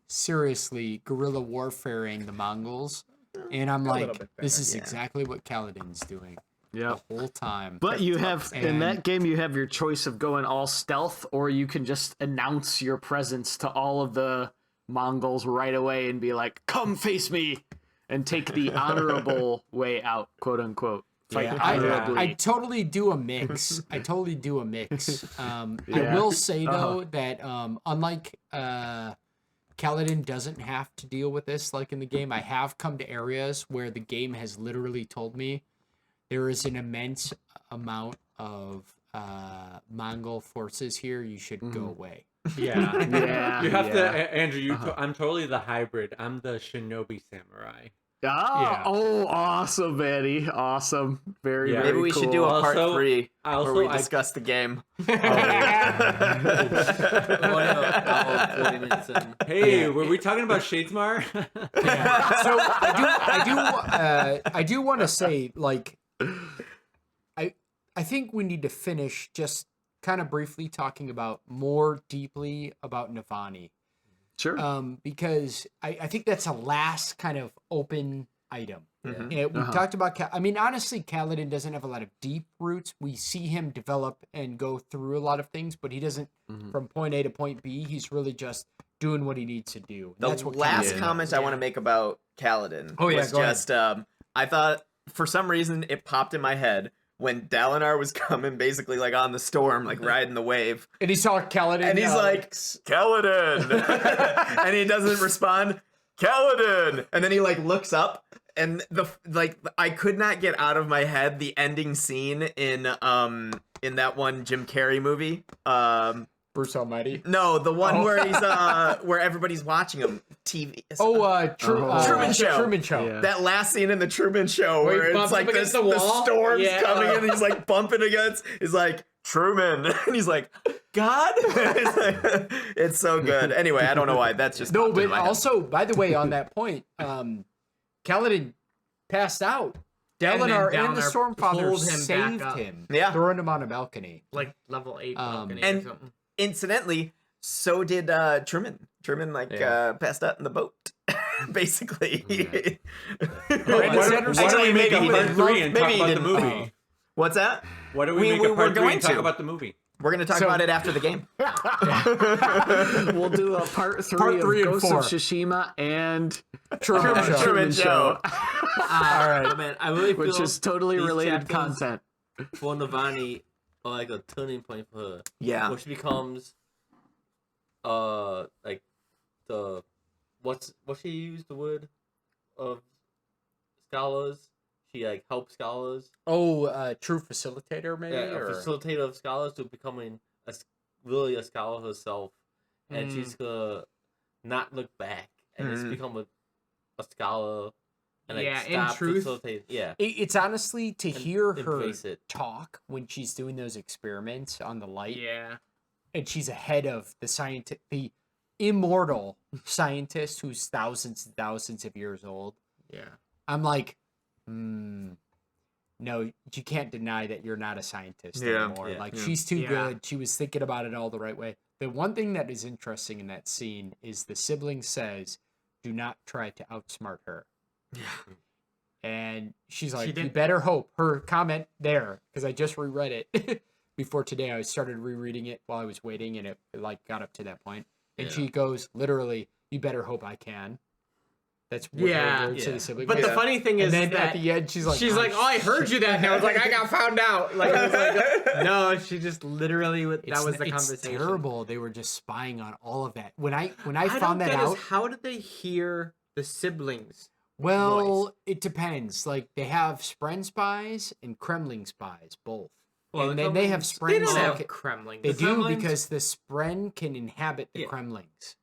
S1: seriously guerrilla warfaring the Mongols, and I'm
S3: little
S1: like,
S3: bit
S1: this
S3: better,
S1: is
S4: yeah.
S1: exactly what Kaladin's doing
S6: Yeah.
S1: the whole time.
S6: But you have in
S1: And-
S6: that game you have your choice of going all stealth, or you can just announce your presence to all of the Mongols right away and be like, "Come face me," and take the honorable way out, quote unquote. Fight
S1: Yeah,
S6: honorably.
S1: I totally do a mix. I Kaladin doesn't have to deal with this like in the game. I have come to areas where the game has literally told me there is an immense amount of Mongol forces here. You should go away.
S2: Yeah.
S6: Yeah.
S2: You have
S6: yeah.
S2: to, Andrew. I'm totally the hybrid. I'm the shinobi samurai.
S1: Yeah.
S6: Oh, awesome, Manny. Awesome. Very,
S2: Yeah.
S6: very
S4: Maybe we should
S6: cool.
S4: do a part
S2: Also-
S4: 3
S2: also,
S4: where we
S2: I-
S4: discuss the game.
S7: We're only about 40 minutes in.
S2: Hey, were we talking about Shadesmar?
S1: Yeah. So I do want to say, like, I think we need to finish just kind of briefly talking about more deeply about Navani.
S6: Sure.
S1: Because I think that's a last kind of open item.
S4: Mhm.
S1: And we talked about, I mean, honestly, Kaladin doesn't have a lot of deep roots. We see him develop and go through a lot of things, but he doesn't, from point A to point B, he's really just doing what he needs to do.
S4: The
S1: That's what
S4: last
S1: Kaladin
S4: comment I want to make about Kaladin
S1: Oh, yeah,
S4: was
S1: go ahead.
S4: just, I thought, for some reason, it popped in my head when Dalinar was coming basically like on the storm, like riding the wave.
S1: And he saw Kaladin.
S4: And he's like, Kaladin! And he doesn't respond, Kaladin! And then he like looks up and I could not get out of my head the ending scene in that one Jim Carrey movie.
S1: Bruce Almighty.
S4: No, the one where he's where everybody's watching him. TV.
S1: Truman
S4: Show.
S1: Truman Show.
S6: Yeah.
S4: That last scene in the Truman Show
S3: Where he
S4: where it's
S3: bumps
S4: like
S3: up against the wall?
S4: storm's
S3: Yeah.
S4: coming in and he's like bumping against. He's like, Truman. And he's like, God? It's so good. Anyway, I don't know why. That's just
S1: No,
S4: popped in
S1: but
S4: my head.
S1: also, by the way, on that point, Kaladin passed out. Dalinar and the
S3: Dalinar
S1: Stormfather
S3: pulled him back
S1: saved
S3: up.
S1: him,
S4: Yeah.
S1: throwing him on a balcony.
S3: Like level 8 balcony
S4: and-
S3: or something.
S4: Incidentally, so did Truman. Truman passed out in the boat. Basically.
S1: Brandon Sanderson-
S2: Why don't we make a
S4: Maybe he
S2: part
S4: didn't
S2: 3 and
S4: maybe
S2: talk
S4: he
S2: about the
S4: didn't-
S2: movie?
S4: What's that?
S2: Why don't
S4: we-
S2: we make
S4: we-
S2: a
S4: we're
S2: part 3
S4: going
S2: and talk
S4: to.
S2: about the movie?
S4: We're gonna talk
S1: So-
S4: about it after the game.
S6: We'll do a part 3
S1: Part
S6: of
S1: 3 and
S6: Ghost
S1: 4.
S6: of Tsushima and
S1: Truman Show.
S4: Truman Show.
S1: All right.
S7: Oh, man, I really feel
S6: which is totally
S7: these
S6: related
S7: chapters
S6: content.
S7: for Navani are like a turning point for her.
S4: Yeah.
S7: Where she becomes like the what she used the word of scholars. She like helps scholars.
S1: Oh, true facilitator, maybe?
S7: Yeah, a
S1: or...
S7: facilitator of scholars to becoming really a scholar herself, and she's gonna not look back and just become a scholar. And like,
S3: Yeah, in
S7: stop
S3: truth-
S7: facilitating. Yeah,
S1: It's honestly to hear her
S7: embrace it.
S1: talk when she's doing those experiments on the light,
S3: Yeah.
S1: and she's ahead of the immortal scientist who's thousands and thousands of years old.
S3: Yeah.
S1: I'm like, no, you can't deny that you're not a scientist
S4: Yeah.
S1: anymore.
S7: Yeah.
S1: Like,
S4: Yeah.
S1: she's too
S3: Yeah.
S1: good. She was thinking about it all the right way. The one thing that is interesting in that scene is the sibling says, do not try to outsmart her.
S4: Yeah.
S1: And she's like,
S3: She
S1: you
S3: did-
S1: better hope. Her comment there, because I just reread it before today. I started rereading it while I was waiting, and it like got up to that point. And
S7: Yeah.
S1: she goes, literally, you better hope I can. That's what
S3: Yeah.
S1: her words to
S7: Yeah.
S1: the sibling.
S3: But
S1: was.
S3: the funny thing
S1: And
S3: is
S1: then
S3: that
S1: at the end, she's like,
S3: oh, I heard you that. And I was like, I got found out. Like, I was like, no, she just literally, that was the
S1: it's
S3: conversation.
S1: terrible. They were just spying on all of that. When I
S3: I
S1: found
S3: don't
S1: that
S3: get
S1: out,
S3: is how did they hear the siblings?
S1: well,
S3: voice.
S1: it depends. Like, they have Spren spies and Kremling spies, both.
S7: Well,
S1: and
S7: the
S1: then they have
S7: Kremlings-
S1: Spren
S3: They don't
S1: that
S3: have Kremling.
S1: They
S3: The
S1: do
S7: Kremlings-
S1: because the Spren can inhabit the
S7: Yeah.
S1: Kremlings.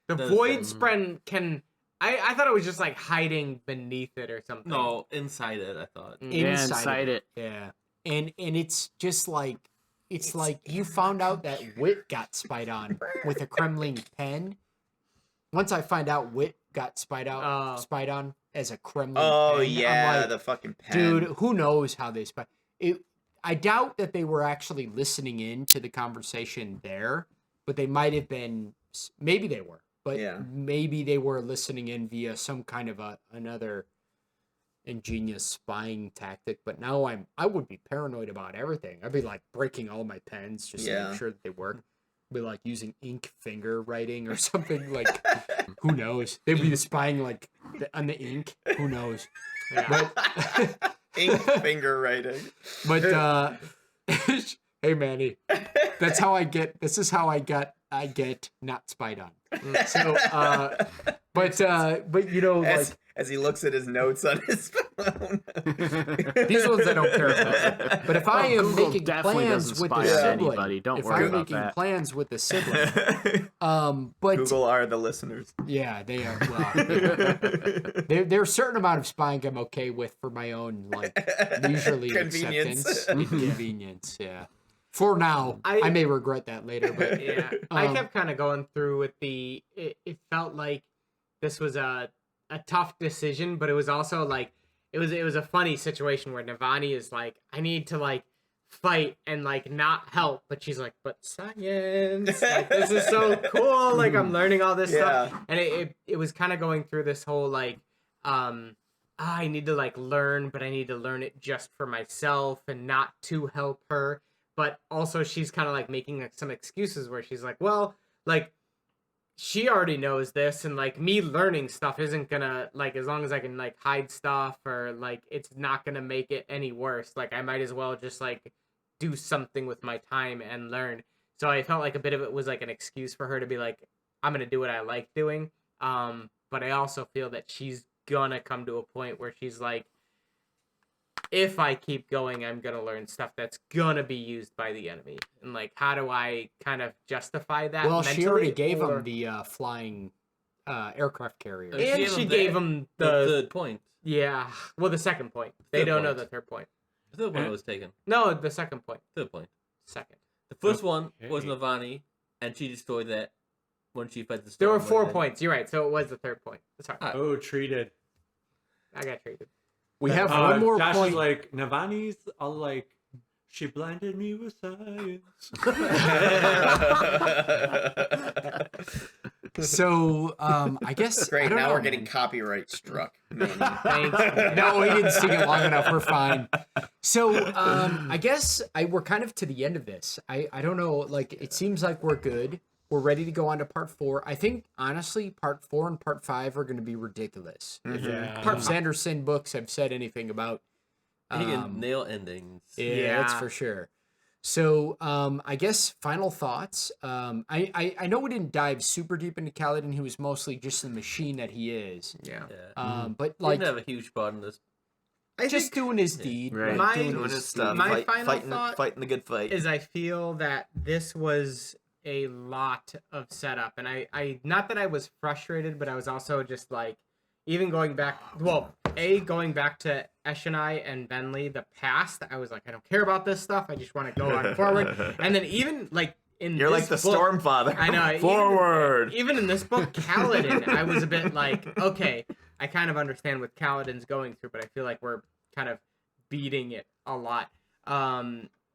S3: The
S7: Does
S3: Void
S7: that-
S3: Spren can. I thought it was just like hiding beneath it or something.
S7: No, inside it. I thought.
S6: Yeah, inside it.
S1: Yeah. And it's just like it's like you found out that Wit got spied on with a Kremling pen. Once I find out Wit got spied on as a Kremling
S4: Oh
S1: pen,
S4: yeah,
S1: I'm like,
S4: the fucking pen.
S1: dude, who knows how they spy? I doubt that they were actually listening in to the conversation there, but they might have been. Maybe they were, but
S4: Yeah.
S1: maybe they were listening in via some kind of another ingenious spying tactic. But now I would be paranoid about everything. I'd be like breaking all my pens just to
S4: Yeah.
S1: make sure that they work. Be like using ink finger writing or something. Like, who knows? They'd be spying like on the ink. Who knows? But
S4: Ink finger writing.
S1: but hey Manny, That's how I get. This is how I get not spied on. So, but you know, like
S4: As he looks at his notes on his phone.
S1: these ones I don't care about. But if I am
S6: Google
S1: making
S6: definitely
S1: plans
S6: doesn't
S1: with the
S6: spy on
S1: sibling,
S6: anybody. Don't
S1: if
S6: worry
S1: I'm
S6: about
S1: making
S6: that.
S1: plans with the sibling, but
S4: Google are the listeners.
S1: yeah, they are. Well, there's a certain amount of spying I'm okay with for my own like leisurely
S4: Convenience.
S1: acceptance and convenience. Yeah. For now, I may regret that later, but
S3: Yeah, I kept kind of going through with it felt like this was a tough decision, but it was also like it was a funny situation where Navani is like, I need to like fight and like not help, but she's like, but science, like, this is so cool, like I'm learning all this stuff, and it was kind of going through this whole like I need to like learn, but I need to learn it just for myself and not to help her. But also she's kind of like making like some excuses where she's like, well, like she already knows this, and like me learning stuff isn't gonna, like, as long as I can like hide stuff or like it's not gonna make it any worse. Like I might as well just like do something with my time and learn. So I felt like a bit of it was like an excuse for her to be like, I'm gonna do what I like doing. But I also feel that she's gonna come to a point where she's like, if I keep going, I'm gonna learn stuff that's gonna be used by the enemy. And like, how do I kind of justify that?
S1: well, she already gave
S3: or...
S1: him the flying aircraft carrier.
S3: And she gave him
S7: the
S3: the
S7: third point.
S3: yeah. Well, the second point. They
S7: Third
S3: don't know
S7: point.
S3: the third point.
S7: The third point was taken.
S3: No, the second point.
S7: Third point.
S3: Second.
S7: The first one was
S2: Okay.
S7: Navani, and she destroyed that when she fed the
S3: There
S7: storm.
S3: were 4 points. You're right. So it was the third point. Sorry,
S2: Oh, treated.
S3: I got traded.
S1: We have one more
S2: Josh
S1: point.
S2: is like, Navani's all like, she blinded me with science.
S1: So I guess
S4: Great.
S1: I don't
S4: Now
S1: know,
S4: we're getting
S1: man.
S4: copyright struck.
S3: Thanks.
S1: No, we didn't sing it long enough. We're fine. So I guess we're kind of to the end of this. I don't know. Like it seems like we're good. We're ready to go on to part 4. I think honestly, part 4 and part 5 are going to be ridiculous.
S2: Yeah.
S1: If Sanderson books have said anything about,
S7: He can nail endings.
S1: yeah, that's for sure. So I guess final thoughts. I know we didn't dive super deep into Kaladin. He was mostly just the machine that he is.
S3: Yeah.
S7: Yeah.
S1: But
S7: He
S1: like
S7: didn't have a huge part in this.
S3: I
S1: just
S3: think
S1: doing his deed,
S6: Right.
S1: like,
S3: My-
S1: doing
S4: Doing
S1: his
S4: his stuff.
S3: My final thought
S4: fighting the good fight.
S3: is I feel that this was a lot of setup, and I not that I was frustrated, but I was also just like, even going back, going back to Eshonai and Venli, the past, I was like, I don't care about this stuff. I just want to go on forward. And then even like in
S4: You're like
S3: this
S4: the
S3: book,
S4: storm father.
S3: I know.
S4: Forward.
S3: Even in this book, Kaladin, I was a bit like, okay, I kind of understand what Kaladin's going through, but I feel like we're kind of beating it a lot.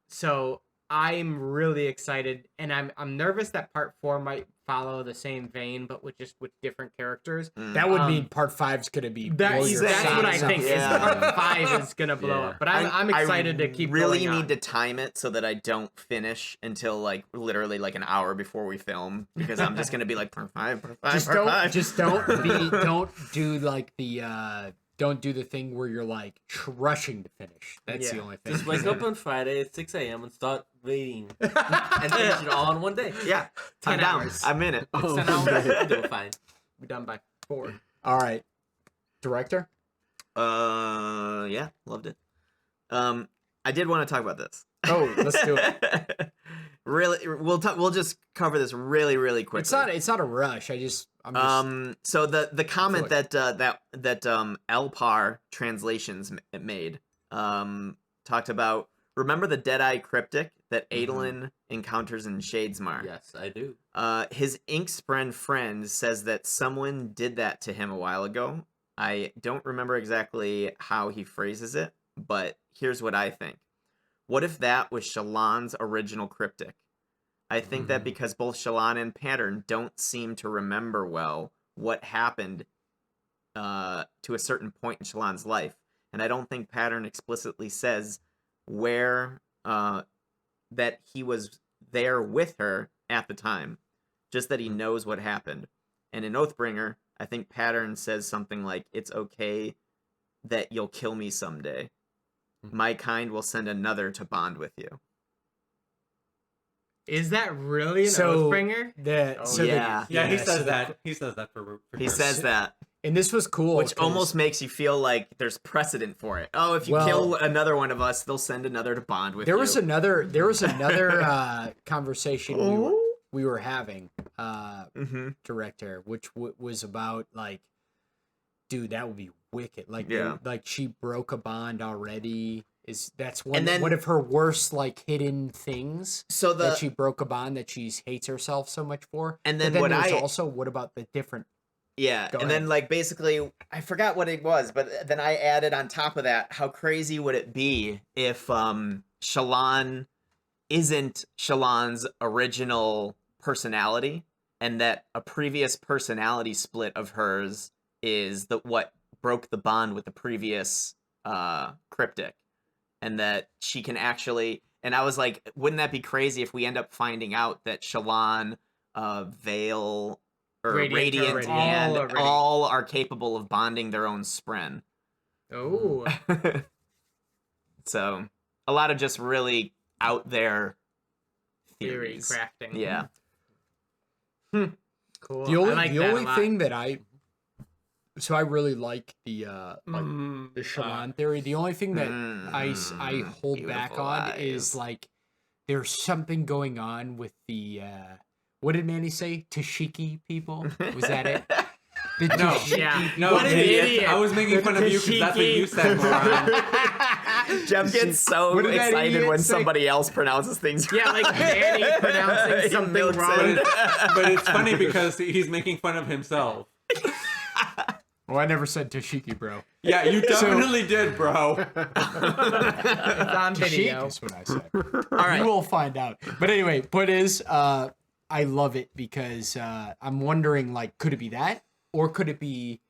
S3: So I'm really excited, and I'm nervous that part 4 might follow the same vein, but with different characters.
S1: That would mean part 5's gonna be. blow your
S3: That's what I
S1: socks off.
S3: think. Is
S4: Yeah.
S3: part 5 is gonna blow up, but I'm excited to keep.
S4: Really
S3: going on.
S4: need to time it so that I don't finish until like literally like an hour before we film, because I'm just gonna be like part 5, part 5,
S1: Just
S4: part
S1: don't.
S4: 5.
S1: Just don't do like the. Don't do the thing where you're like rushing to finish. That's the
S3: Yeah.
S1: only thing.
S7: Just wake up on Friday at 6 a.m. and start reading. And finish it all in one day.
S4: Yeah,
S3: 10
S4: I'm down.
S3: hours.
S4: I'm in it.
S6: Oh,
S7: 10 hours. I'll do it fine.
S3: We're done by 4.
S1: All right, director.
S4: Yeah, loved it. I did want to talk about this.
S1: Oh, let's do it.
S4: Really, we'll just cover this really quickly.
S1: It's not a rush. I'm just.
S4: So the comment
S1: Look.
S4: that Elpar translations made talked about, remember the Deadeye cryptic that Adolin encounters in Shadesmar.
S7: Yes, I do.
S4: His Inkspren friend says that someone did that to him a while ago. I don't remember exactly how he phrases it, but here's what I think. What if that was Shallan's original cryptic? I think that because both Shallan and Pattern don't seem to remember well what happened to a certain point in Shallan's life, and I don't think Pattern explicitly says where that he was there with her at the time, just that he knows what happened. And in Oathbringer, I think Pattern says something like, "It's okay that you'll kill me someday. My kind will send another to bond with you."
S3: Is that really an
S1: So-
S3: Oathbringer?
S4: Yeah.
S2: Yeah, he
S1: so
S2: says
S1: the-
S2: that. He says that for
S4: He
S2: sure.
S4: says that,
S1: And this was cool.
S4: which
S1: 'cause-
S4: almost makes you feel like there's precedent for it. Oh, if you
S1: Well-
S4: kill another one of us, they'll send another to bond with
S1: there
S4: you.
S1: was another conversation we were having director, which was about like, dude, that would be wicked. Like,
S4: Yeah.
S1: like she broke a bond already. That's one
S4: And then-
S1: one of her worst like hidden things.
S4: So
S1: That she broke a bond that she hates herself so much for.
S4: And
S1: But
S4: then
S1: then
S4: what
S1: there's
S4: I-
S1: also what about the different?
S4: Yeah,
S1: Go
S4: and
S1: ahead.
S4: then like basically, I forgot what it was, but then I added on top of that, how crazy would it be if Shallan isn't Shallan's original personality, and that a previous personality split of hers is what broke the bond with the previous cryptic, and that she can actually. And I was like, wouldn't that be crazy if we end up finding out that Shallan, Vale, or
S3: Radiant,
S4: Radiant,
S3: all are
S4: and
S3: Radiant.
S4: all are capable of bonding their own spren.
S3: Oh,
S4: So a lot of just really out there
S3: theory
S4: theories.
S3: crafting.
S4: Yeah.
S3: Cool.
S1: The only
S3: I like
S1: the
S3: that a
S1: only
S3: lot.
S1: thing that I really like the
S2: Mm,
S1: the Shallan theory. The only thing that I hold back
S4: beautiful
S1: on
S4: eyes.
S1: is like there's something going on with the what did Manny say? Tashiki people? Was that it? The
S2: No.
S1: Tashiki-
S3: Yeah.
S2: No,
S3: What an idiot.
S2: I was making fun of you because that's what you said, moron.
S4: Jeff gets so
S1: What did that
S4: excited
S1: idiot
S4: when
S1: say?
S4: somebody else pronounces things
S3: Yeah, like Manny pronouncing
S4: He
S3: something
S4: milks
S3: wrong.
S4: it.
S2: But it's funny because he's making fun of himself.
S1: Well, I never said Tashiki, bro.
S2: Yeah, you definitely did, bro.
S3: It's on
S1: Tashik
S3: video.
S1: is what I said.
S4: All right.
S1: You will find out. But anyway, point is, I love it because I'm wondering, like, could it be that, or could it be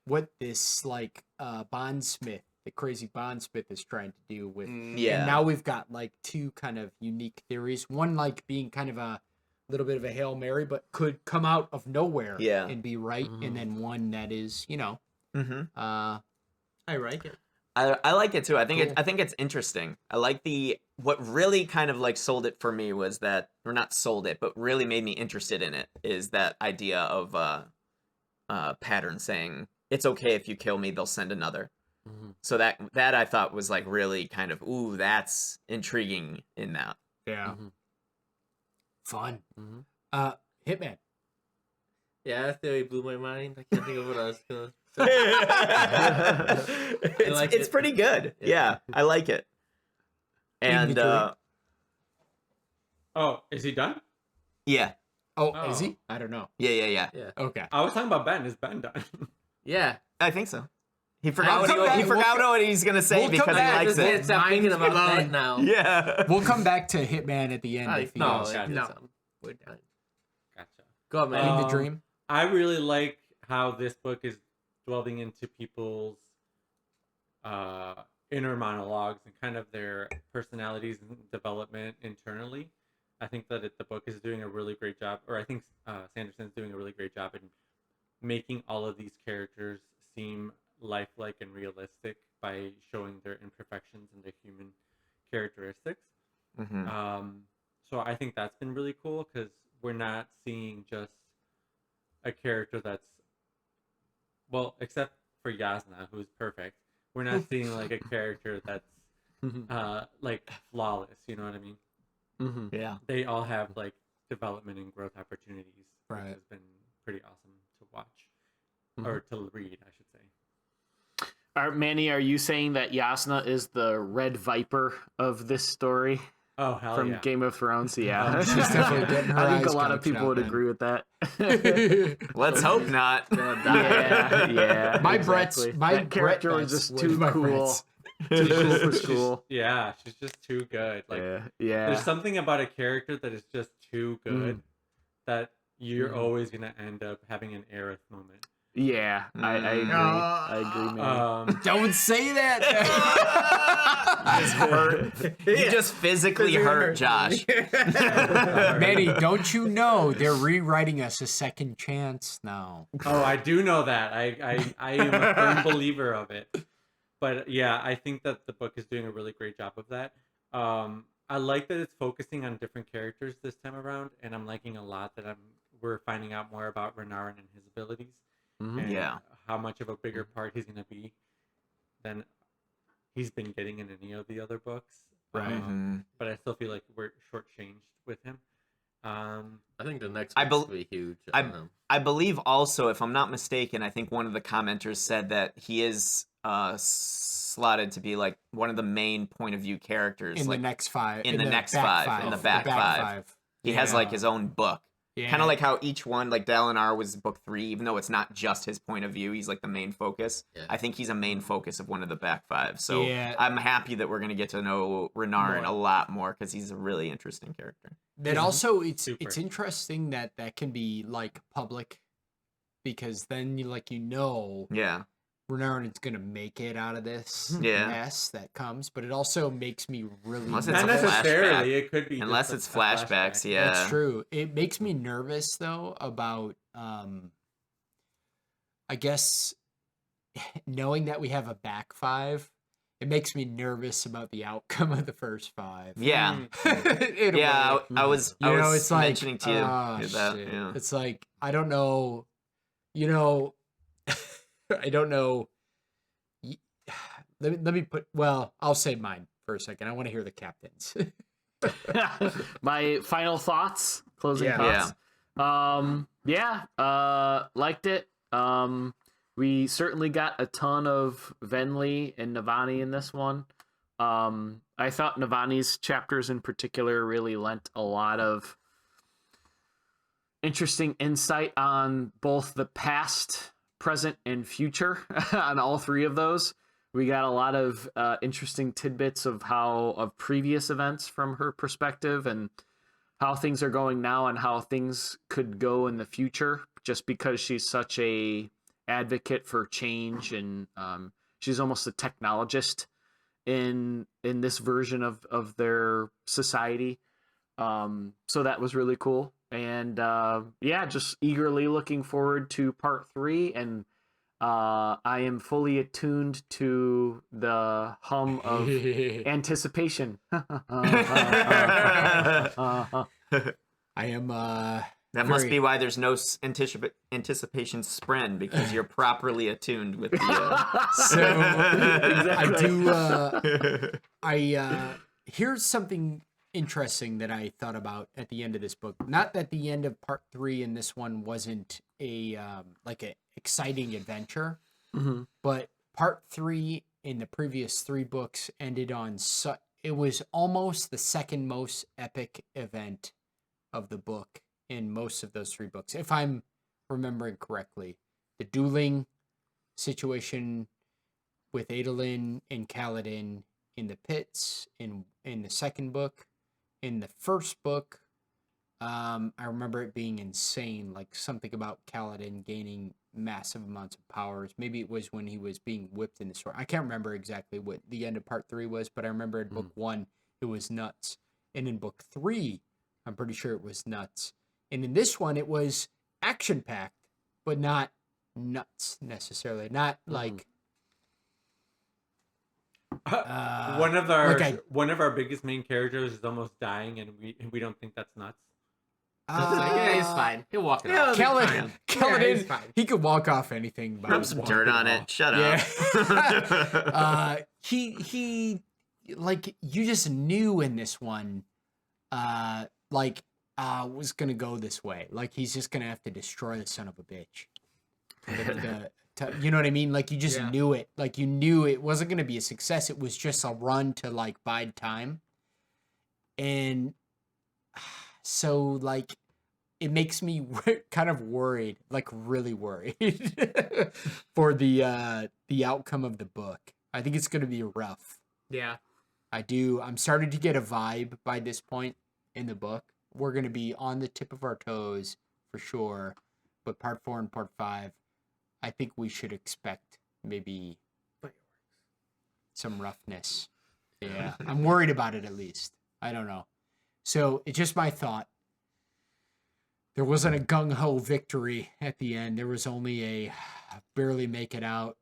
S1: what this like bondsmith, the crazy bondsmith, is trying to do with?
S4: Yeah.
S1: And now we've got like two kind of unique theories. One like being kind of a little bit of a Hail Mary, but could come out of nowhere
S4: Yeah.
S1: and be right. And then one that is,
S4: Mm-hmm.
S3: I like it.
S4: I like it too. I think
S1: Cool.
S4: I think it's interesting. I like what really kind of like sold it for me was that, or not sold it, but really made me interested in it is that idea of Pattern saying it's okay if you kill me, they'll send another. So that I thought was like really kind of that's intriguing in that.
S1: yeah, fun. Hitman.
S7: Yeah, that theory blew my mind. I can't think of what I was gonna say.
S4: it's
S7: like
S4: it's
S7: it.
S4: pretty good. Yeah, I like it. And
S1: Three.
S2: Oh, is he done?
S4: yeah,
S1: Oh,
S2: Oh.
S1: is he? I don't know.
S4: yeah.
S1: Okay.
S2: I was talking about Ben. Is Ben done?
S7: Yeah.
S4: I think so. He forgot
S1: come
S4: what
S1: back.
S4: he forgot what he's gonna say
S1: we'll come
S4: because he
S1: back.
S7: I
S4: likes
S7: just can't
S4: it.
S7: stop thinking
S3: Mind's
S7: about that
S3: blown.
S7: now.
S4: Yeah.
S1: We'll come back to Hitman at the end.
S7: I,
S1: if he
S7: no,
S1: goes.
S2: gotcha.
S3: No.
S7: no. We're done.
S2: Gotcha.
S7: Go on, man.
S1: Living the
S2: Um,
S1: dream.
S2: I really like how this book is delving into people's inner monologues and kind of their personalities and development internally. I think that the book is doing a really great job, or I think Sanderson's doing a really great job in making all of these characters seem lifelike and realistic by showing their imperfections and their human characteristics.
S4: Mhm.
S2: So I think that's been really cool because we're not seeing just a character that's, well, except for Jasnah, who's perfect. We're not seeing like a character that's like flawless. You know what I mean?
S4: Yeah.
S2: They all have like development and growth opportunities, which
S1: Right.
S2: has been pretty awesome to watch or to read, I should say.
S6: Manny, are you saying that Jasnah is the Red Viper of this story
S2: Oh hell
S6: from
S2: yeah!
S6: Game of Thrones? Yeah,
S1: She's definitely getting her
S6: I think a
S1: eyes
S6: lot of
S1: gouged
S6: people
S1: out,
S6: would
S1: man.
S6: agree with that.
S4: Let's hope not.
S6: yeah.
S1: My
S6: exactly.
S1: Brett's my
S6: that character
S1: Brett
S6: was just
S1: Betts
S6: too
S1: my
S6: cool.
S1: Brett's.
S6: Too cool for school.
S2: Yeah, she's just too good. Like
S6: Yeah.
S2: there's something about a character that is just too good that you're always gonna end up having an Aerith moment.
S6: Yeah, I agree. I agree, man.
S1: Don't say that.
S4: Just hurt. You just physically hurt Josh.
S1: Manny, don't you know they're rewriting us a second chance now?
S2: Oh, I do know that. I am a firm believer of it. But yeah, I think that the book is doing a really great job of that. I like that it's focusing on different characters this time around, and I'm liking a lot that we're finding out more about Renarin and his abilities, and how much of a bigger part he's gonna be than he's been getting in any of the other books.
S1: Right.
S2: But I still feel like we're shortchanged with him.
S7: I think the next one's going to be huge on him.
S4: I believe also, if I'm not mistaken, I think one of the commenters said that he is slotted to be like one of the main point of view characters
S1: in
S4: like,
S1: the next five.
S4: in the next five, in the back five. He has like his own book.
S1: Yeah.
S4: Kind of like how each one, like Dalinar was book 3, even though it's not just his point of view, he's like the main focus.
S7: Yeah.
S4: I think he's a main focus of one of the back 5. So
S1: Yeah.
S4: I'm happy that we're going to get to know Renarin a lot more because he's a really interesting character.
S1: That also, it's
S2: Super.
S1: interesting that can be like public, because then you
S4: Yeah.
S1: Renarin is gonna make it out of this
S4: Yeah.
S1: mess that comes, but it also makes me really
S4: Unless it's
S2: Not
S4: a
S2: necessarily.
S4: flashback.
S2: It could be
S4: Unless
S2: just
S4: it's
S2: a
S4: flashbacks, yeah.
S1: That's true. It makes me nervous though about I guess knowing that we have a back 5. It makes me nervous about the outcome of the first 5.
S4: Yeah.
S1: In a
S4: Yeah,
S1: way.
S4: I was
S1: it's like,
S4: mentioning to you
S1: oh,
S4: that.
S1: shit.
S4: Yeah.
S1: It's like, I don't know, I don't know. Let me put, well, I'll say mine for a second. I want to hear the captain's.
S6: My final thoughts, closing
S1: Yeah.
S6: thoughts. Liked it. We certainly got a ton of Venli and Navani in this one. I thought Navani's chapters in particular really lent a lot of interesting insight on both the past, present, and future on all 3 of those. We got a lot of interesting tidbits of previous events from her perspective and how things are going now and how things could go in the future, just because she's such a advocate for change, and she's almost a technologist in this version of their society. So that was really cool. And just eagerly looking forward to part 3, and I am fully attuned to the hum of anticipation.
S1: I am
S4: That must be why there's no anticipation spren, because you're properly attuned with the.
S1: So I do. Here's something interesting that I thought about at the end of this book. Not that the end of part 3 in this one wasn't a like an exciting adventure, but part 3 in the previous 3 books ended on it was almost the second most epic event of the book in most of those 3 books, if I'm remembering correctly. The dueling situation with Adolin and Kaladin in the pits in the second book. In the first book, I remember it being insane, like something about Kaladin gaining massive amounts of powers. Maybe it was when he was being whipped in the sword. I can't remember exactly what the end of part 3 was, but I remember in book 1 it was nuts, and in book 3 I'm pretty sure it was nuts. And in this one, it was action-packed, but not nuts necessarily. Not like
S2: one of our biggest main characters is almost dying, and we don't think that's nuts.
S8: Yeah, he's fine. He'll walk it off.
S1: Kaladin,
S3: he's fine.
S1: he could walk off anything. By
S4: Rub some dirt on it. Shut
S1: Yeah.
S4: up.
S1: He like, you just knew in this one, was gonna go this way. Like, he's just gonna have to destroy the son of a bitch. You know what I mean? Like, you just knew it. Like, you knew it wasn't gonna be a success. It was just a run to like bide time. And so, like, it makes me kind of worried, like really worried for the outcome of the book. I think it's gonna be rough.
S3: Yeah.
S1: I do. I'm starting to get a vibe by this point in the book. We're going to be on the tip of our toes for sure. But part 4 and part 5, I think we should expect maybe some roughness. Yeah. I'm worried about it, at least. I don't know. So it's just my thought. There wasn't a gung-ho victory at the end. There was only a barely make it out,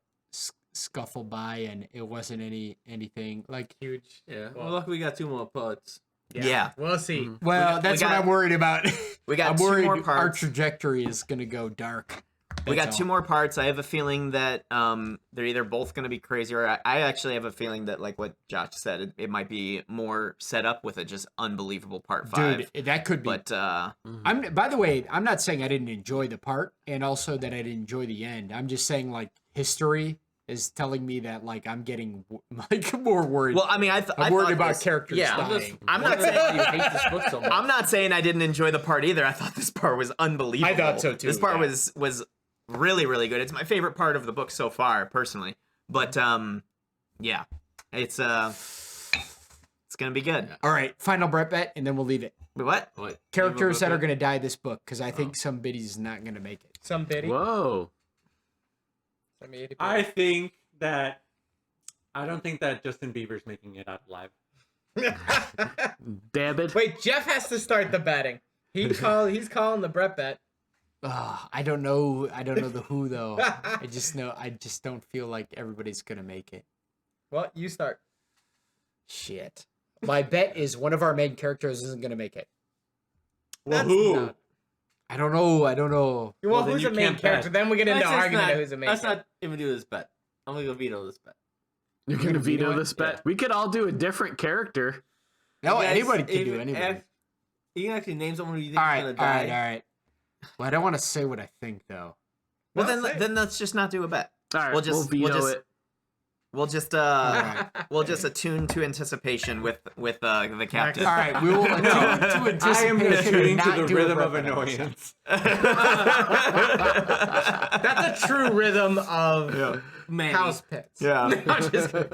S1: scuffle by, and it wasn't anything like
S3: Huge.
S8: Yeah. Well, luckily we got 2 more parts.
S4: Yeah.
S3: We'll see.
S1: Well, that's what
S4: got-
S1: I'm worried about.
S4: We got
S1: I'm
S4: 2
S1: worried
S4: more
S1: our
S4: parts.
S1: trajectory is gonna go dark.
S4: We got
S1: That's
S4: 2
S1: all.
S4: more parts. I have a feeling that they're either both going to be crazy, or I actually have a feeling that, like what Josh said, it might be more set up with a just unbelievable part 5.
S1: Dude, that could be.
S4: But
S1: I'm. By the way, I'm not saying I didn't enjoy the part, and also that I didn't enjoy the end. I'm just saying like history is telling me that like I'm getting like more worried.
S4: well, I mean,
S1: I'm worried
S4: thought
S1: about
S4: this-
S1: characters
S4: Yeah,
S1: dying.
S4: I'm not saying
S7: you hate this book so much.
S4: I'm not saying I didn't enjoy the part either. I thought this part was unbelievable.
S3: I thought so, too,
S4: This part
S3: yeah.
S4: was really, really good. It's my favorite part of the book so far, personally. But yeah, it's gonna be good.
S1: All right, final Brett bet, and then we'll leave it.
S4: Wait, what?
S7: What?
S1: Characters that are
S7: going
S1: gonna die this book, because I think some biddy's not gonna make it.
S3: Some biddy.
S6: Whoa.
S3: Some itty
S2: I think that I don't think that Justin Bieber's making it out alive.
S6: Dabbid.
S3: Wait, Jeff has to start the betting. He's calling the Brett bet.
S1: I don't know the who though. I just don't feel like everybody's gonna make it.
S3: Well, you start.
S1: Shit. My bet is one of our main characters isn't gonna make it.
S2: Well,
S3: That's
S2: who?
S3: not-
S1: I don't know.
S3: Well,
S2: then
S3: who's
S2: you
S3: the main
S2: can't
S3: character?
S2: bet.
S3: Then we get into
S7: Let's just
S3: argument
S7: not-
S3: of who's the main
S7: Let's
S3: character.
S7: not even do this bet. I'm gonna go veto this bet.
S6: You're going to veto
S1: it?
S6: this bet? We could all do a different character.
S1: No,
S7: You guys
S1: anybody can do
S7: even
S1: anybody.
S7: ask- You can actually name someone who you think
S1: All
S7: is
S1: right,
S7: gonna
S1: all
S7: die.
S1: right, all right. Well, I don't want to say what I think though.
S4: Well,
S3: Well, say it.
S4: then let's just not do a bet.
S6: All right,
S4: We'll just-
S6: veto
S4: we'll just-
S6: it.
S4: We'll just
S1: right.
S4: we'll just attune to anticipation with the captain.
S1: All right, we will attune to
S2: I am
S1: anticipation
S2: attuning
S1: and
S2: to
S1: not
S2: the
S1: do a
S2: rhythm
S1: Brett
S2: of
S1: bet episode.
S2: annoyance.
S3: That's a true rhythm of
S7: Man,
S3: house pets.
S4: Yeah.
S3: No, I'm just kidding.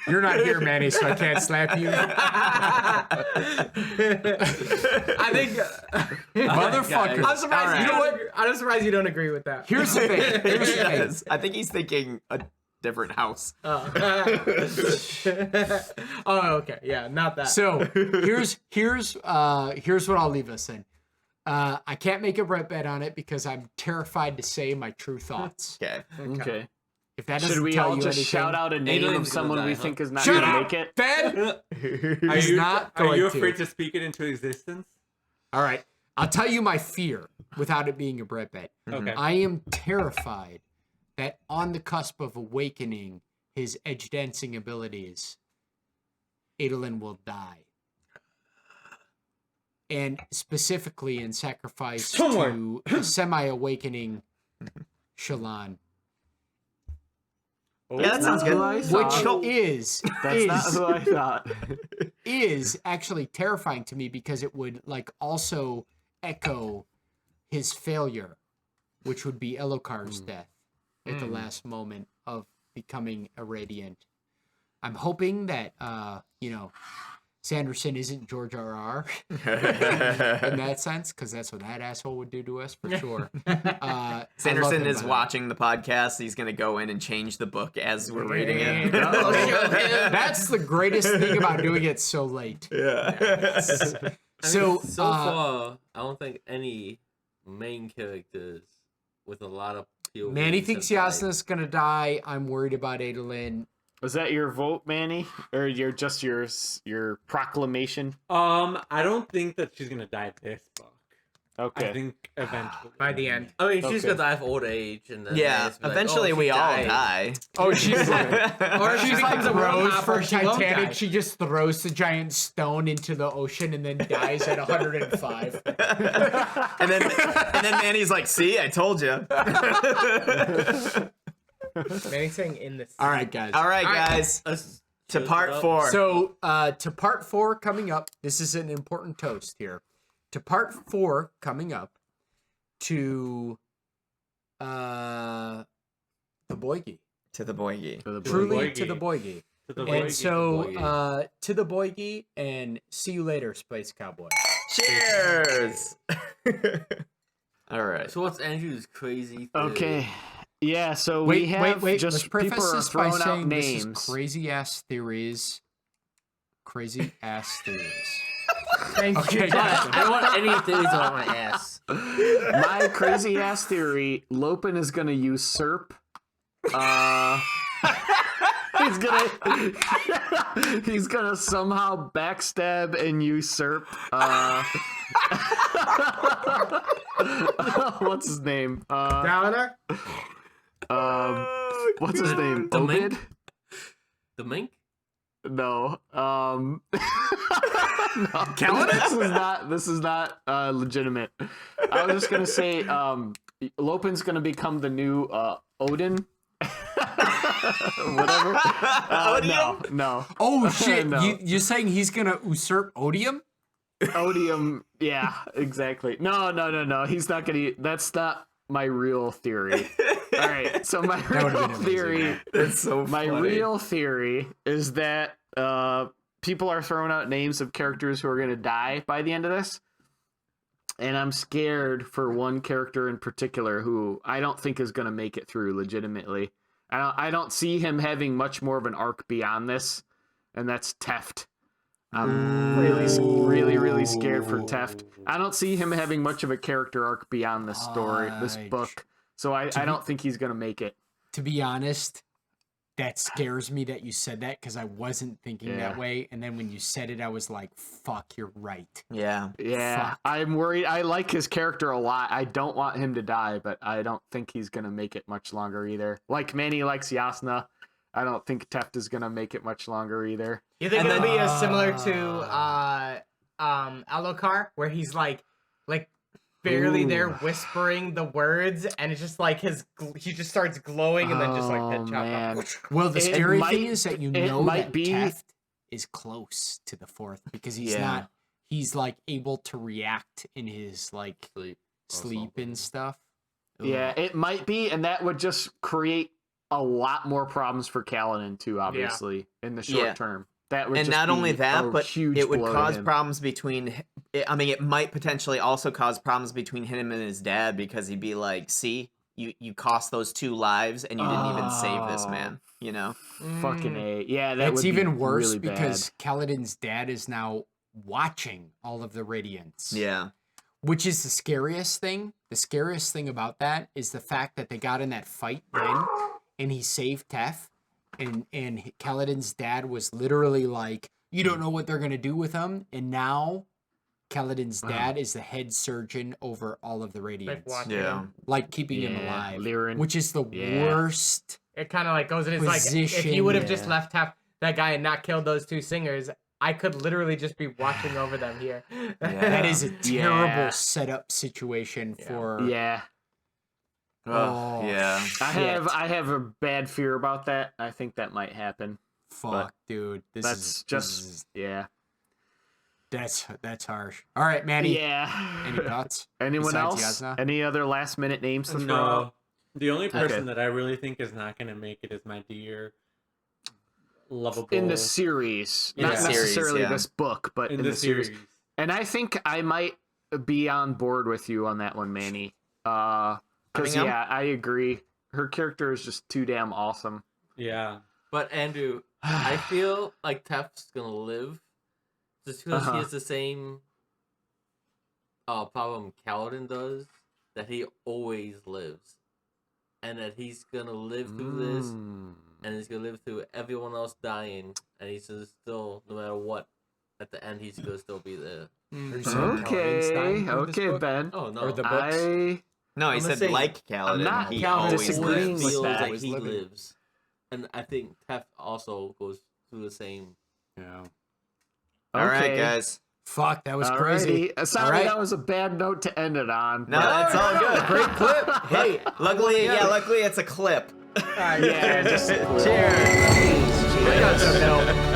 S1: You're not here, Manny, so I can't slap you.
S3: I think
S1: Motherfucker.
S3: I'm surprised.
S1: All
S3: You know
S1: right.
S3: what? I'm surprised you don't agree with that.
S1: Here's the thing. Here's the thing.
S4: Yes. I think he's thinking a different house.
S3: Oh, okay. Yeah, not that.
S1: So here's what I'll leave us in. I can't make a Brett bet on it because I'm terrified to say my true thoughts.
S4: Okay.
S6: Okay.
S1: If that doesn't
S6: Should we
S1: tell
S6: all
S1: you
S6: just
S1: anything,
S6: shout out a name
S7: Adrian's
S6: of
S7: gonna
S6: someone
S7: die,
S6: we
S7: huh?
S6: think is not
S1: Shut
S6: going to
S1: up,
S6: make it?
S1: Ben.
S2: Are
S1: He's
S2: you,
S1: not
S2: are you
S1: going to.
S2: afraid to speak it into existence?
S1: All right, I'll tell you my fear without it being a Brett bet.
S2: Okay.
S1: I am terrified that on the cusp of awakening his edge dancing abilities, Adolin will die. And specifically in sacrifice to a semi-awakening Shallan.
S4: Yeah, that sounds good.
S6: Who I thought.
S1: Which is
S6: That's not who I thought.
S1: is actually terrifying to me because it would like also echo his failure, which would be Elokar's death at the last moment of becoming a Radiant. I'm hoping that Sanderson isn't George R.R. in that sense, because that's what that asshole would do to us for sure. I love
S4: Sanderson
S1: him,
S4: is
S1: by the way.
S4: watching the podcast. He's gonna go in and change the book as we're reading it.
S1: That's the greatest thing about doing it so late.
S4: Yeah.
S1: So,
S7: far, I don't think any main characters with a lot of POVs
S1: Manny thinks
S7: have died.
S1: Jasnah's gonna die. I'm worried about Adolin.
S6: Was that your vote, Manny, or your proclamation?
S2: I don't think that she's gonna die this book.
S6: Okay.
S2: I think eventually.
S3: By the end.
S7: I mean, she's
S6: Okay.
S7: gonna die of old age, and then
S4: Yeah.
S7: it's like,
S4: Eventually,
S7: oh, she
S4: we all
S7: died.
S4: die.
S1: Oh, she's like,
S3: Or she becomes a world
S1: Rose
S3: hopper,
S1: for
S3: she won't die.
S1: Titanic. She just throws the giant stone into the ocean and then dies at 105.
S4: and then Manny's like, "See, I told you."
S3: Manny's saying in the
S1: All right, guys.
S4: All right, guys.
S7: Let's
S4: To
S7: close it
S4: part
S7: up.
S4: 4.
S1: So, to part 4 coming up. This is an important toast here. To part 4 coming up. To the Boygi.
S4: To the boygie.
S1: Truly
S2: Boygi.
S1: to the Boygi.
S2: To the
S1: And
S2: Boygi.
S1: so, to the Boygi, and see you later, Space Cowboy.
S4: Cheers. All right.
S7: So what's Andrew's crazy theory?
S6: Okay. Yeah, so we have
S1: Let's
S6: just
S1: preface
S6: people are
S1: this by
S6: throwing out
S1: saying this
S6: names.
S1: is crazy ass theories. Crazy ass theories.
S3: Thank
S1: Okay,
S3: you.
S1: guys.
S7: I don't want any theories on my ass.
S6: My crazy ass theory: Lopin is gonna usurp. he's gonna somehow backstab and usurp. What's his name?
S3: Gavilar?
S6: What's his name?
S7: The
S6: Obid?
S7: mink? The mink?
S6: No. No.
S1: Kaladin?
S6: This is not legitimate. I was just gonna say, Lopin's gonna become the new Odin. Whatever. No.
S1: Oh shit!
S6: No.
S1: You're saying he's gonna usurp Odium?
S6: Odium. Yeah, exactly. No. He's not gonna. That's not my real theory. All right. So my real theory.
S4: That's so
S6: My
S4: funny.
S6: real theory is that people are throwing out names of characters who are going to die by the end of this. And I'm scared for one character in particular who I don't think is going to make it through legitimately. I don't see him having much more of an arc beyond this, and that's Teft. I'm really scared for Teft. I don't see him having much of a character arc beyond this story, this book. So I don't think he's going to make it.
S1: To be honest, that scares me that you said that because I wasn't thinking that way. And then when you said it, I was like, fuck, you're right.
S4: Yeah.
S6: Yeah,
S1: Fuck.
S6: I'm worried. I like his character a lot. I don't want him to die, but I don't think he's going to make it much longer either. Like Manny likes Jasnah. I don't think Teft is going to make it much longer either.
S3: You think it'll be as similar to Alucard, where he's like barely there whispering the words, and it's just like he just starts glowing and then just like head chop
S6: man.
S3: off.
S1: Well, the scary
S6: might-
S1: thing is that you
S6: it
S1: know
S6: might
S1: that
S6: be-
S1: Teft is close to the fourth because he's not. He's like able to react in his like sleep and stuff.
S6: Yeah, it might be, and that would just create a lot more problems for Kaladin too, obviously, in the short term. That would
S4: And
S6: just
S4: not
S6: be
S4: only that,
S6: a
S4: but
S6: huge
S4: it would
S6: blow to
S4: cause
S6: him.
S4: problems between. I mean, it might potentially also cause problems between him and his dad because he'd be like, "See, you cost those 2 lives, and you didn't even save this man." You know?
S6: Fucking A. Yeah, that
S1: It's
S6: would
S1: even
S6: be
S1: worse
S6: really
S1: because Kaladin's dad is now watching all of the Radiants.
S4: Yeah.
S1: Which is the scariest thing. The scariest thing about that is the fact that they got in that fight then, and he saved Tef, and Kaladin's dad was literally like, "You don't know what they're gonna do with him," and now Kaladin's dad is the head surgeon over all of the Radiants,
S3: watching
S4: Yeah.
S3: him.
S1: like keeping him
S6: Yeah,
S1: alive,
S6: Liren.
S1: which is the
S6: Yeah.
S1: worst.
S3: It kind of like goes in. It's like if
S1: Position,
S3: you would have just
S6: yeah.
S3: left that guy and not killed those 2 singers, I could literally just be watching over them here.
S1: That is a terrible
S6: Yeah.
S1: setup situation for.
S6: Yeah.
S4: Oh, yeah.
S6: I have a bad fear about that. I think that might happen.
S1: Fuck, dude.
S6: That's
S1: That's harsh. All right, Manny.
S6: Yeah.
S1: Any thoughts?
S6: Anyone
S1: besides
S6: else?
S1: Jasnah?
S6: Any other last minute names to throw
S2: No.
S6: out?
S2: The only person
S6: Okay.
S2: that I really think is not going to make it is my dear, lovable.
S6: In the series,
S2: In
S6: not
S2: the series,
S6: necessarily
S4: yeah.
S6: this book, but
S2: in
S6: in
S2: the
S6: the series.
S2: series.
S6: And I think I might be on board with you on that one, Manny. Because
S4: Cunningham?
S6: yeah, I agree. Her character is just too damn awesome.
S2: Yeah.
S7: But Andrew, I feel like Teft's gonna live just because he has the same problem Kaladin does, that he always lives, and that he's gonna live through this, and he's gonna live through everyone else dying, and he's just still, no matter what, at the end he's gonna still be there.
S6: Okay, Ben.
S7: Oh no,
S1: Or the books?
S4: No, he
S7: I'm
S4: said
S7: saying-
S4: like Kaladin.
S6: I'm not
S4: he
S6: Kaladin
S4: always
S6: disagreeing
S4: lives.
S6: with
S7: feels
S6: that.
S7: like
S1: Always
S7: he
S1: living.
S7: lives, and I think Teft also goes through the same.
S1: Yeah.
S4: All right,
S6: Okay.
S4: guys.
S1: Fuck, that was crazy.
S6: Alrighty. Sorry,
S1: Alright.
S6: that was a bad note to end it on.
S4: No,
S6: but-
S4: that's all good.
S1: Great clip.
S4: Hey, luckily it's a clip.
S3: All right,
S6: Yeah,
S3: cheers.
S6: just-
S3: Cheers. I got some milk.